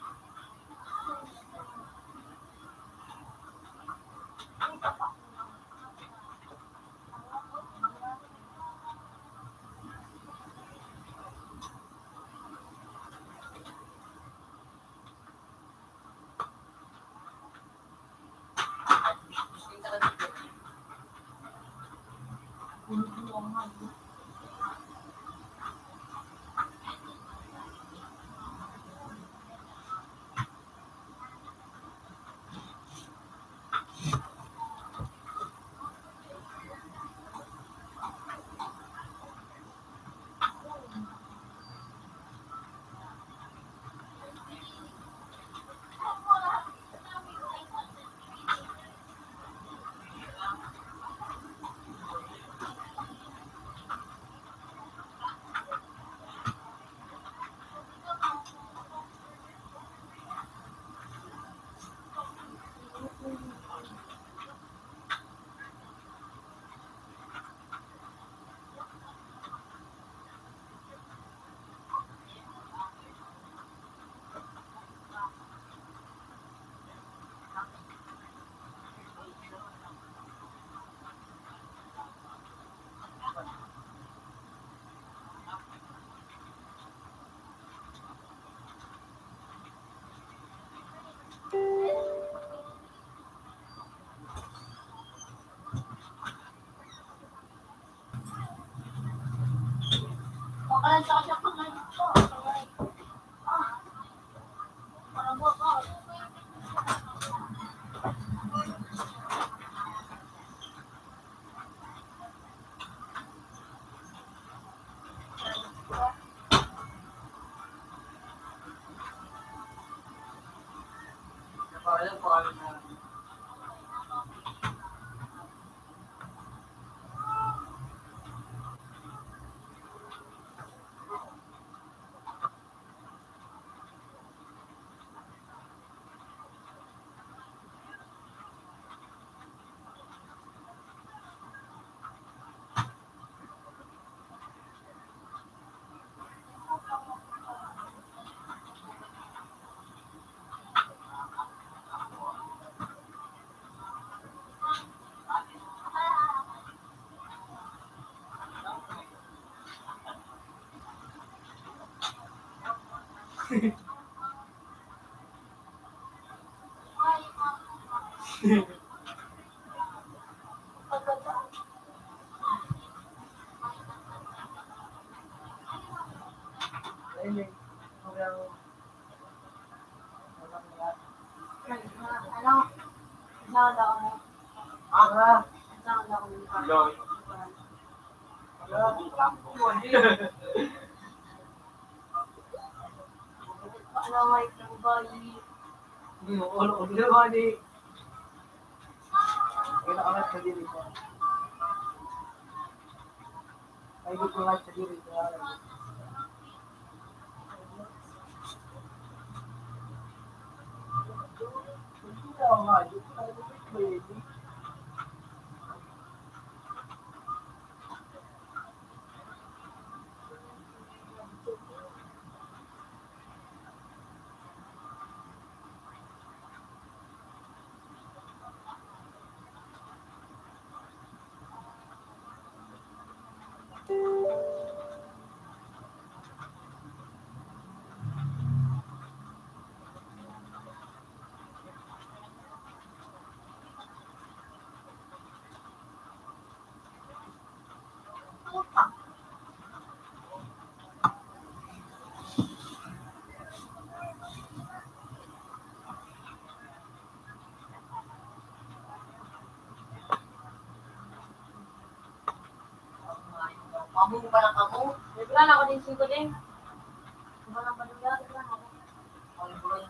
Parang sa siya pa ngayon ko. Parang mo ko. Alam ko kami na. Ayun. Ano? Saan daw ako? Ah, Saan daw ako? Yun. Ano may trabaho? ulo naman eh. Kinakalat sa diri ko. Ay, gusto ko sa diri ko. Kamu pa lang kamu. Wala na ako din 5 din. Wala pa din dati lang ako. Ang buwan.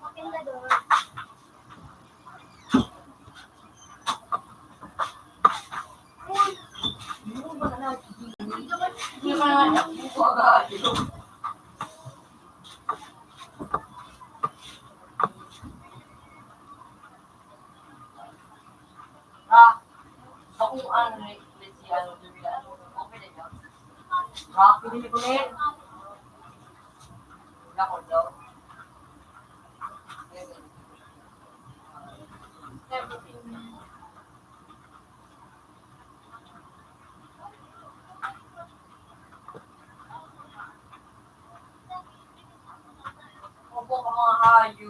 Maganda doon. Hindi pa nga buko agad. Sa kung ano na si ano dubila okay na yun. Pinili ko rin. Wala ko daw. Opo ka mga hayo.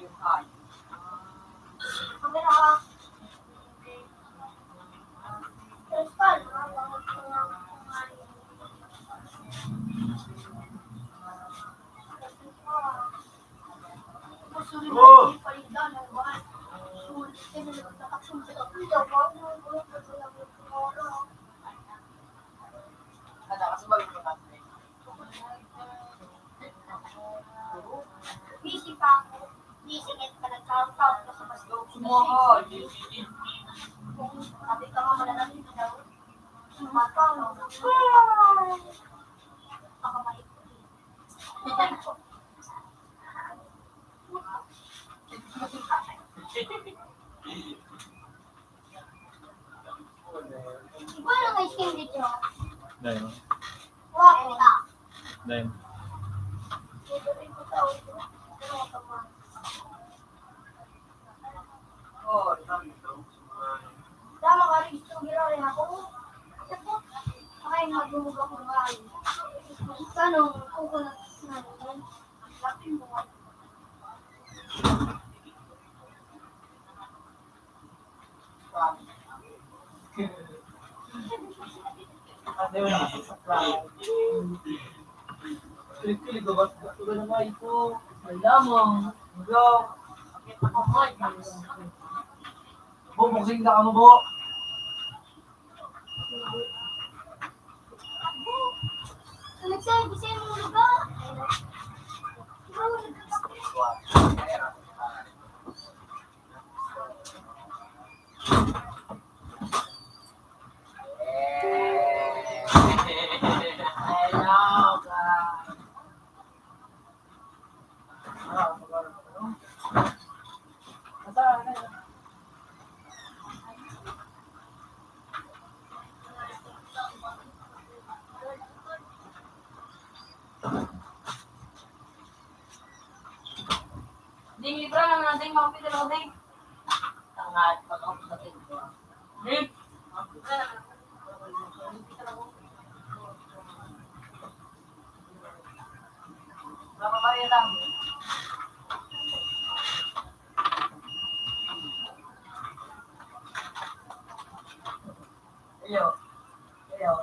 yung kain. Kamera ka. Crystal, Oh! Kada kasi mag-ito natin. busy pa ako. Busy ka nag-count-count ka sa mas loob. Sumuha. Sabi ka nga malalaki na daw. Sumakang. Baka maikot. Iba lang ice cream dito. Dahil. Wala ka. Dahil. Oo. Tama ka rin. Gusto rin ako. Kakain magmumug ako ng kain. Tanong, coconut na rin. Lapin mo. Ano yun? Kilig-kilig. Gabat-gabat ko na nga ito. Malamang. Hanggang. Bubuksin ka mo, Bo. Nagsabi sa'yo ng lugar. Ding, libra lang natin. Makapit na natin. Tangat. Pagkakapit natin. Ding. Nakapaya lang. Ayo. Ayo.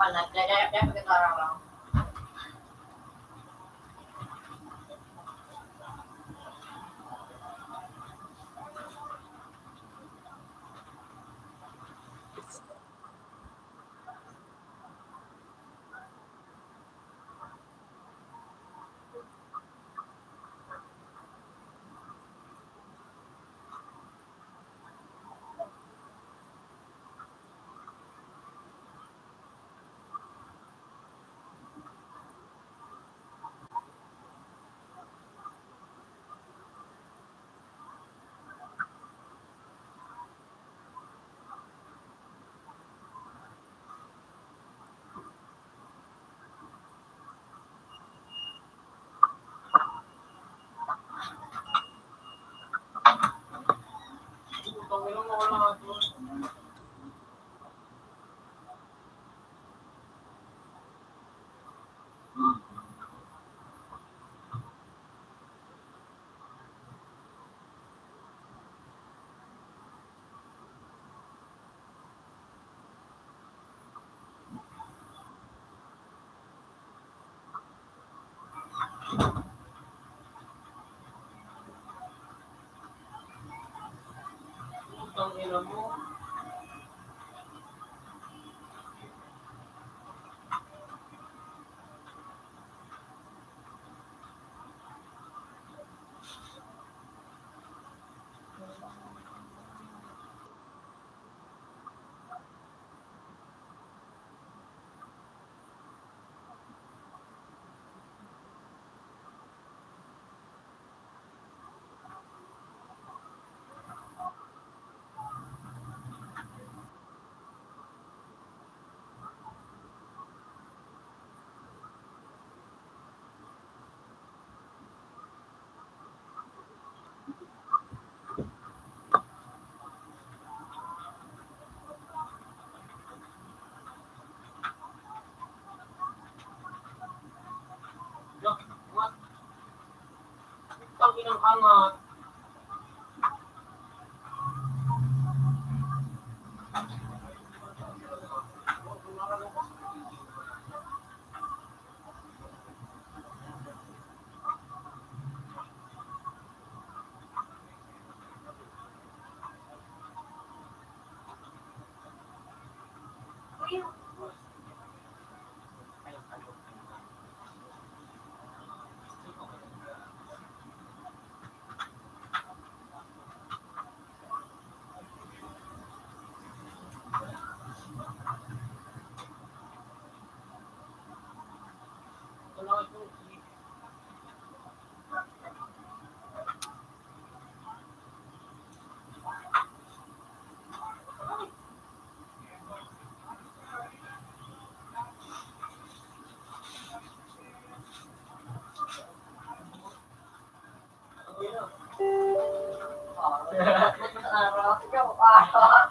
pala. Kaya pagkatara lang. Utang ina mo wala doon. Utang ina mo. Utang ina ang angat. Wala ito. Araw. Ikaw, araw.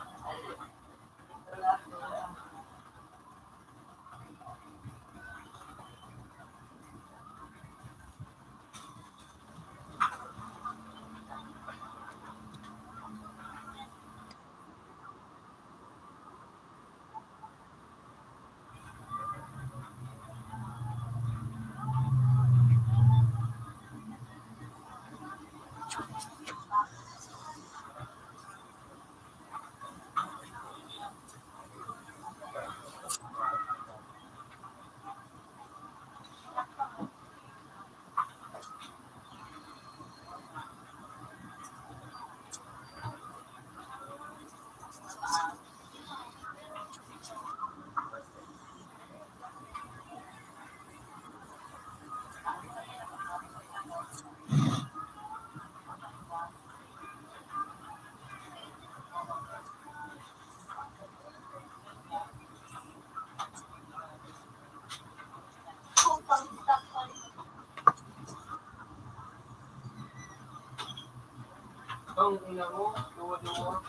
Ang ina mo, duwa-duwa.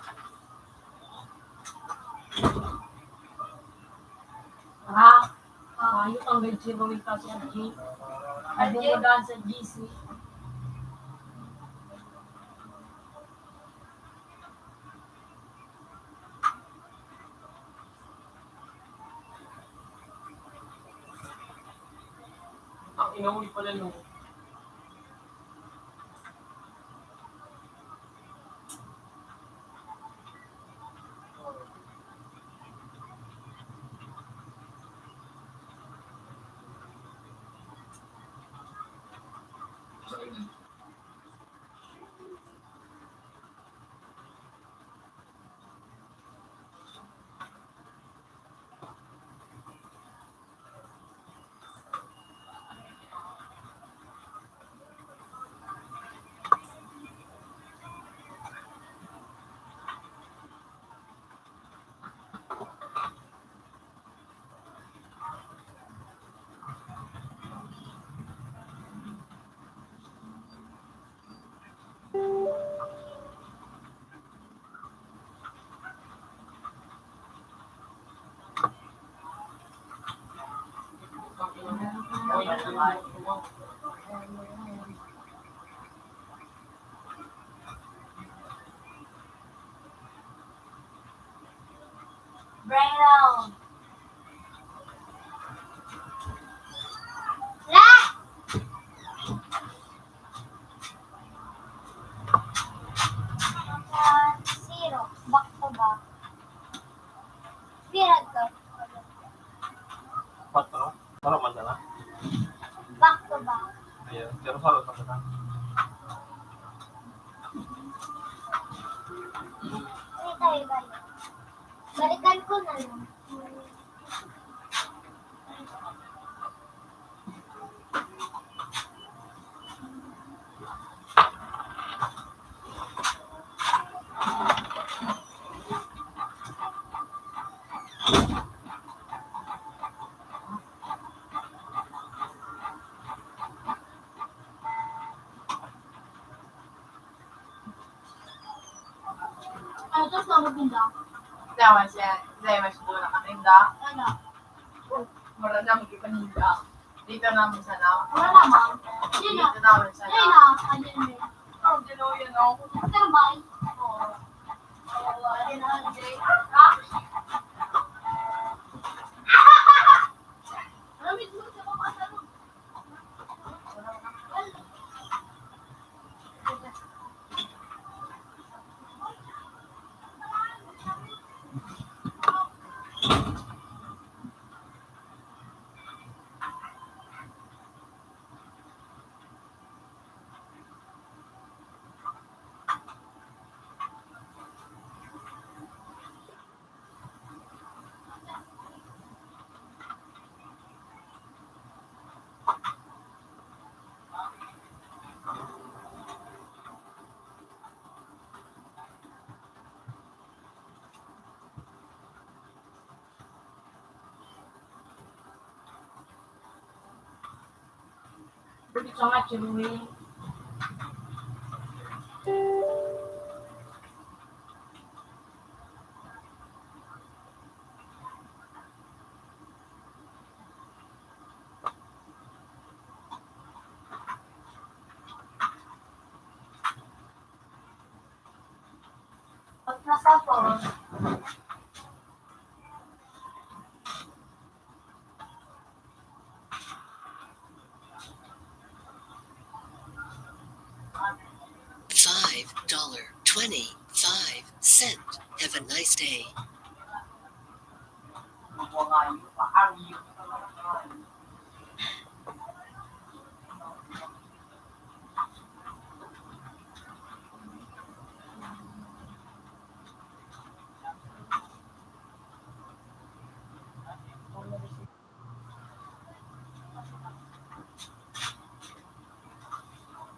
Ha? Ayun ang medyo lumita sa G. Ay, bumudaan sa GC. Inuwi pala nung. Brown. La! Zero. Back to back. Spirit ka. Patro. Para madala. Back to back. Ayan. Pero salo sa sana. Hindi tayo ba yun? Balikan ko na lang. Ano to? Sumag nila? Dawan siya. Dahil mas doon nakatinda. Ano? Mura na magkipaninda. Dito namin sa na. Wala naman. Yun na. Dito namin sa Yun na. na. Ano yun eh? Oh, dito yun o. Tambay. Oo. Ano na? Maraming mo sa papasalo. Pretty so much, Louie. Pag nasa po, $5.25. Have a nice day. Mabuhay pa ang iyong kalangan.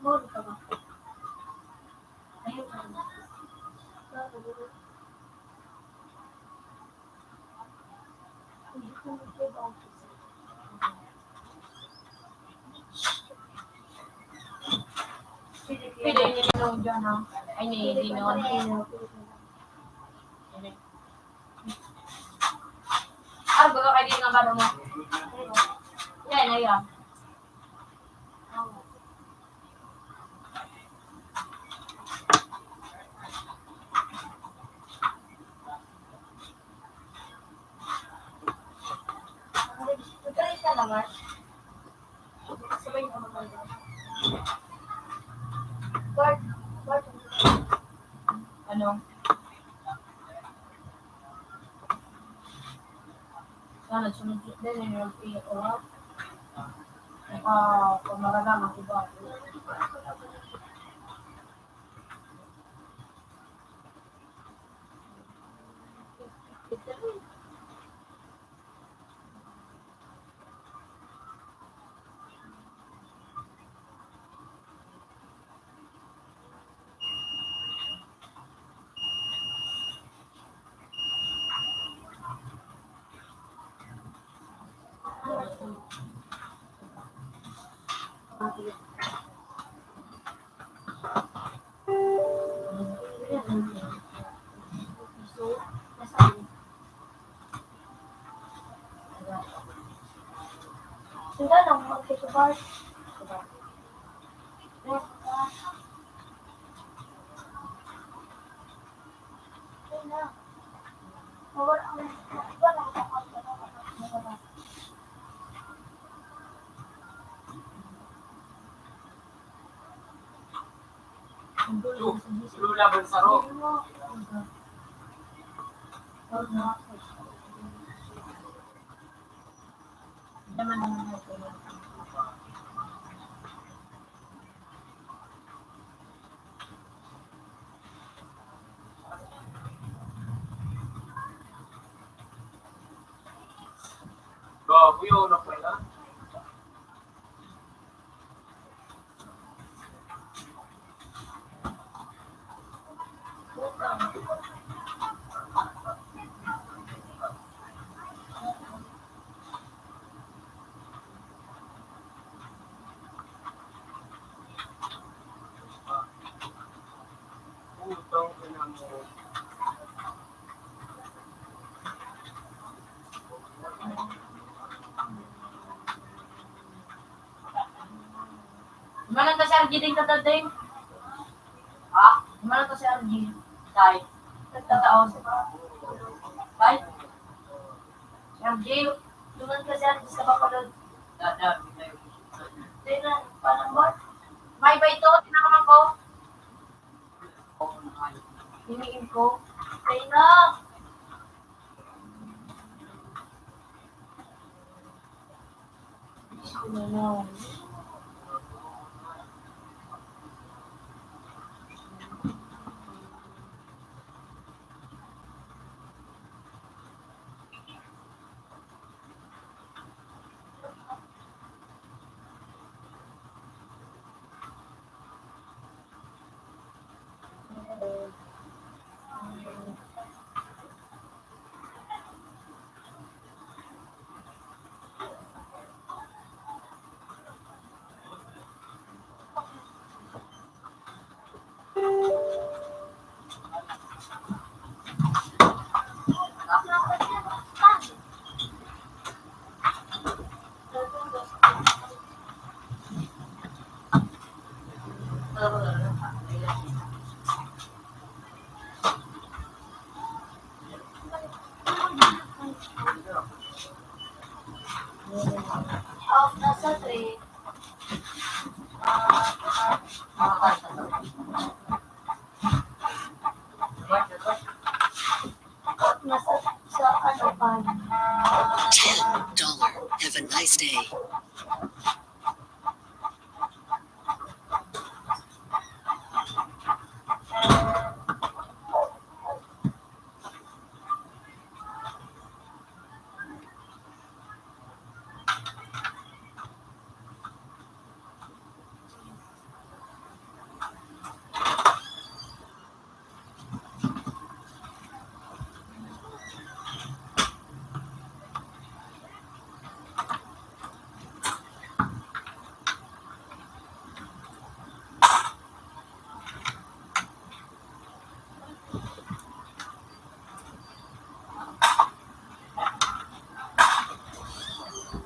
moro ka ba? Ayun ka na. Hindi ko mag-office. Pwede nilinong dyan ha. Ay, nilinong. Ah, baga kayo din nga baro mo. Yan, ayan. Nagkaroon ka naman. Sabay Ano? Sana, sunod din yung PO. Kung maranaman iba. Sila lang magkikipag. Lula Bansaro. Gago yun na pala. Putang ina mo. Gimana to si RG din katating? Ha? Gimana to si RG? Tay. Nagtataon sa ba? Bye? Si RG, tungan ka si RG sa kapalod. Dada. Hindi na, paano ba? May ba ito? Tinakaman ko? Hiniin ko? Hindi na! Hindi na. Nasa 3. Nasa sa ano pa? $10. Have a nice day.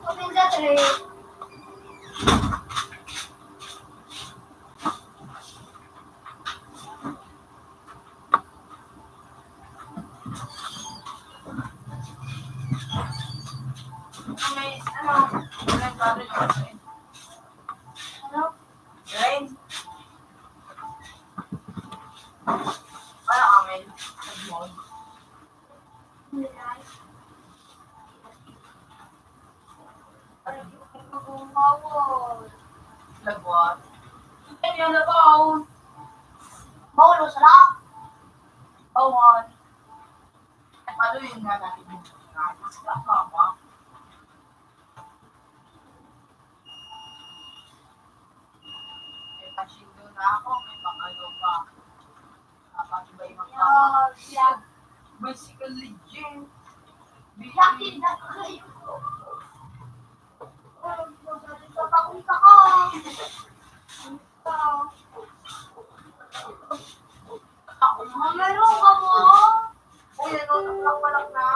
Kuminda 3. May ano? May bagay ko. Ano? Rain. Wala kang Mile. Nag-mall. Nilay. At Bawal. lagwat. Ay, yan na ba? Bawal o sala? Bawal. Ano yun nga natin? Mas kasama. May pashindo na ako. May pangalo pa. Kapag iba-ibang tama. Yak. Bicycle legend. Yakin na kayo. Papunta ka. Meron ka mo? Uy, ano? Taplak na.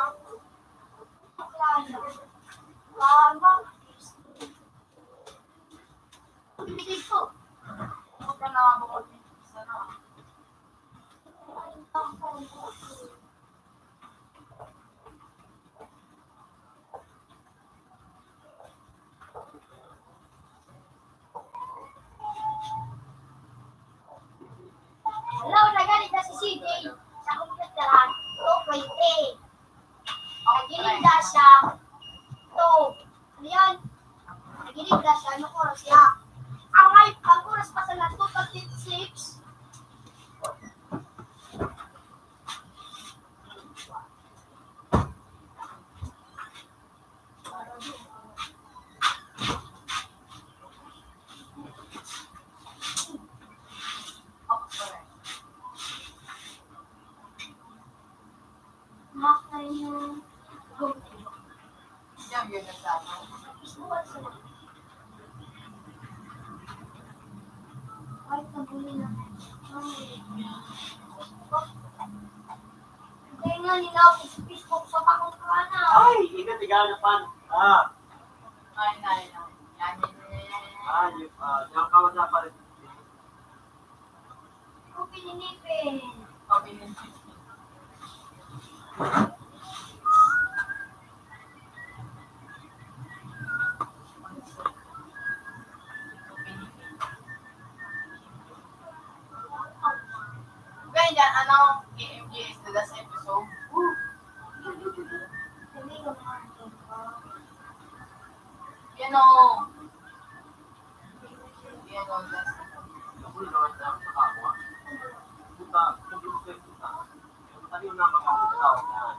Lama. Bibigay ko. Huwag ka na ako. Isa na. Hello, nagalit na si CJ sa kompyuteran 2.8. Nagilig na siya 2. Ano yan? Nagilig na siya. Anong oras siya? Ang oras pa sa na 2.56. Makain yung gumpi. Yan, yun ang sana. Isuwan sila. Kahit nabuli na. Hindi nga nila ako sa Facebook sa pangungkana. Ay, ikat-igana pan. Ay, yan, yan. Yung kawasan pa rin. Ako pininipin. Sabi ng Ganyan, ano, KMGS the last episode. Hindi ko naman. Yan o. Yan o, last. Ako yung naman sa kakawa. Puta, kung gusto ko puta. Tali yung naman ako sa tao na.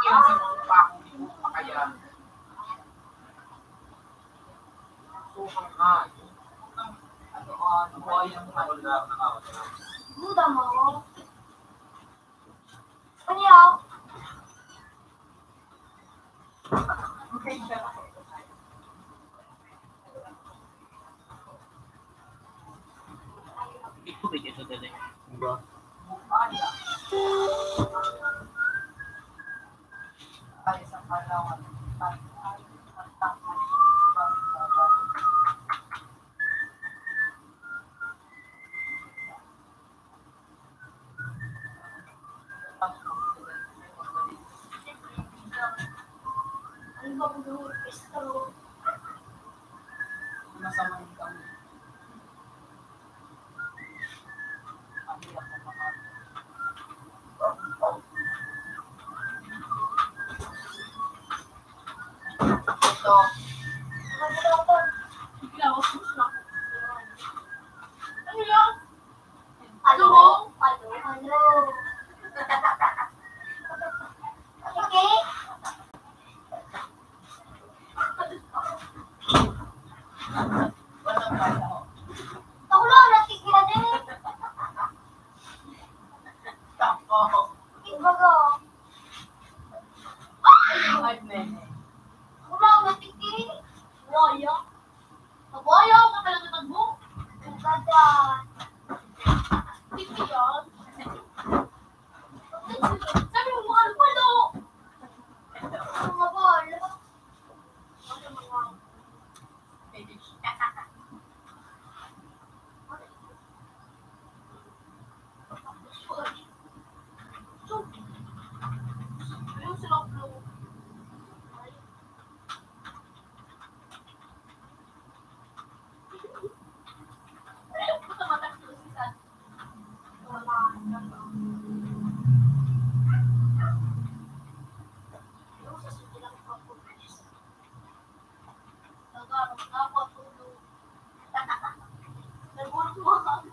Yan si mga pa akong hindi ko pakaya. Sukang nga. Ano, buhay ng mga Ako na nakawa na. Buda mo. Ano yaw? Ito ba ito dali? Diba? Bukaya. Ay, sa Palawan. Ano ba kung gawin? Pistol. Masama yung kami. Ang hirap na makakita. Ito. Ano yan? Ano? Ano? Ano? Okay? Walang Yung sa silang pagpupulis. Nagarap na ako tulog. Nagulong mo ka.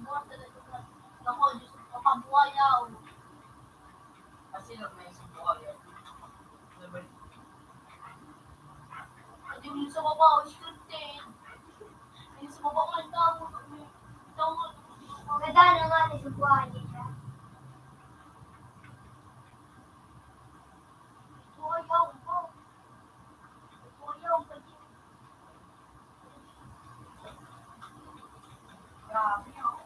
Buwan talaga. Ako, Diyos ko, kapabuhayaw. Kasi nung may subukan yun. Hindi mo sa baba, scripted. Hindi sa baba nga tao. Maganda na nga sa buhay niya. Buhayaw mo. Buhayaw pa din. Grabe yun.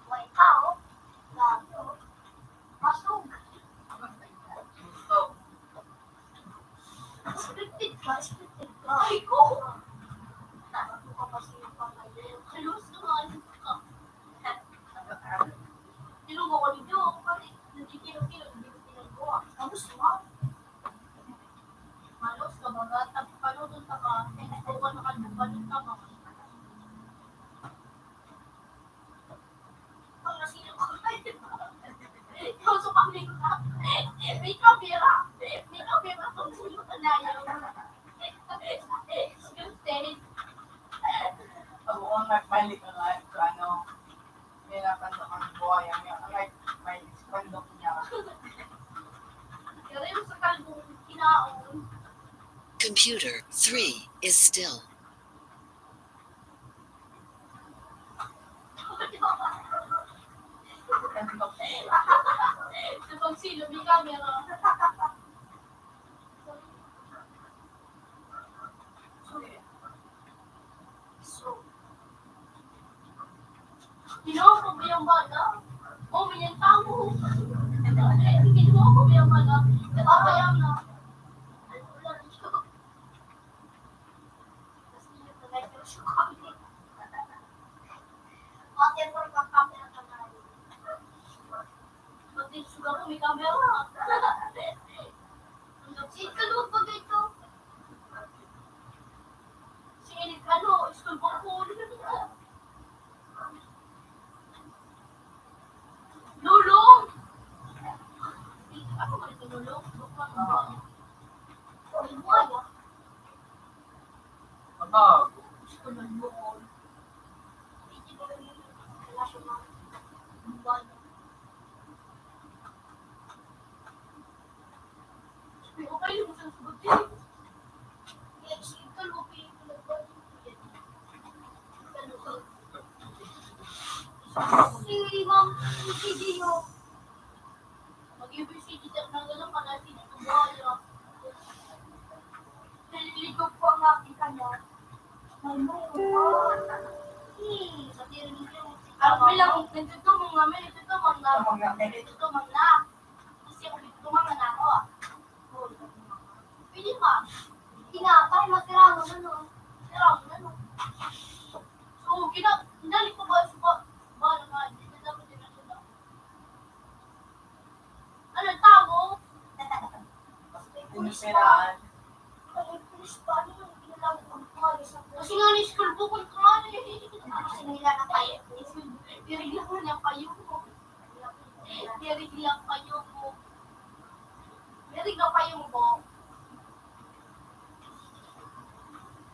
Buhay tao. Gato. Pasog. Gusto. Scripted ka, scripted ka. Ay ko! Tato ka pa siya pa ngayon. Halos naman ka. Tinong ako nito. Ako pa rin. Nagkikilo-kilo. Hindi ko tinagawa. Tapos mo? Halos ka ba? Tapos panunod ka ka. Ito ka nakalubanin ka ba? Pag nasilip ko kayo. Yung sumakling ka. May kamera. May kamera kung sino ka na yun. Scripted. Pag ako nagbalik ang life ko, may nakanta kang buhay. May expandok niya. Pero yung sa kalbong kinaon. Computer 3 is still. Sa pagsilo, may camera. So, ginawa ko ba yung bata? O, may yung tao. Ginawa ko ba yung bata? Napapayam na. Wala na siya. Tapos hindi na nag-ayos siya kami. Ate, mo rin kang camera ka na. Pati suga ko may camera. Sige ka doon pag ito. Sige, school ko po. Lulong! Ako ba ito lulong? Ay, buhay. Pagkag. Gusto ng buhay. Hindi ko rin wala siya mga buhay. Okay, yung sa sagutin. Yes, ito lupi. Si Ma'am, si Dio. Mag-ibig ng gano'n ka natin ang buhaya. Naliligog po ang aking kanya. May sa tirinig yung... Ang bilang, nagtutumong namin, nagtutumong na. Nagtutumong na. Kasi ako nagtutumong na ako. Pwede ba? Tinapay, matiramo na no. Tiramo na no. So, hinalik ko ba sa ba naman? Hindi dapat din na sila. Ano, tao? Punisiraan. Pulis pa, ano yung ginalaw ko? Kasi nga ni school book ko nga eh. Kasi nila na kayo. Dirigla ko na kayo mo. Dirigla kayo mo. Dirigla kayo mo.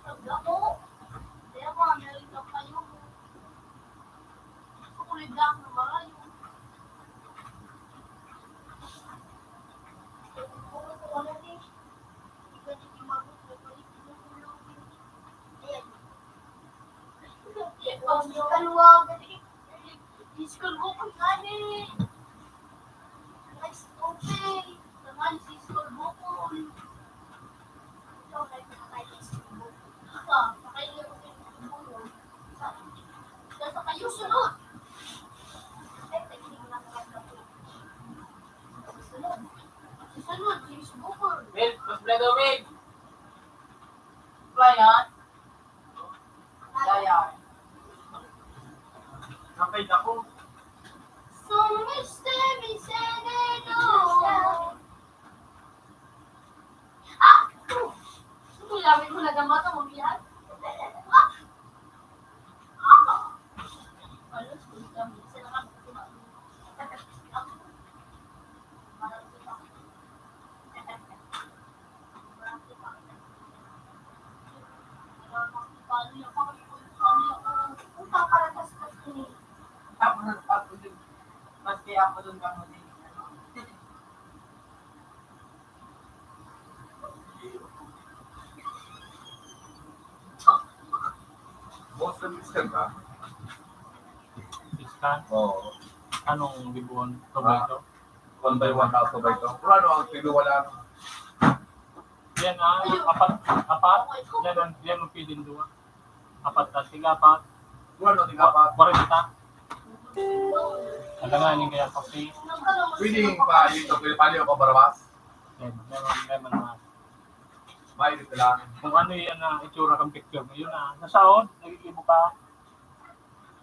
Sabla ko. Kaya mga dirigla kayo mo. Kukulid lang na marayo. Kaluwag. Iskol mo kung gani. Nice open. Naman si iskol mo kung. Ito, nagpapakay sa iskol mo. Ika, pakainin mo yung iskol mo. Kasi kayo sunod. Ay, taginig lang kayo. Sunod. Sunod, si iskol mo. Milk, mas bledo, Milk. Playan. Playan. Kapay ako. So, Mr. Misenero. Ah! Ito, lamin mo na damat ang umiyan. kaya ako doon kang muli. Boston Eastern ka? Iskan, Oo. anong libuan? Tobago? 1 by 1 house ba ito? Pero ano, ang tinuwala Yan apat. Yan ang pidin doon. Apat na tiga, apat. ano, tingapa. 40. Alanganin kaya kasi. Pwedeng pa dito, pwede pali ako barabas. Lemon na. Mainit na lang. Kung ano yan na itsura kang picture mo, yun na. Nasaon, nagigibo ka.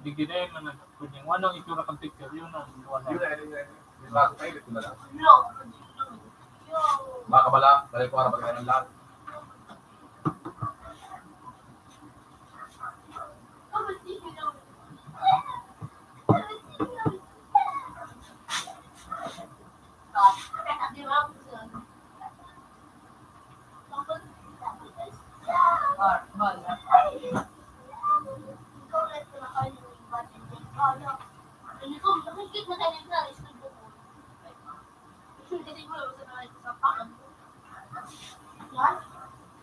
Digire man na kunyang anong itsura kang picture, yun na. Yun na, yun na. Yung baso mainit ko na lang. No. Baka bala, dahil ko harap ng lahat.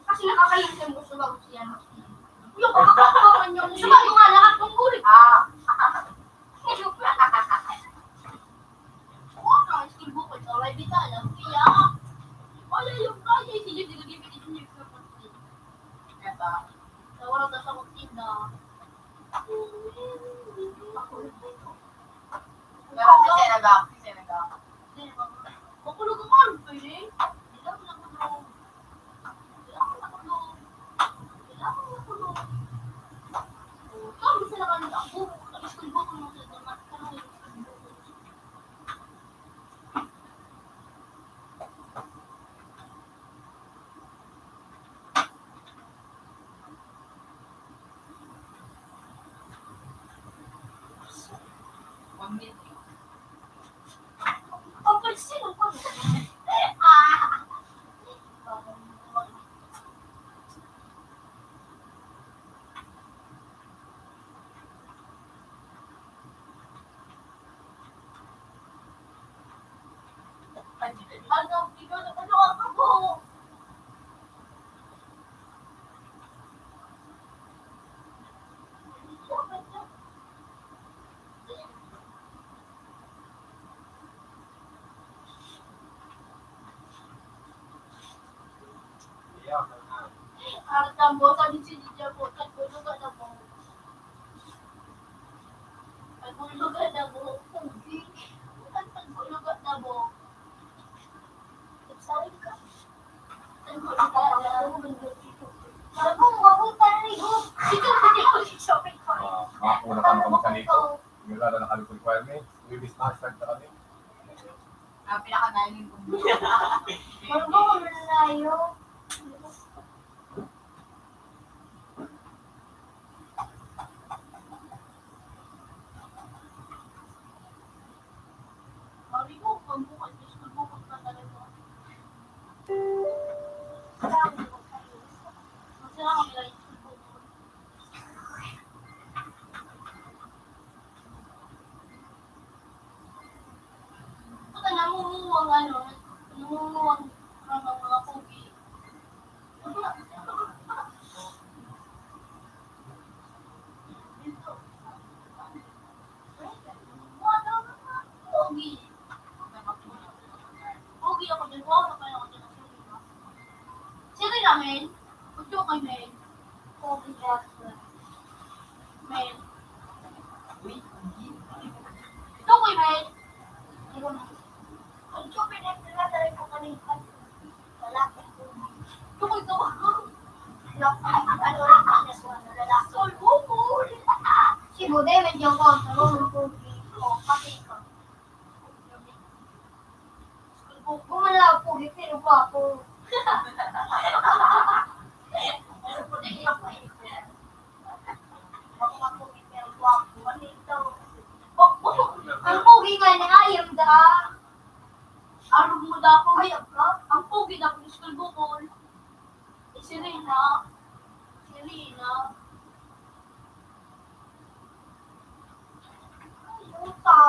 Kasi nakakalimtan mo sa bago siya. Yung kakakawan yung sumayo nga lahat ng kulit. Makakuha kami kami sa nito. Yung lalo na kami requirement. We business start na kami. Pinaka-dining ko. Marunong na tayo. Sabi ko, pagbukas, pagbukas na talaga. Masaya kami lang yung pagbukas. Baka namumuwang namumuwang mga pogi. Pogi. Pogi ako din. Wow, nakaya ako din. Sino namin? Ito kay Mel. Pogi Jasper. Mel. Ito kay Mel. Ang chupin na tinatawag ko kanina. Lalaki. Ito kay Gawa. Ano rin ka niya sa lalaki. Sol, bukul. Si Bude, medyo ko. Sarong pogi. O, pati ka. Gumalaw po, pero pa ako. Ang pogi nga na ayam da. Arog mo da po ayam ka. Ang pogi da po school bukol. Si Rina. Si Rina. Yuta.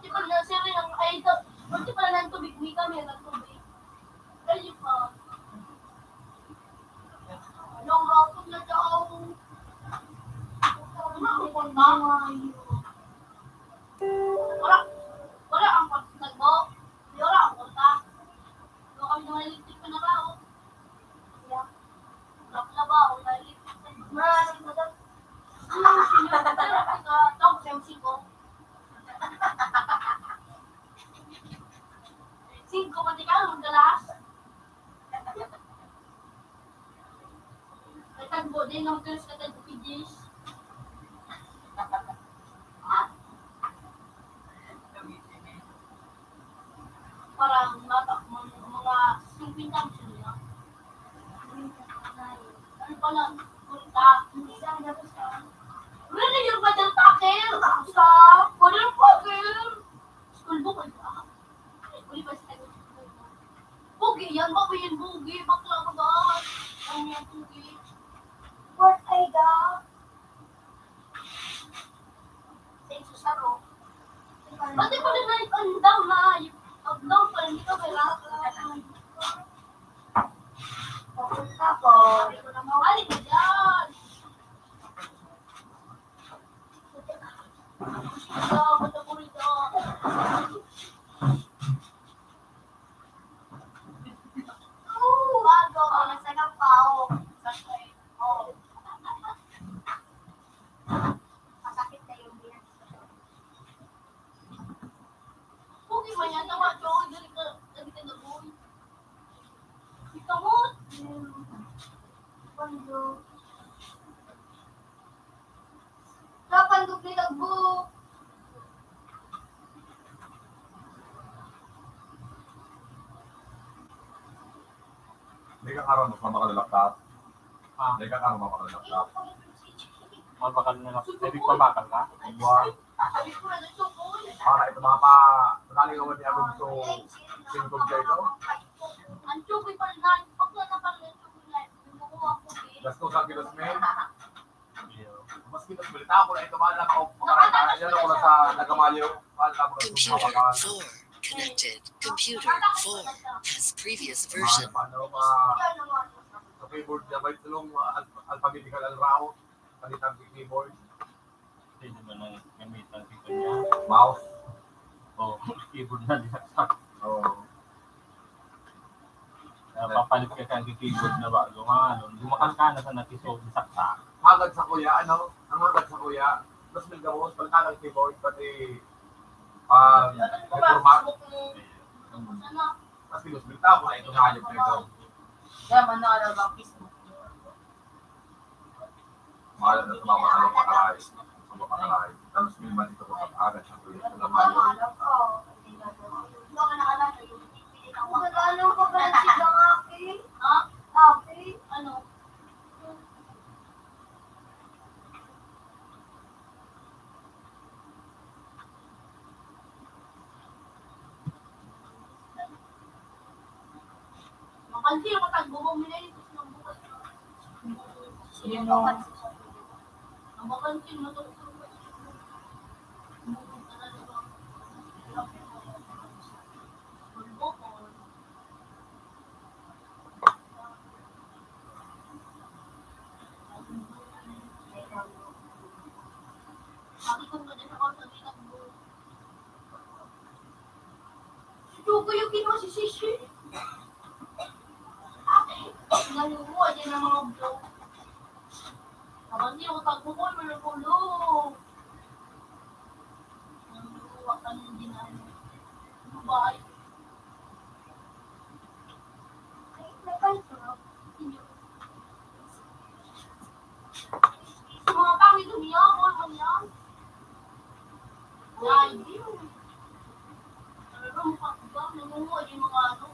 Buti pala na sir ang ay ito. Buti pala ng tubig. Hindi kami ng tubig. Kaya pa. Anong rapot na daw? Wala ang pagkakag mo. Wala ang punta. Wala kami naman electric pa na ba? Yeah. Wala na ba? Wala electric. Maraming mo daw. Tapos yung 5. 5 pati ka, ang galas. Katagbo din ang galas katagbo pidis. Parang mga 50 ang sila. Ano pala? Kurita. Hindi sa akin dapat sa really, yung badal takil. Sa badal takil. School book ay ba? Uli ba sa tayo? Bugi yan. Bago yan bugi. Bakla ka ba? Ano yan bugi? What ay da? Sa isusaro. Pati pa rin na ipandaw na. Pagdaw pa rin dito. Papunta po. Hindi ko na mawali ko dyan. Bago masagap pa ako. Masakit na yung biyan. Pugi man yan, tawa ko. Dali ka na buhay. Ikaw mo. Pando. Kapandog ni Lagbo. Hindi ka karoon, mas mamakalilaptap. Hindi ka karoon, mamakalilaptap. Mabakal na lang. Hindi pa bakal ka? Buwan. Sabi ko na ito po. Para ito mga pa, sanaling naman niya abog so, singkog kayo ito. Ang chukoy pa rin na. Pagla na pala yung chukoy na. Lumukuha ko eh. Gasto sa kinasmil. Mas kinasmil. Tako na ito, mahal na ako. Yan ako na sa Nagamalyo. Mahal na ako na Computer sumapakal. 4 connected. Computer 4 has previous version. Paano sa keyboard niya, may tulong alphabetical route. Palitan sa keyboard. Hindi naman ang gamitan dito niya. Mouse. O, keyboard na niya. Oh. Papalit ka kang keyboard na bago nga. Lumakal ka na sa natisog sakta. Hagad sa kuya, ano? Ang hagad sa kuya, mas nagdamos, palitan ang keyboard, pati format. Mas pinusbita ko na ito na ayop na ito. Kaya manalo bang Facebook. Mahal na sa mga ano pakaray. Sa mga pakaray. Tapos minman dito ko agad sa kuya. Sa Nagamalyo. Nagano ko ba si Aki? Ha? Aki? Ano? Makanti yung matagbo mo nila ito ng bukas. Sino? Ang makanti mo ito. Chuko yung kinuha si Shishi. Naluwa din ang mga vlog. Kapag di ako tagbukoy, malagulong. Naluwa ka nang dinaan. Bye. Ay, nagkalito. Sa mga pangit umiyak, wala yan. Ay, di mo. Ano pa ba? Nangunguha din mga ano.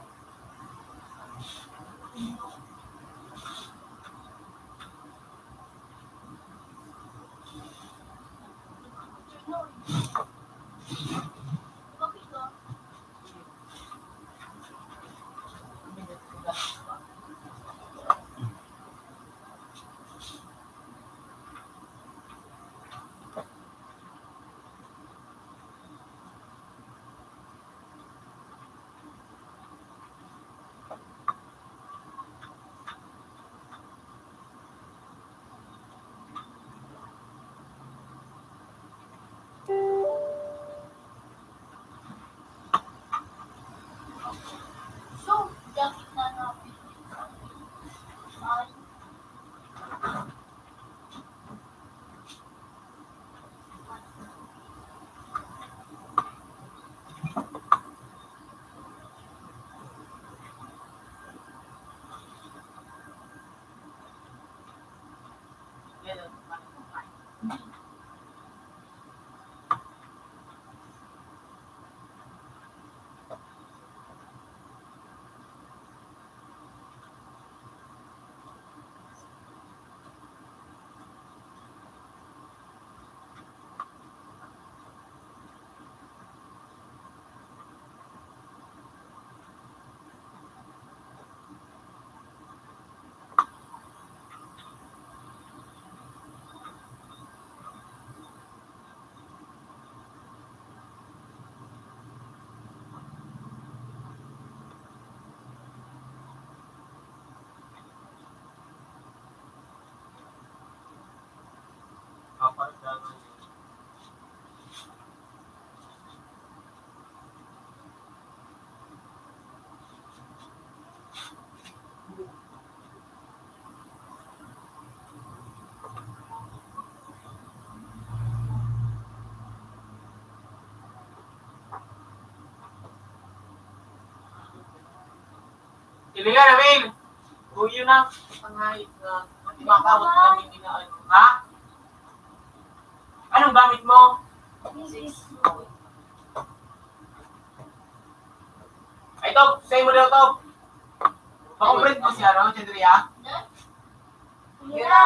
Ilingan na, Will! Tuyo na. Pangahit na. Makawat kami ninaan. Ha? Anong gamit mo? This is Ay, Tob! Sa'yo mo daw, Tob! Makomprint mo siya, no? Chandria? Hira.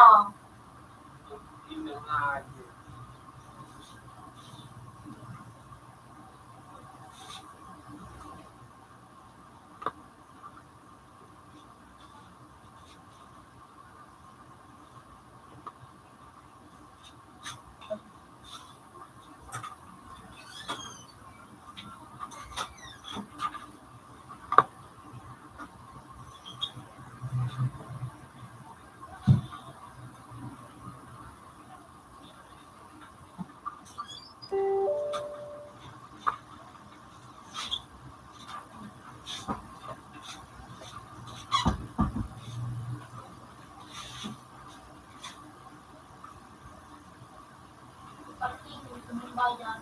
Partido, tumumbayan.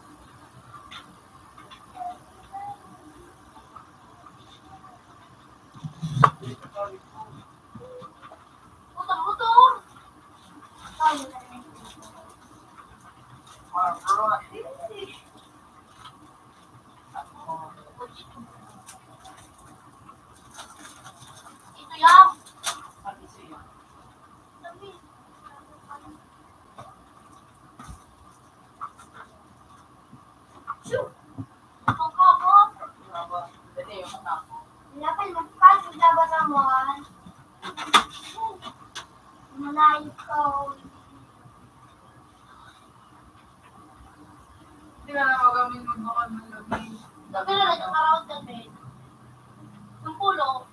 Putol-putol! Tayo na rin. Ito yan. Shoo! Ang kabot. Lapal magpasok na ba naman? Malayo ko. Hindi na magamin magbakal ng gabi. Sabi na rin yung around the bed. Yung pulo.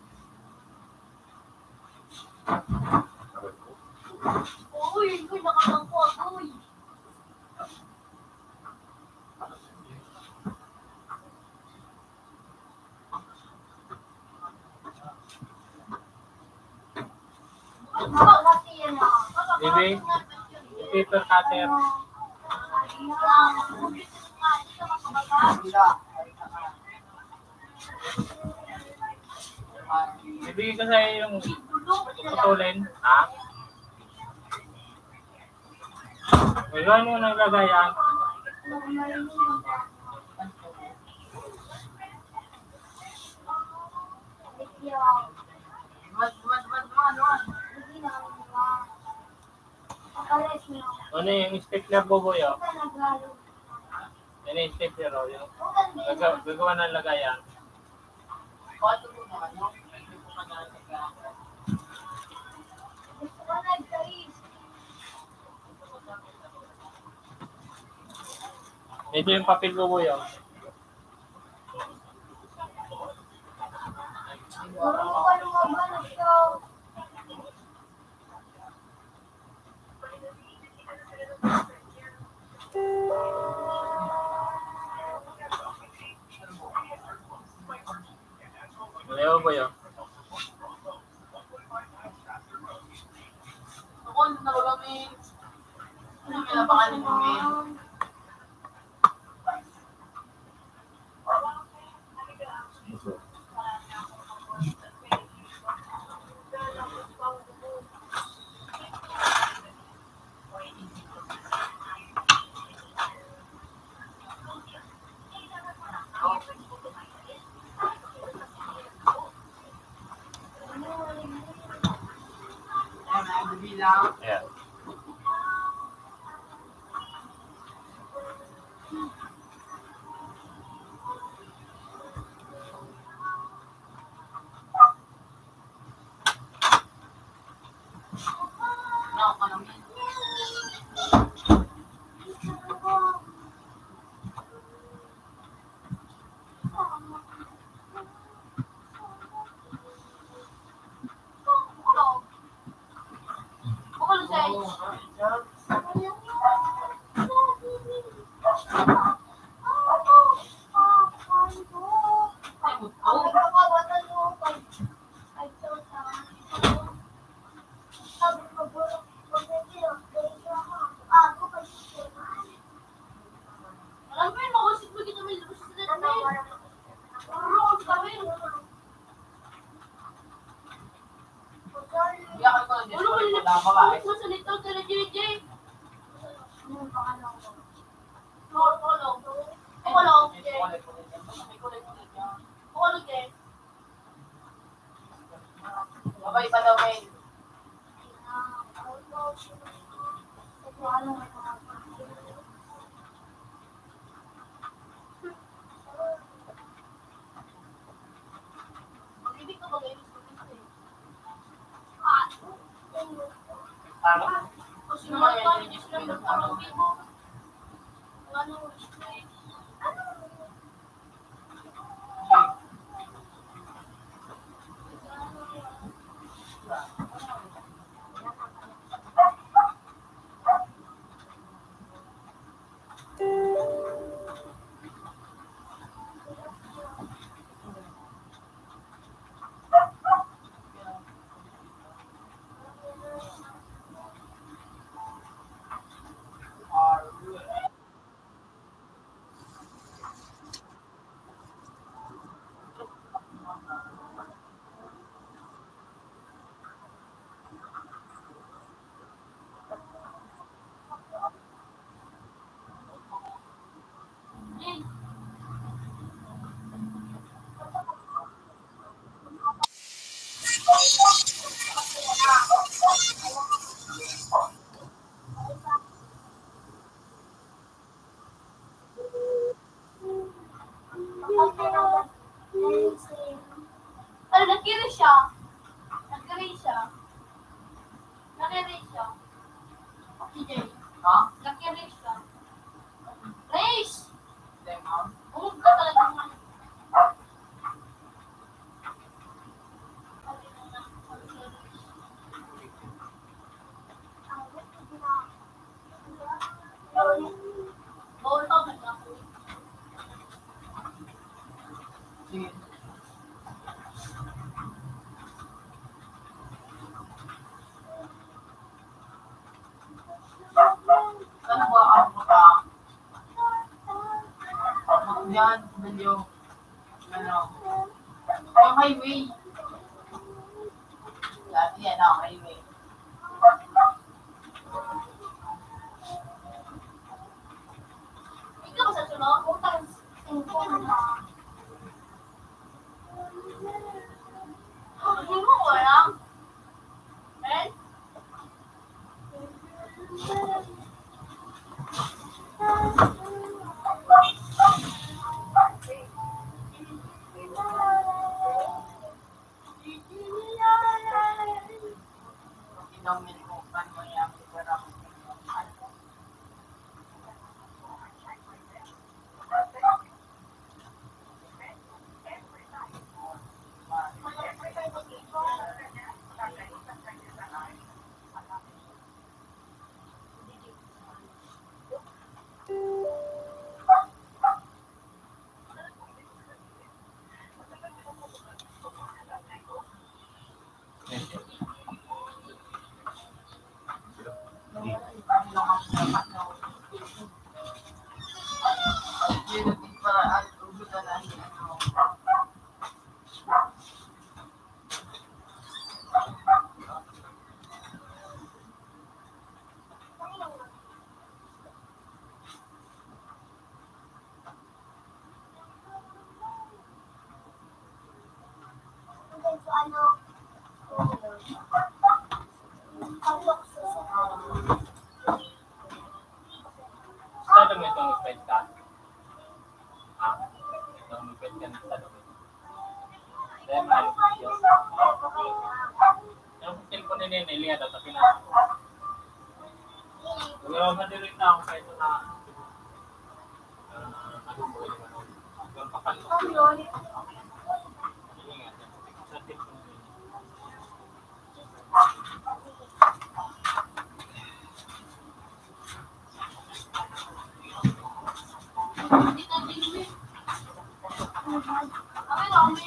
Uy, nakatangko ako. Uy. Baka kasi yan ah. Bibi, paper cutter. Bibigyan ko sa'yo yung putulin. Ha? Gagawin mo ng lagayan. Ano yung stapler bubuyo? Yan yung stapler o. Yung gagawa ng lagayan. Ito yung papel bubuyo. Ayaw ba yun? Ako, na magamin. Ano yung pinapakalin mo, men? Yeah. Bukol sa Kasi naman tayo, Diyos lang magpapagpil mo. Ano, ano, nag-erase siya. Nag-erase siya. Nag-erase siya. TJ. Ha? Nag-erase siya. Race! Hindi, ma'am. Umog ka talaga naman. Bawal pa ba na? Sige. Saan ba ang puta? Yan, medyo, ano, yung highway. Yan ang highway. Ikaw sa sunod, utang singkong na. Hindi mo alam? Eh? Inomin ko, paano yan, parang, Sa dumi itong uped ka. Itong uped ka sa dumi. Dahil maalis siya. Yung cellphone ni Nene, liya daw sa pinasa ko. Pero madirik na ako sa ito na ano po yung ano. Yung pakalo. Hindi nga. Sa cellphone ni Nene. Hindi na din. Kami na, kami.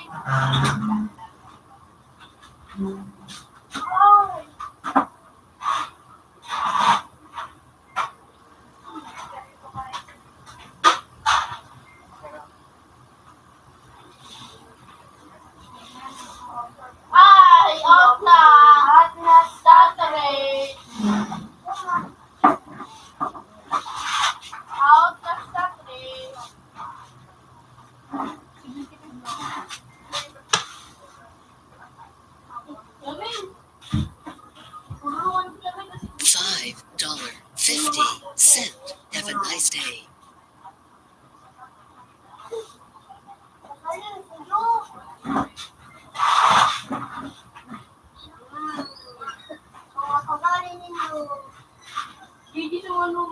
ano.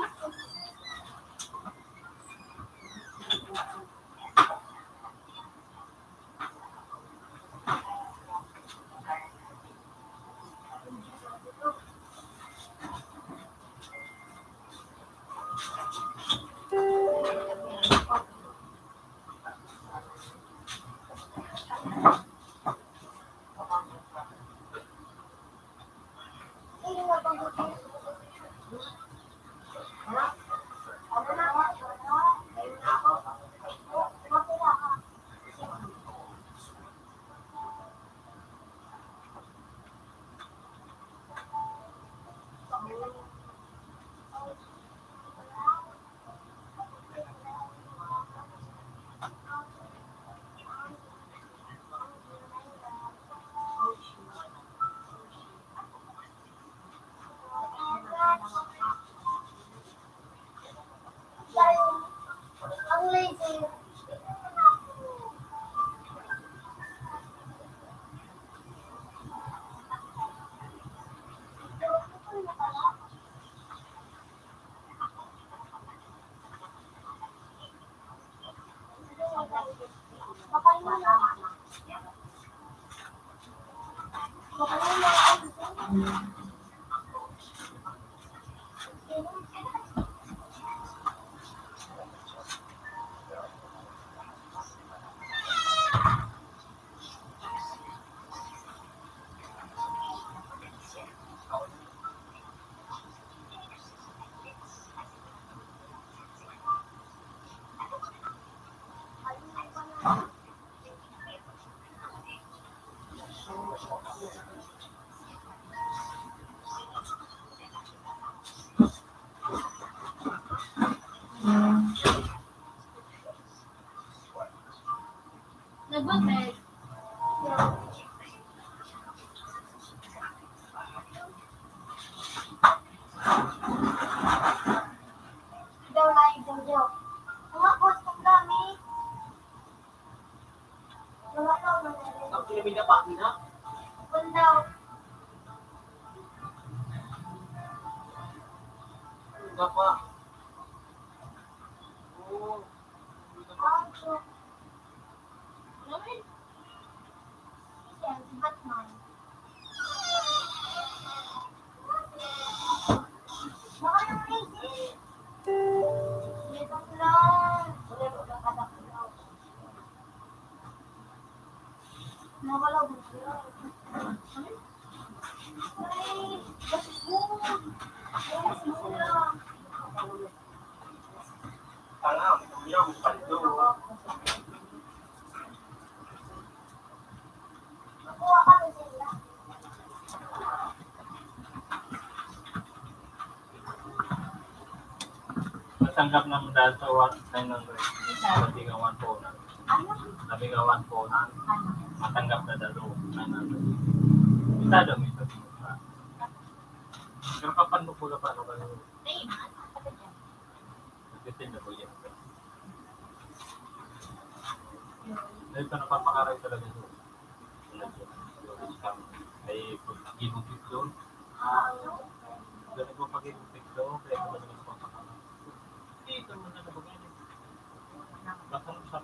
Ang lazy. Nagbabag. Daw lang yung daw. Mga post kong gamit. Wala daw nangyari. Ang pinamilya pa, na? Kung daw. Nga pa. Oo. Ako. Namin. Yan, si Batman. Baka yung lazy. Dito lang. Nakalaw mo sila. Ay, bakit mo? Ay, simula. Alam, yung paldo. Nakuha kami sila. Matanggap naman dahil sa 900. Sabi ka 1 po na. Ano? Sabi ka 1 po na. Matanggap na dalo. 900. Itado mo ito. Pero kapan mo pula pa ano ka nyo? Ay, ano yan? Nagtitin na po yan. Dahil ito napapakaray talaga ito. Ay, pag-ibig doon. Ganun ko pag-ibig doon. Kaya ito naman napapakaray. Ito mo na nabagay. Basta nung sa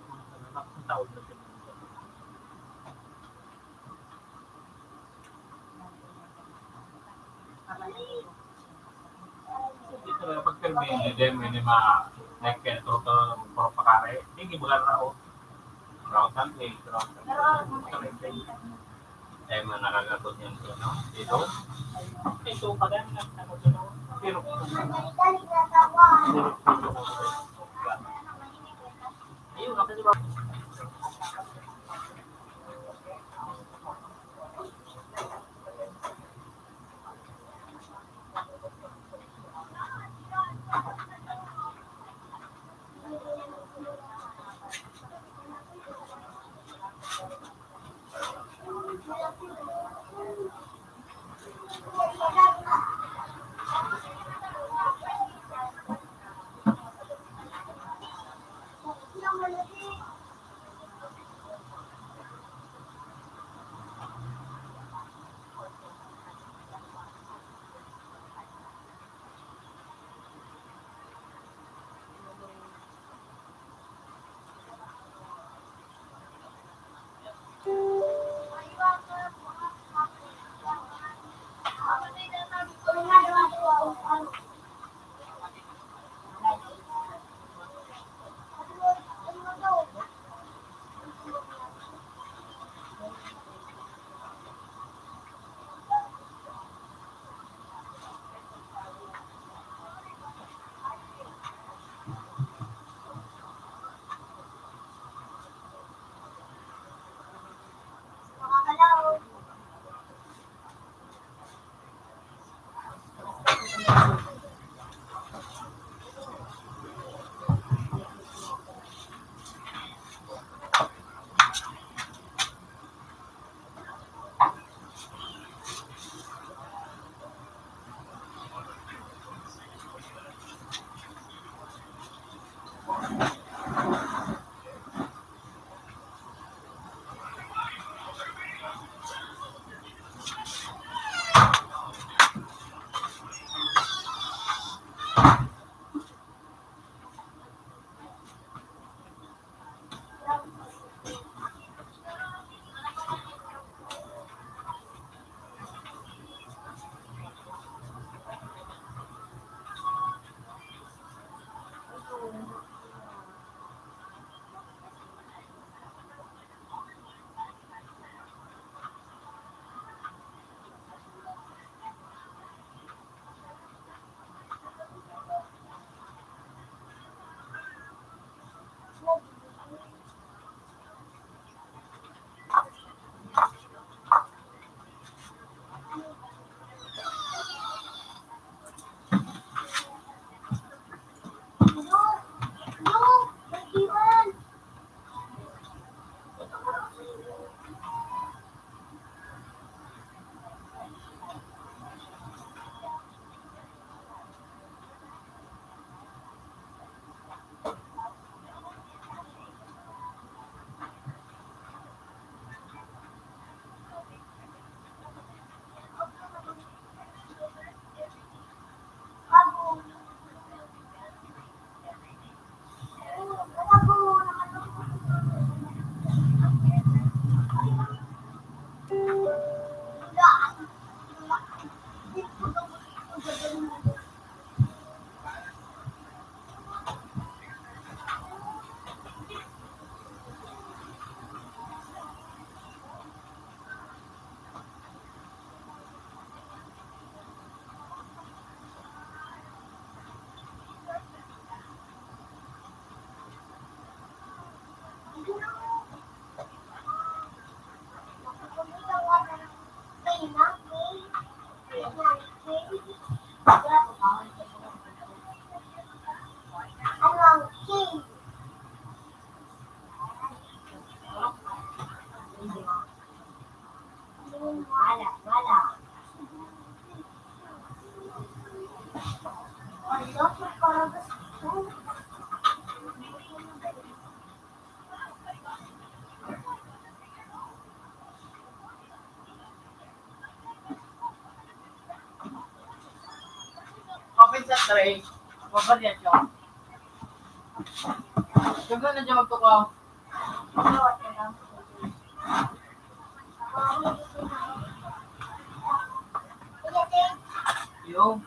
taon na siya. Ito na pag termine, then minima nagkento to propakare. Hindi bulan na o. Rawatan eh, rawatan. Eh man nakagatot niyan to, no? Dito. Ito pa din ano to, no? Pero Dali na tawa. ayun, ako di ba? sa tray. Babalian siya. Gagawin na dyan magtukaw. Yung.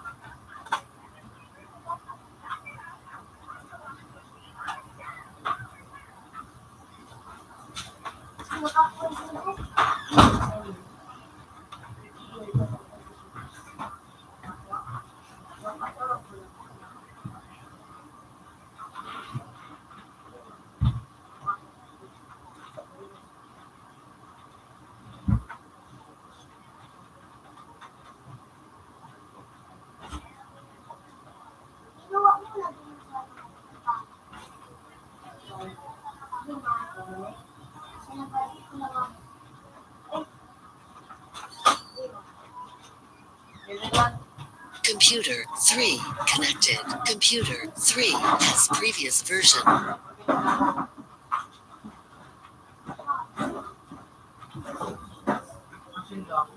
Computer 3 connected. Computer 3 has previous version. Machine lock.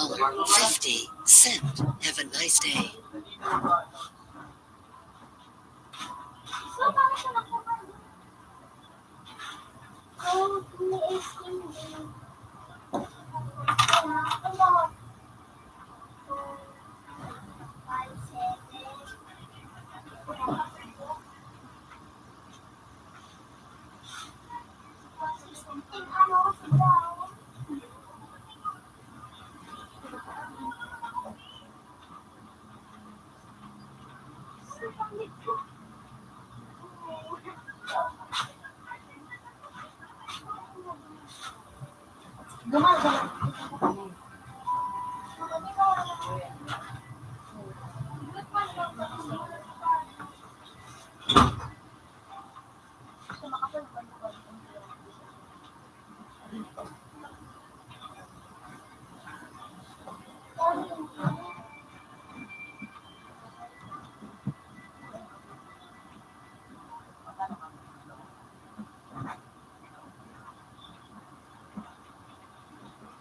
$4.50. Have a nice day.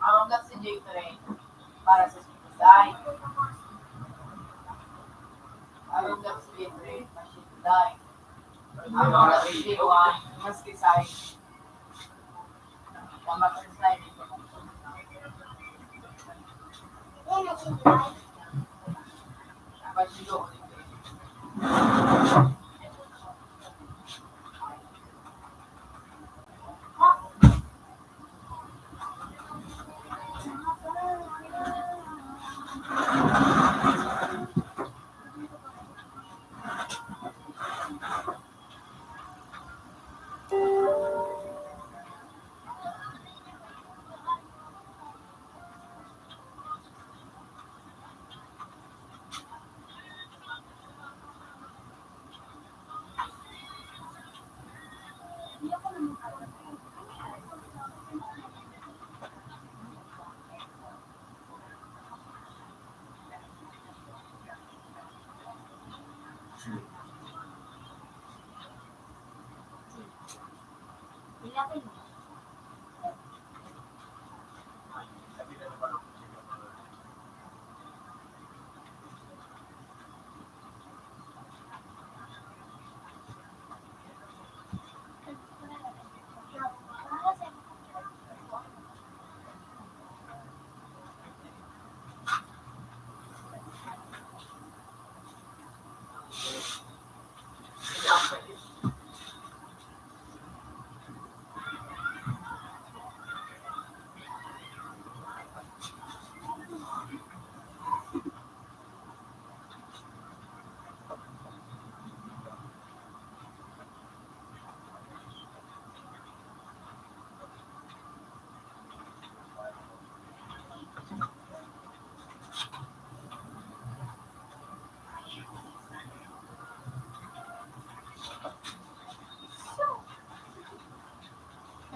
Hanggang si J-Train para sa design. Hanggang si J-Train, machine design. Hanggang si J1, mas design. Tama sa design. Pag-silo.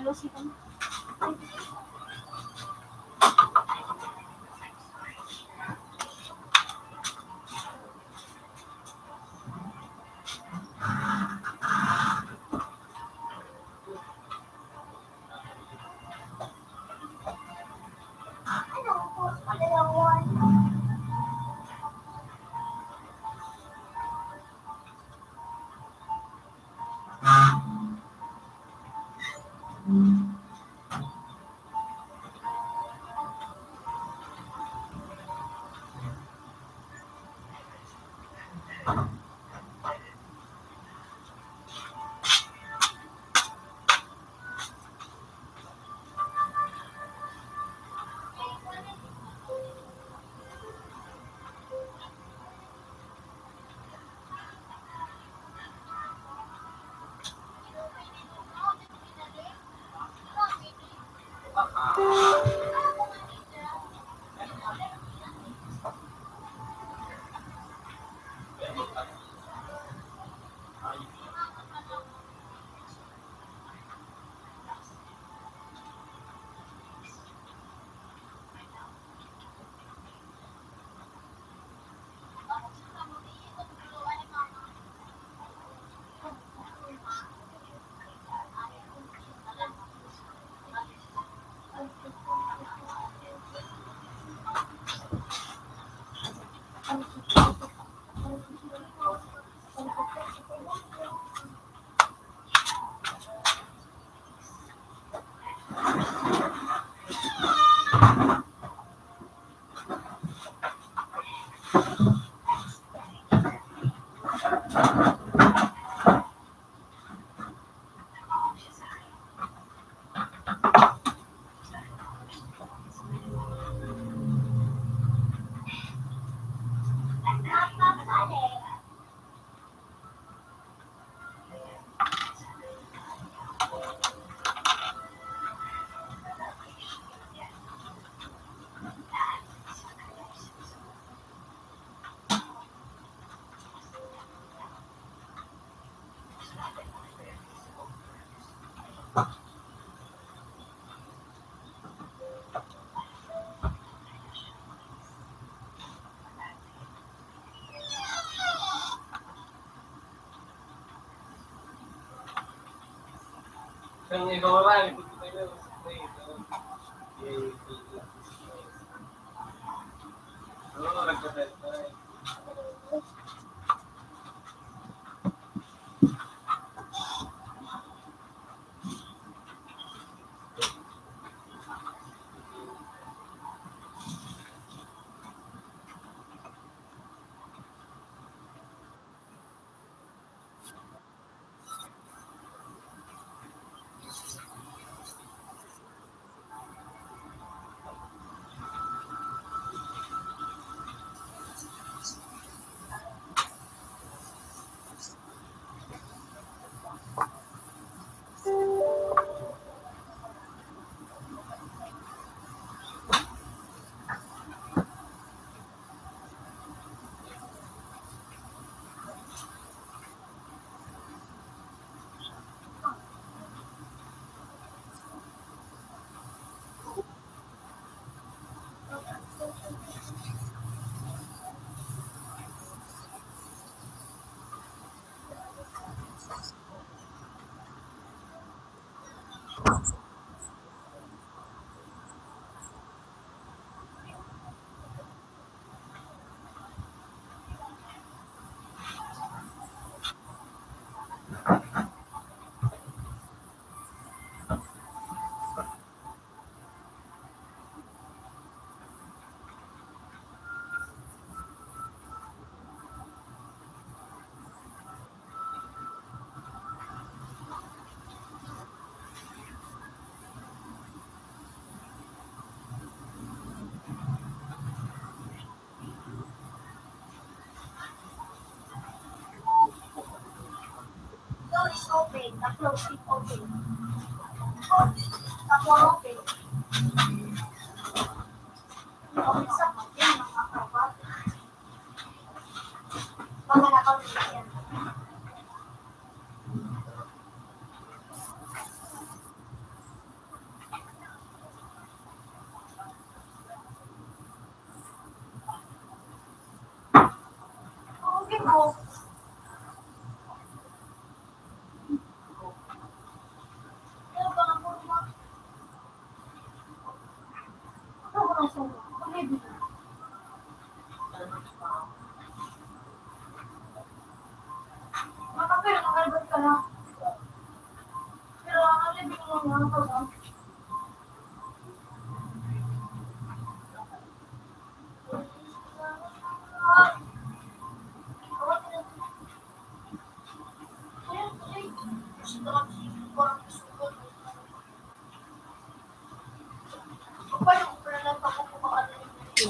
Lucy. Kung ikaw lang, Door is open. The close is open. The door open. Open sa pagkain, mga kapat. Mga nakaulit yan.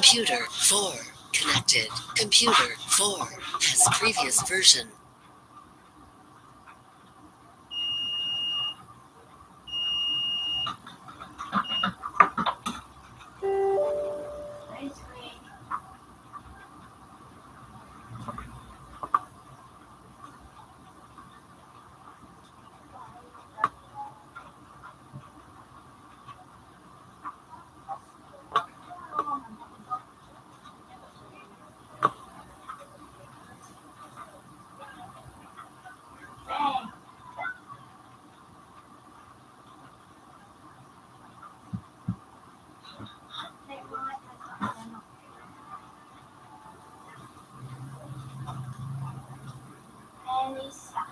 Computer 4 connected. Computer 4 has previous version. Ice cream. Bang. Elisa.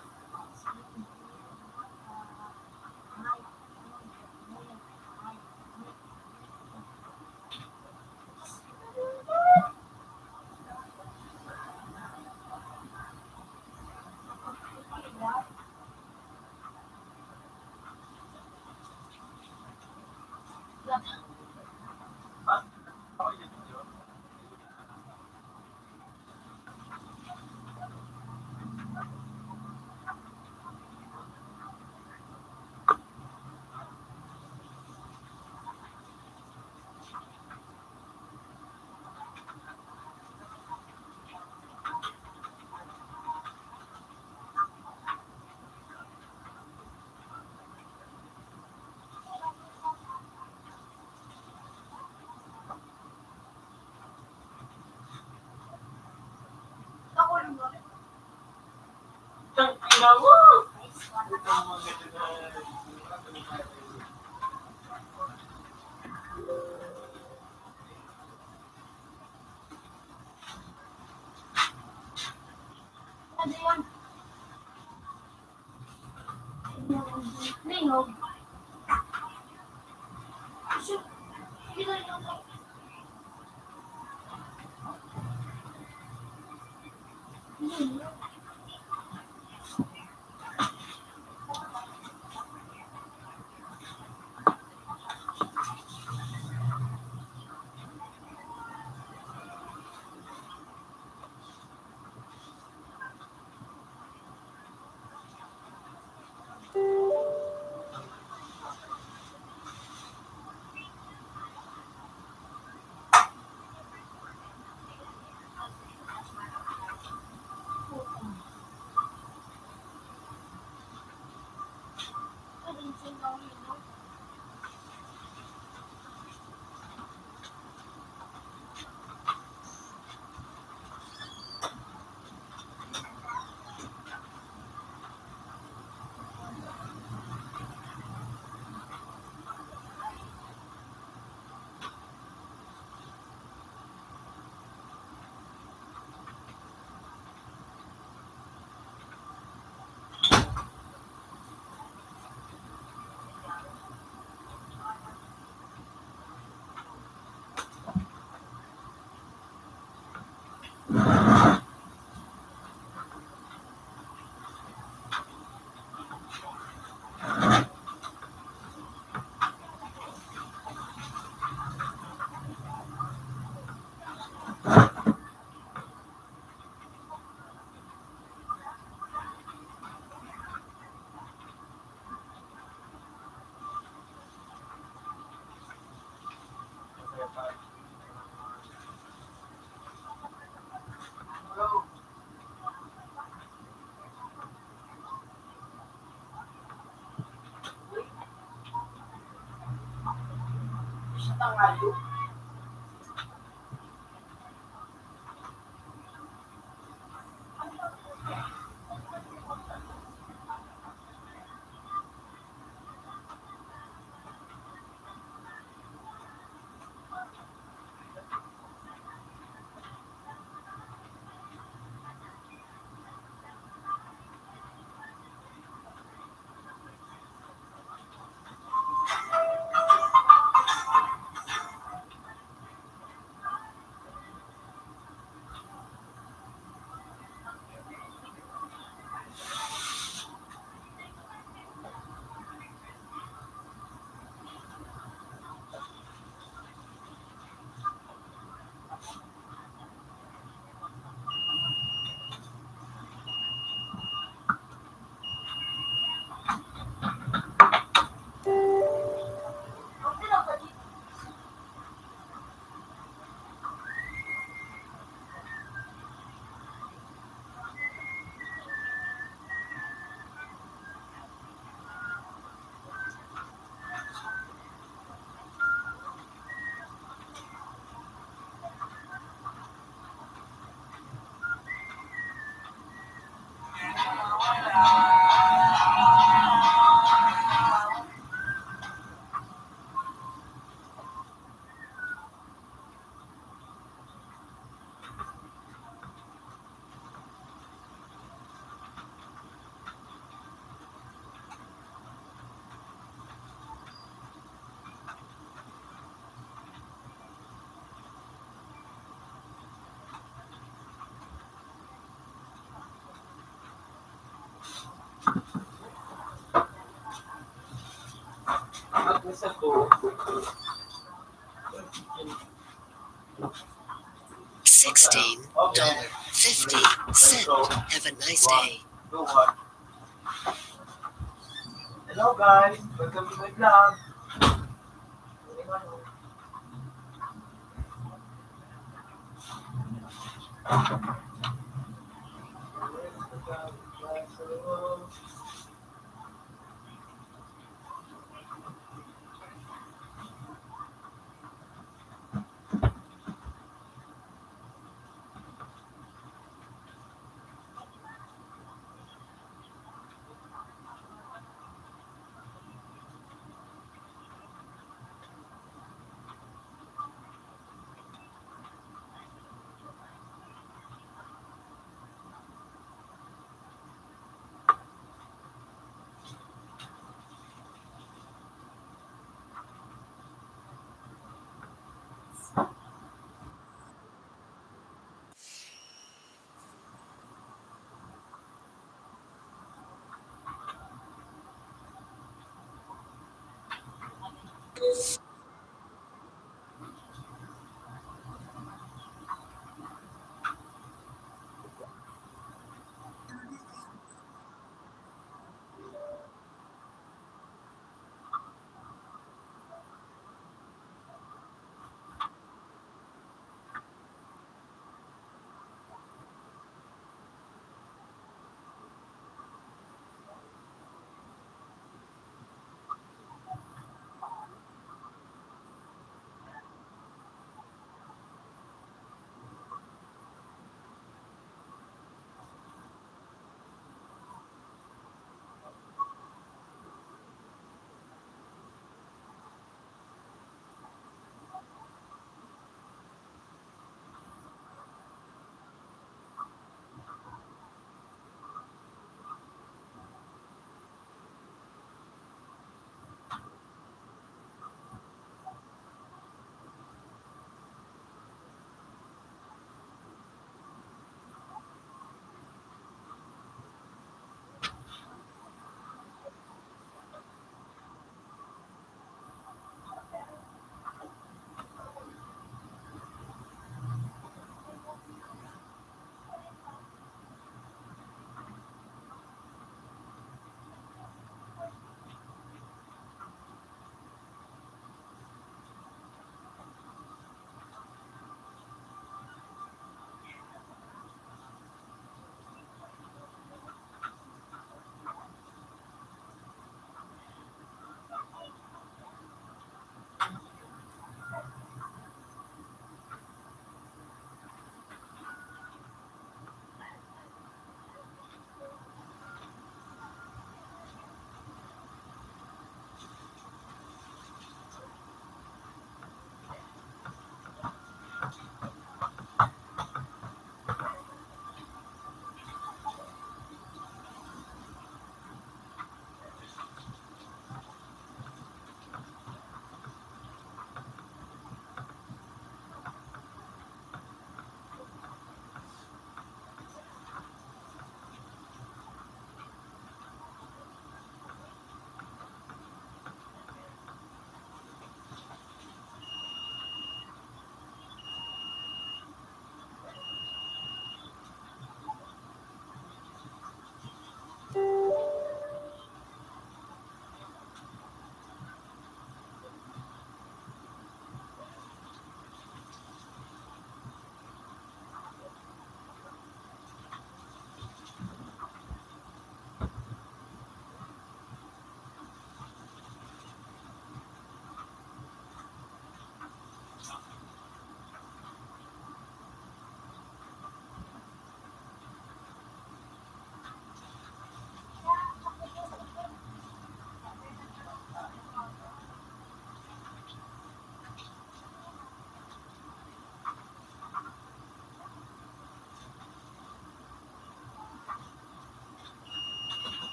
Ako rin ba? Ang ina mo! Nice one. Ano yun? Linog. Shoot. Linog. Linog. At minsan ko, $16.50. Have a nice day. So what? Hello guys, welcome to my vlog.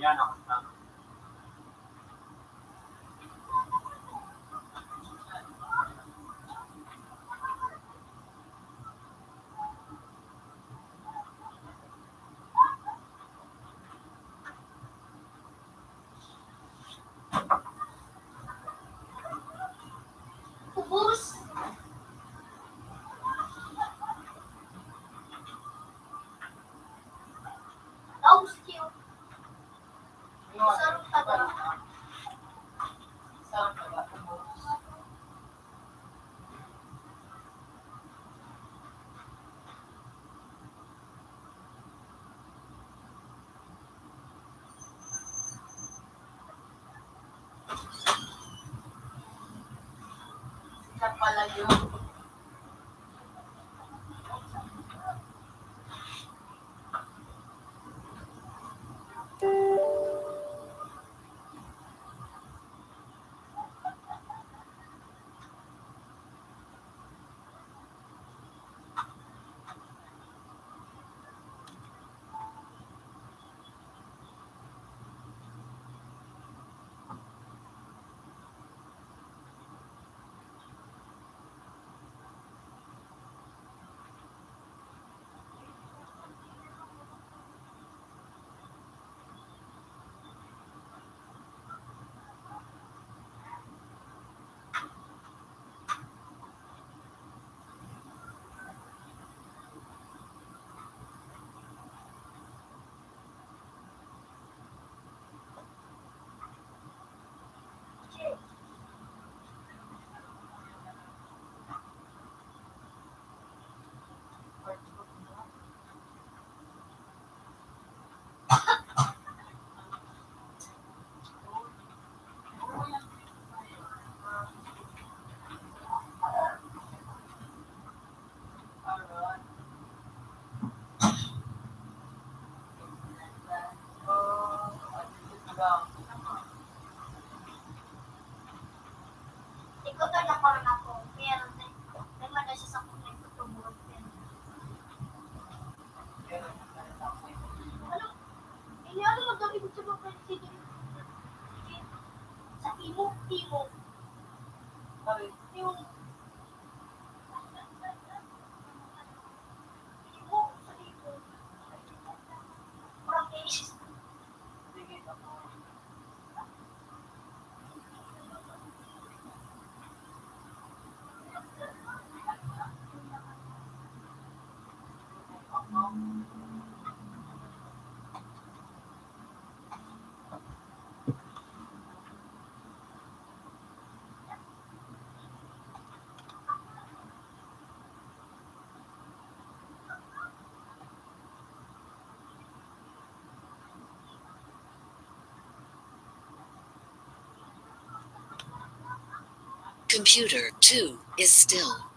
Yan ako na. Ubus. Naubos kayo. Sarap tagal. Sarap talaga. Ubus. Sila pala yun. Ikaw to na parang ako. Meron na. Naman na siya sa kulay ko tumulog. Ano? Hindi ano magdami ko sa mga sa timog. Yung timog sa timog. Parang Asia. Computer 2 is still.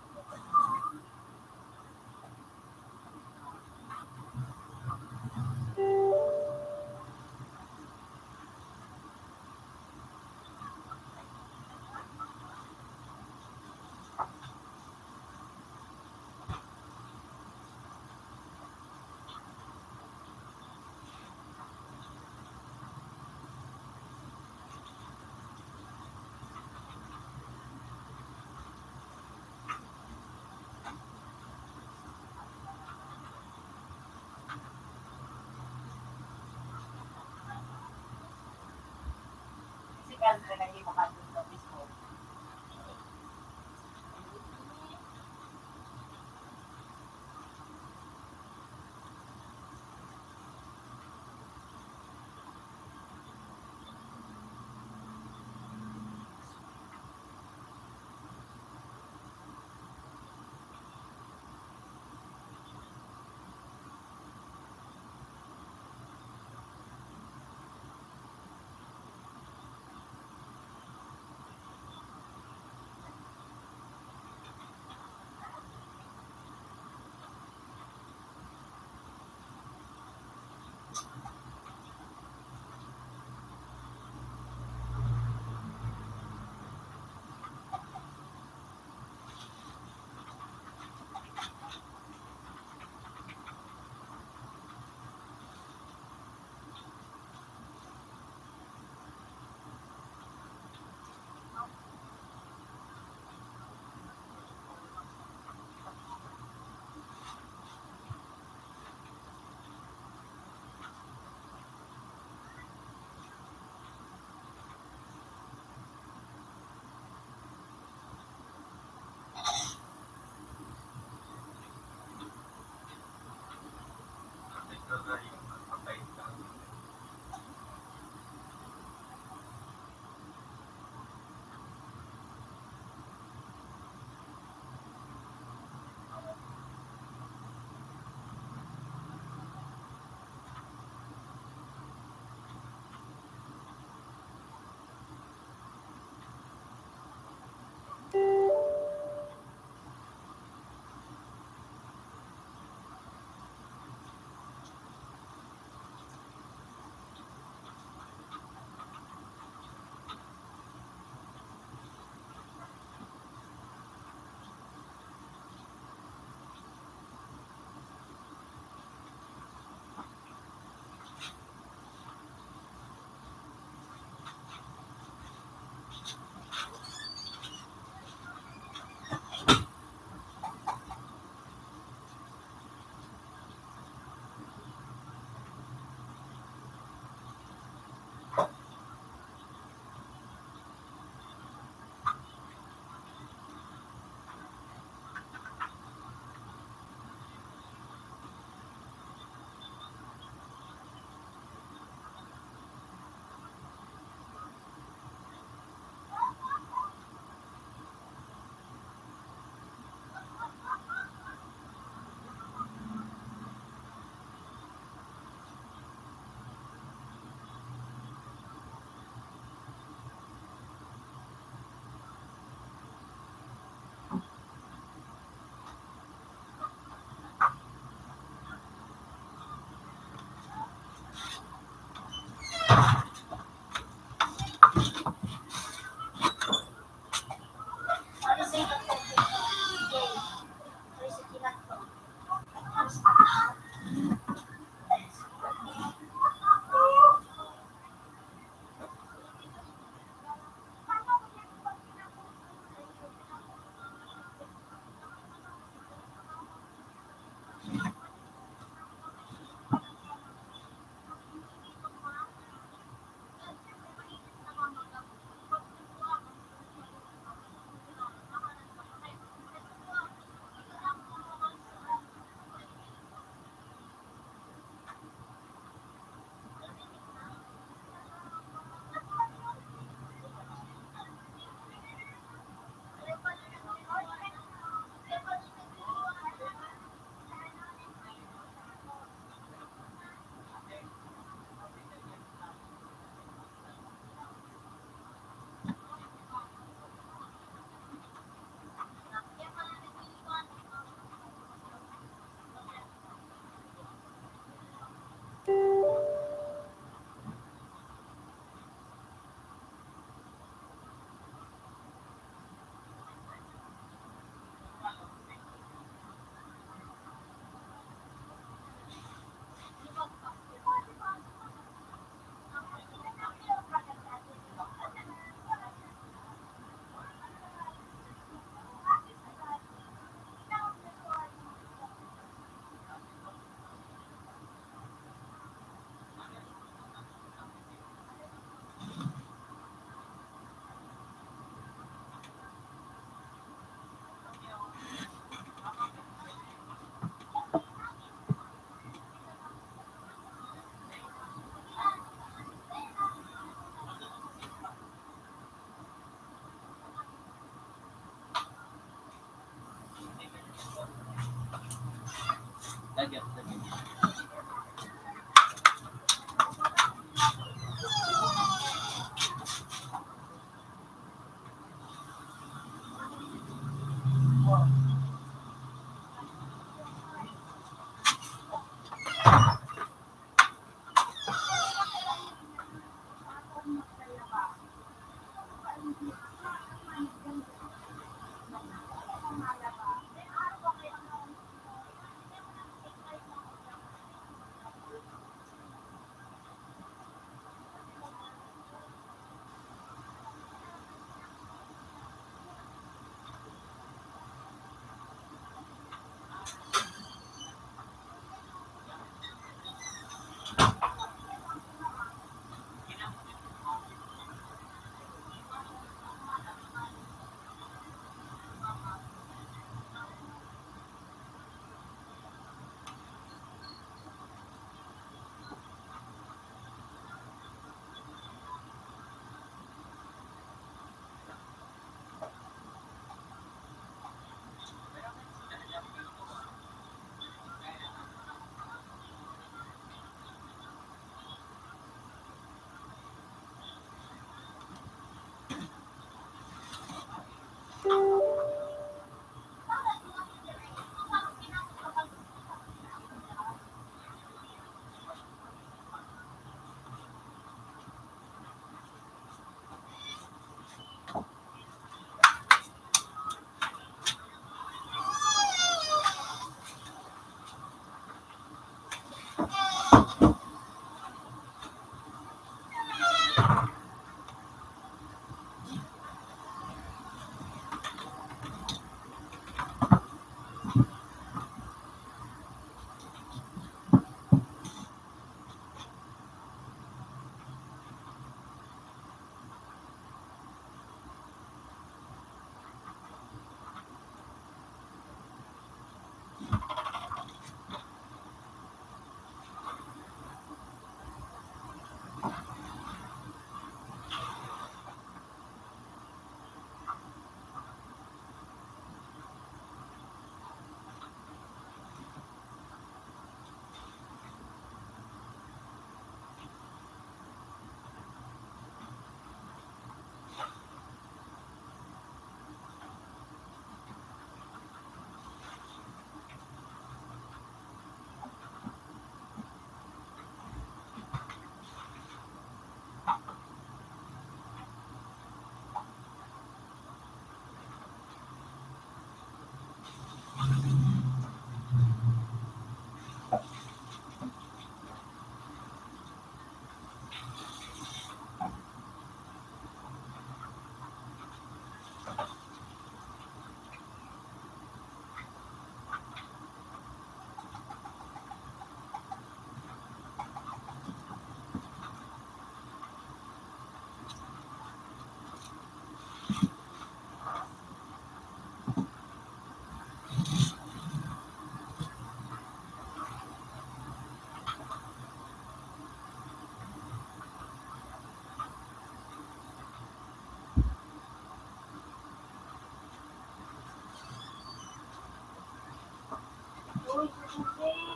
Physical talaga yung makatulog sa mismo.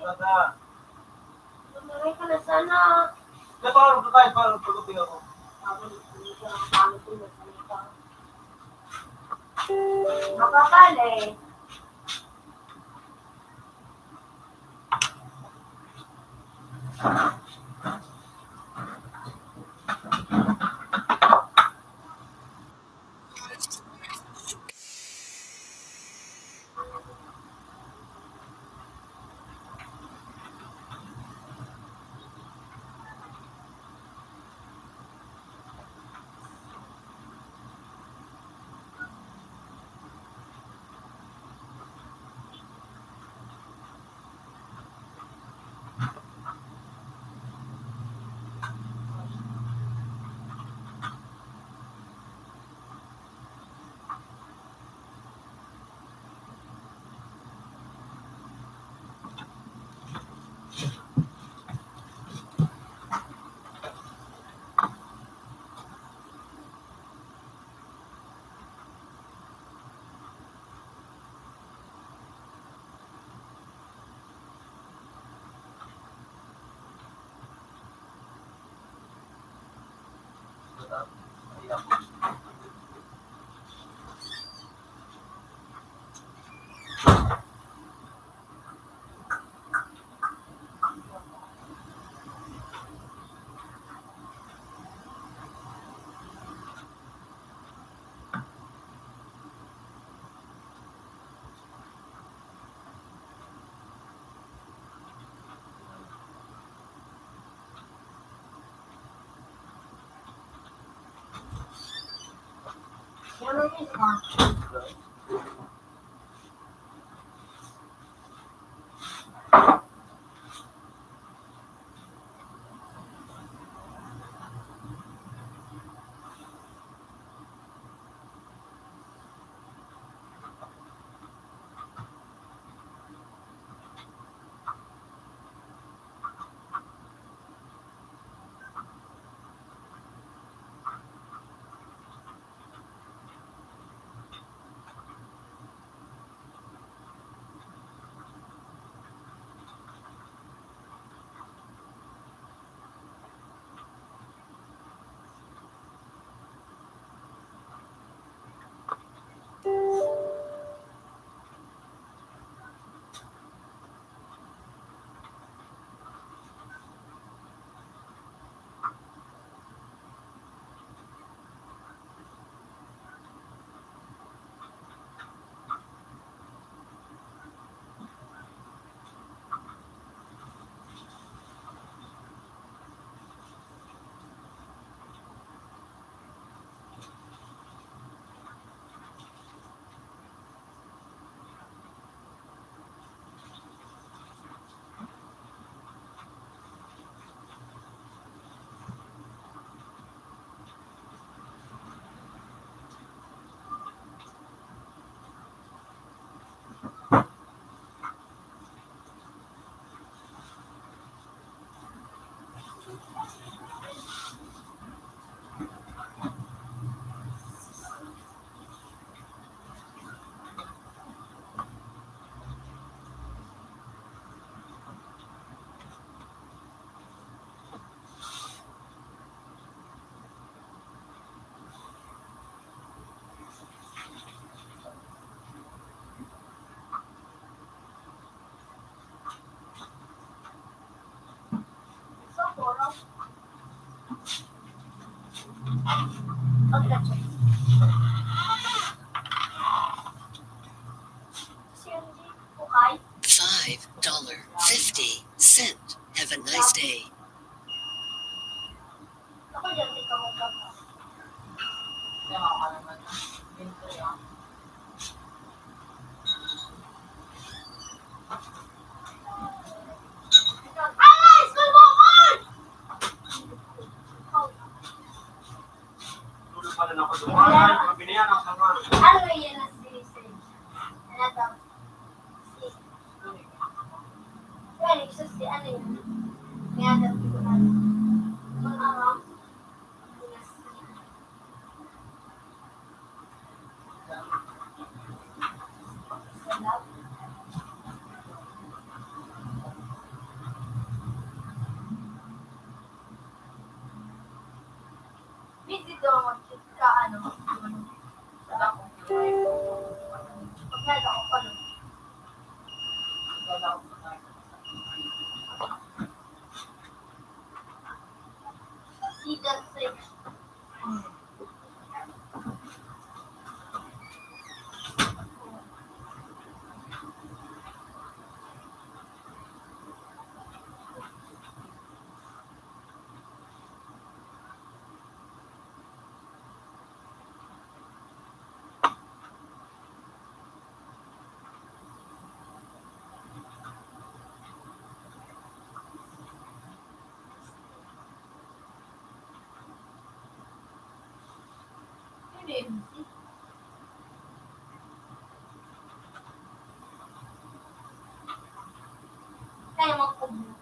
talaga. Tumaray ka na sana. Kaya parang kahit parang pagupin ako. Makakali. Ano yun ka? $5.50. Have a nice day. Ako dyan, di ka mo ka. Ay! School mo ko! Tulog pa rin ako dumaan. Mga binayan ang sama. Ano yan na sinisig? Ano to? Well, susi, ano yun? Kaya dati ko na. Ano? Season 6. Kaya magkubo.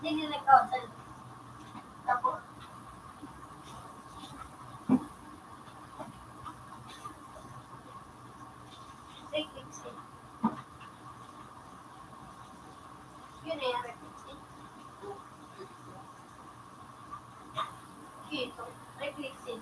Hindi nag-outside. Tapos, reflexing. Yun na yung reflexing. Ito, reflexing.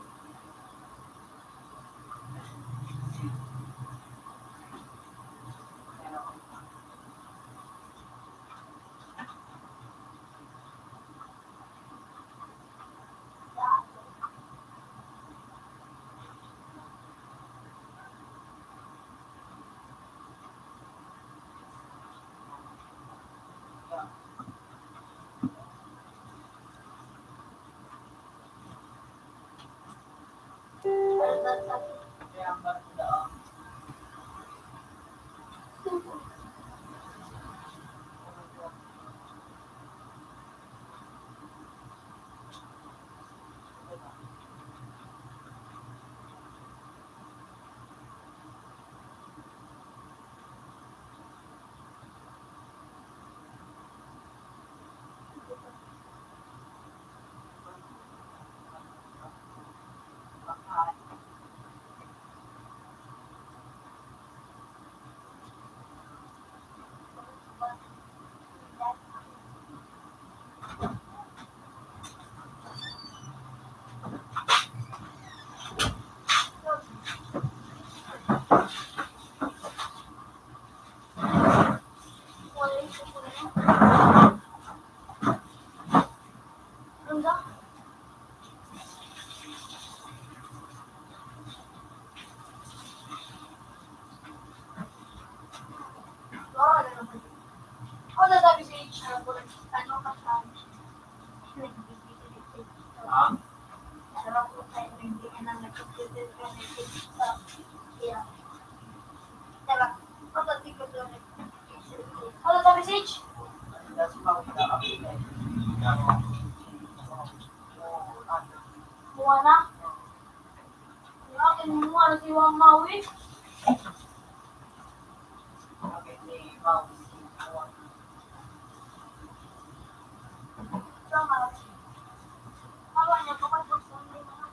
Ano to message? Muha na? Yung akin muha na si Wang Maui. Sama na. Awa niya, kapag magsunod na.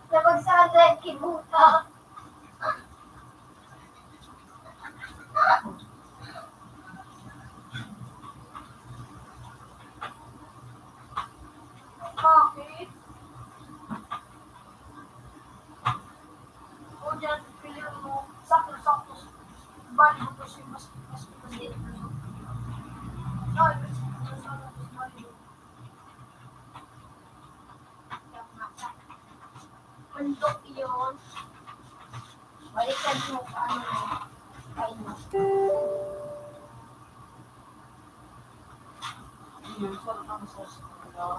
Kapag sa atin, kibuta. Bakit? O dyan, pilihan mo, sakto-sakto. Bali mo kasi mas dito. Ay, mas bali mo. Bundok yun. Balikan mo paano mo. Ay, no. yun. Sarap ang sauce nila.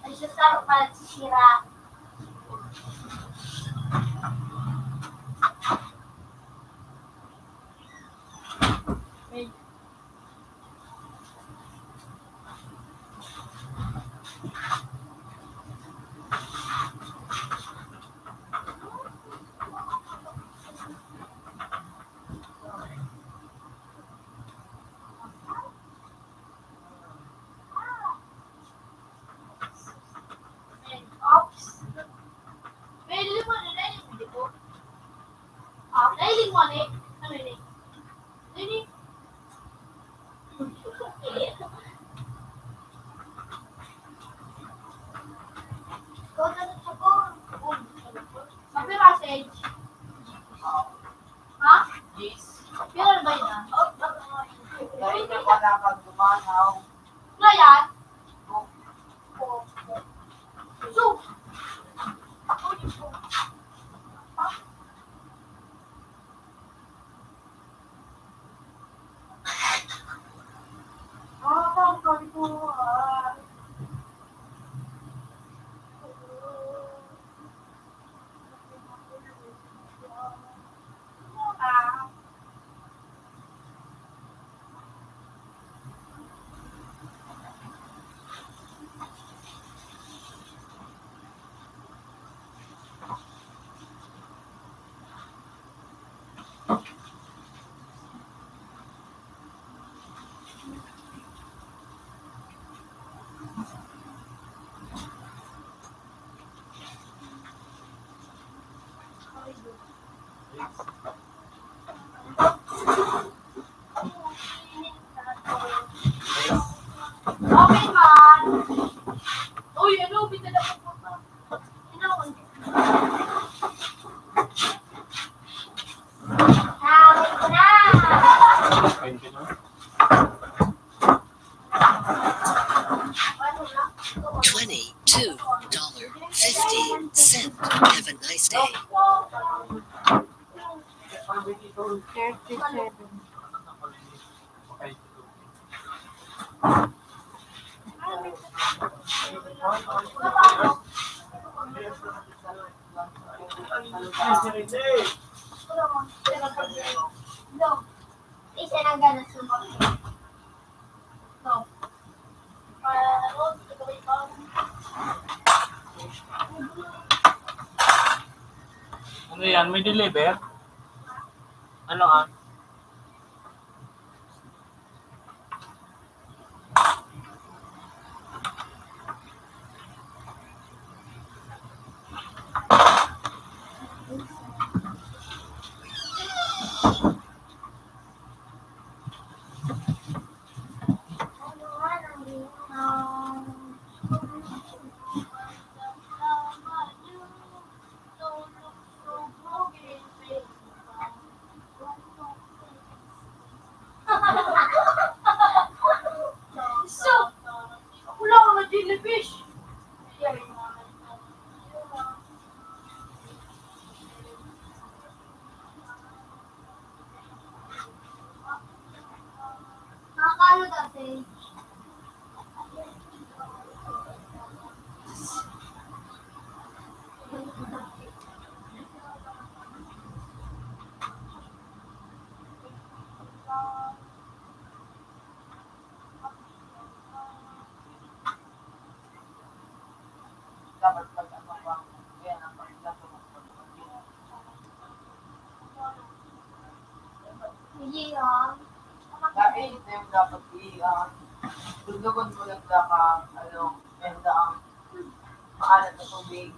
Ay, sasarap pala si Shira. May Ops. May limon na rin, hindi po. Ah, may limon eh. Ano yun eh? Yun eh. Ikaw na rin ako. Sabi message. Ha? yes. Pero ba yun ah? Dahil na wala kang gumanaw. Ano yan? So, okay man. Uy, ano? Bitala ko po pa. Ano? Hawak ko na. Ayun ka na. Ano na? $22.50. Have a nice day. 37. Okay. No. Isa lang ganun sumunod. No. Ano yan? May deliver? Ano ah? So, wala ko na jellyfish. Nakakano dati? Dapat pag ano pa, yan ang pagdato mo. Hindi ah. Dahil ito yung dapat dudugon mo lang ka, ano, menda ang maalat na tubig.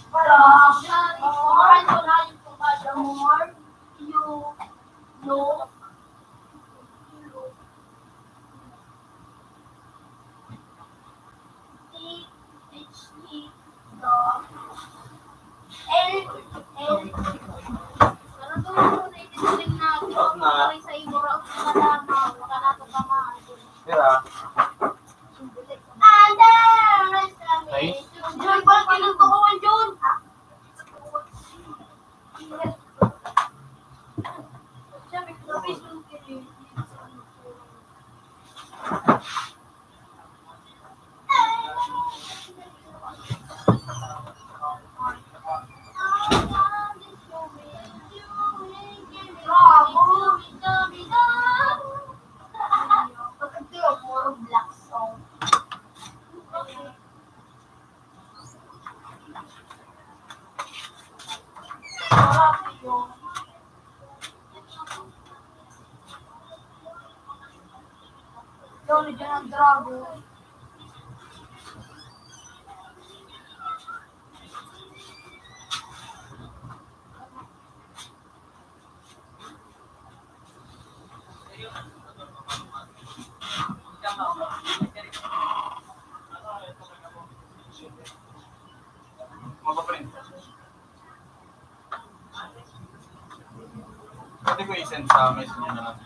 The more you know, THC, the sa ibura o sa lamang, makanato ka man. Kaya, Nice. Diyan pa kinutukuan Jun. Sabi ko sa Facebook puro black song. Yun, dyan ang dragon. mapaprint. Pwede ko i-send sa messenger na lang.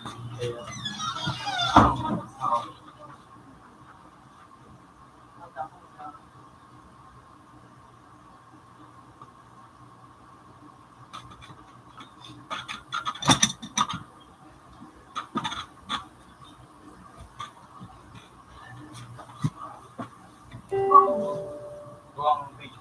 Oo. Gawa ng page.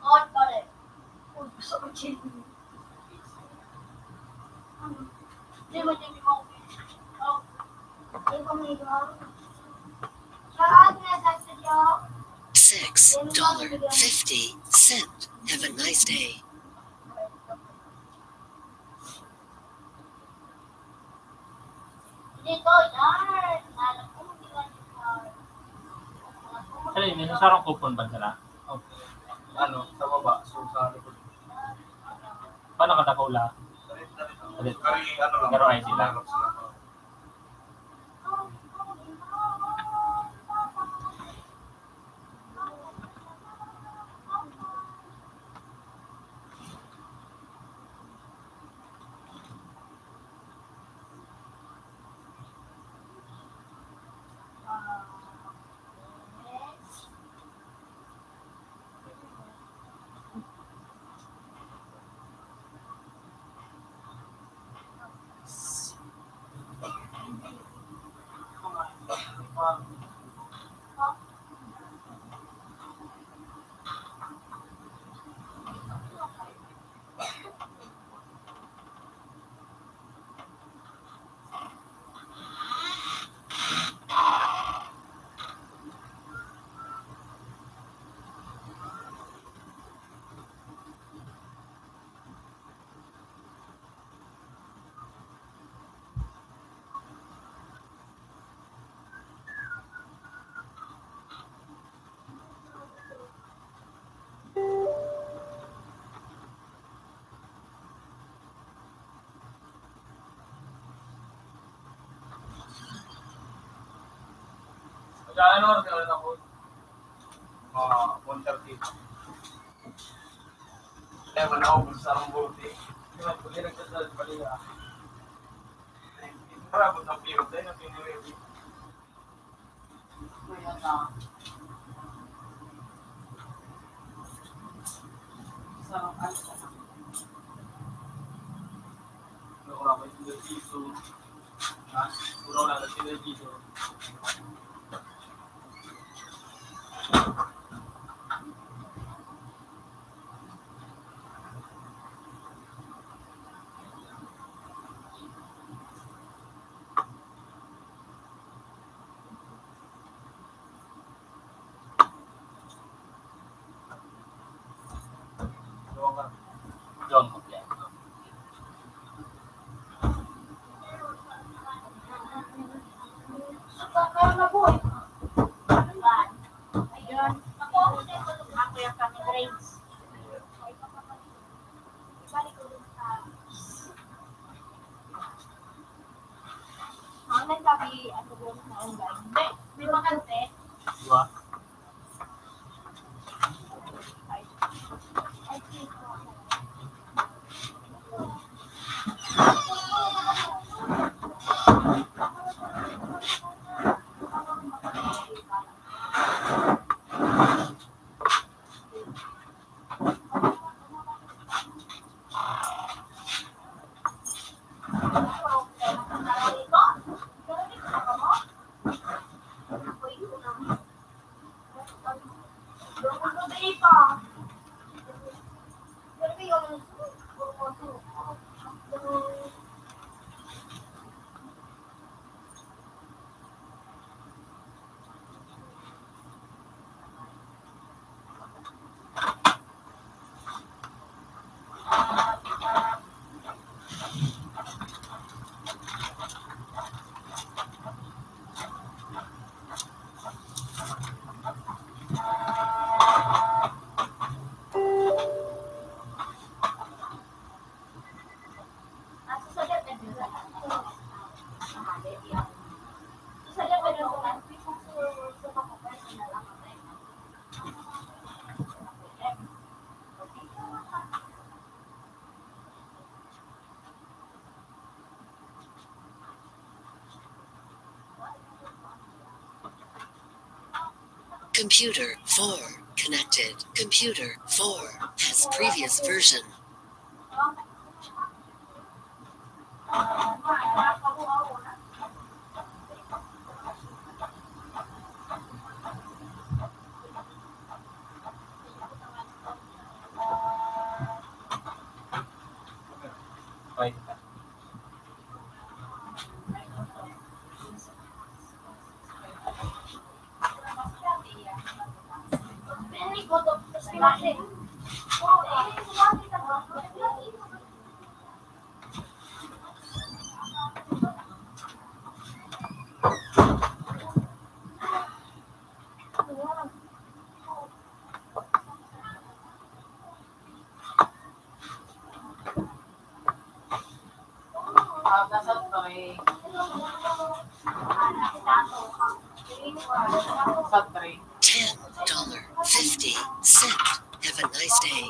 Hot pa rin. Gusto ko chill. Hindi mo din mo. Hindi ko may gawa. Saan na sa studio? $6.50. Have a nice day. Dito, yan. Alam ko, hindi ka dito. Ano yun? Yung sarang coupon ba sila? Ano, sa baba. So, sa likod. Paano ka nakula? Kari, ano lang. Pero ID lang. Xerox lang. Ano oras ka na ako? 1:30. Kaya mo na-open sa akong buti. Hindi nagsasalit pa nila. Marabot ng piyot din, ang pinireview. Kuya Dito. John Mopia. Kaya na po. Ayun. Ako yung kami grades. Balik ko dun sa... Nagsabi, ano doon sa online. Hindi, may makante. Diba? I think, Computer 4 connected. Computer 4 has previous version. Right. Nasa tray. Sa tray. $10.50. Have a nice day.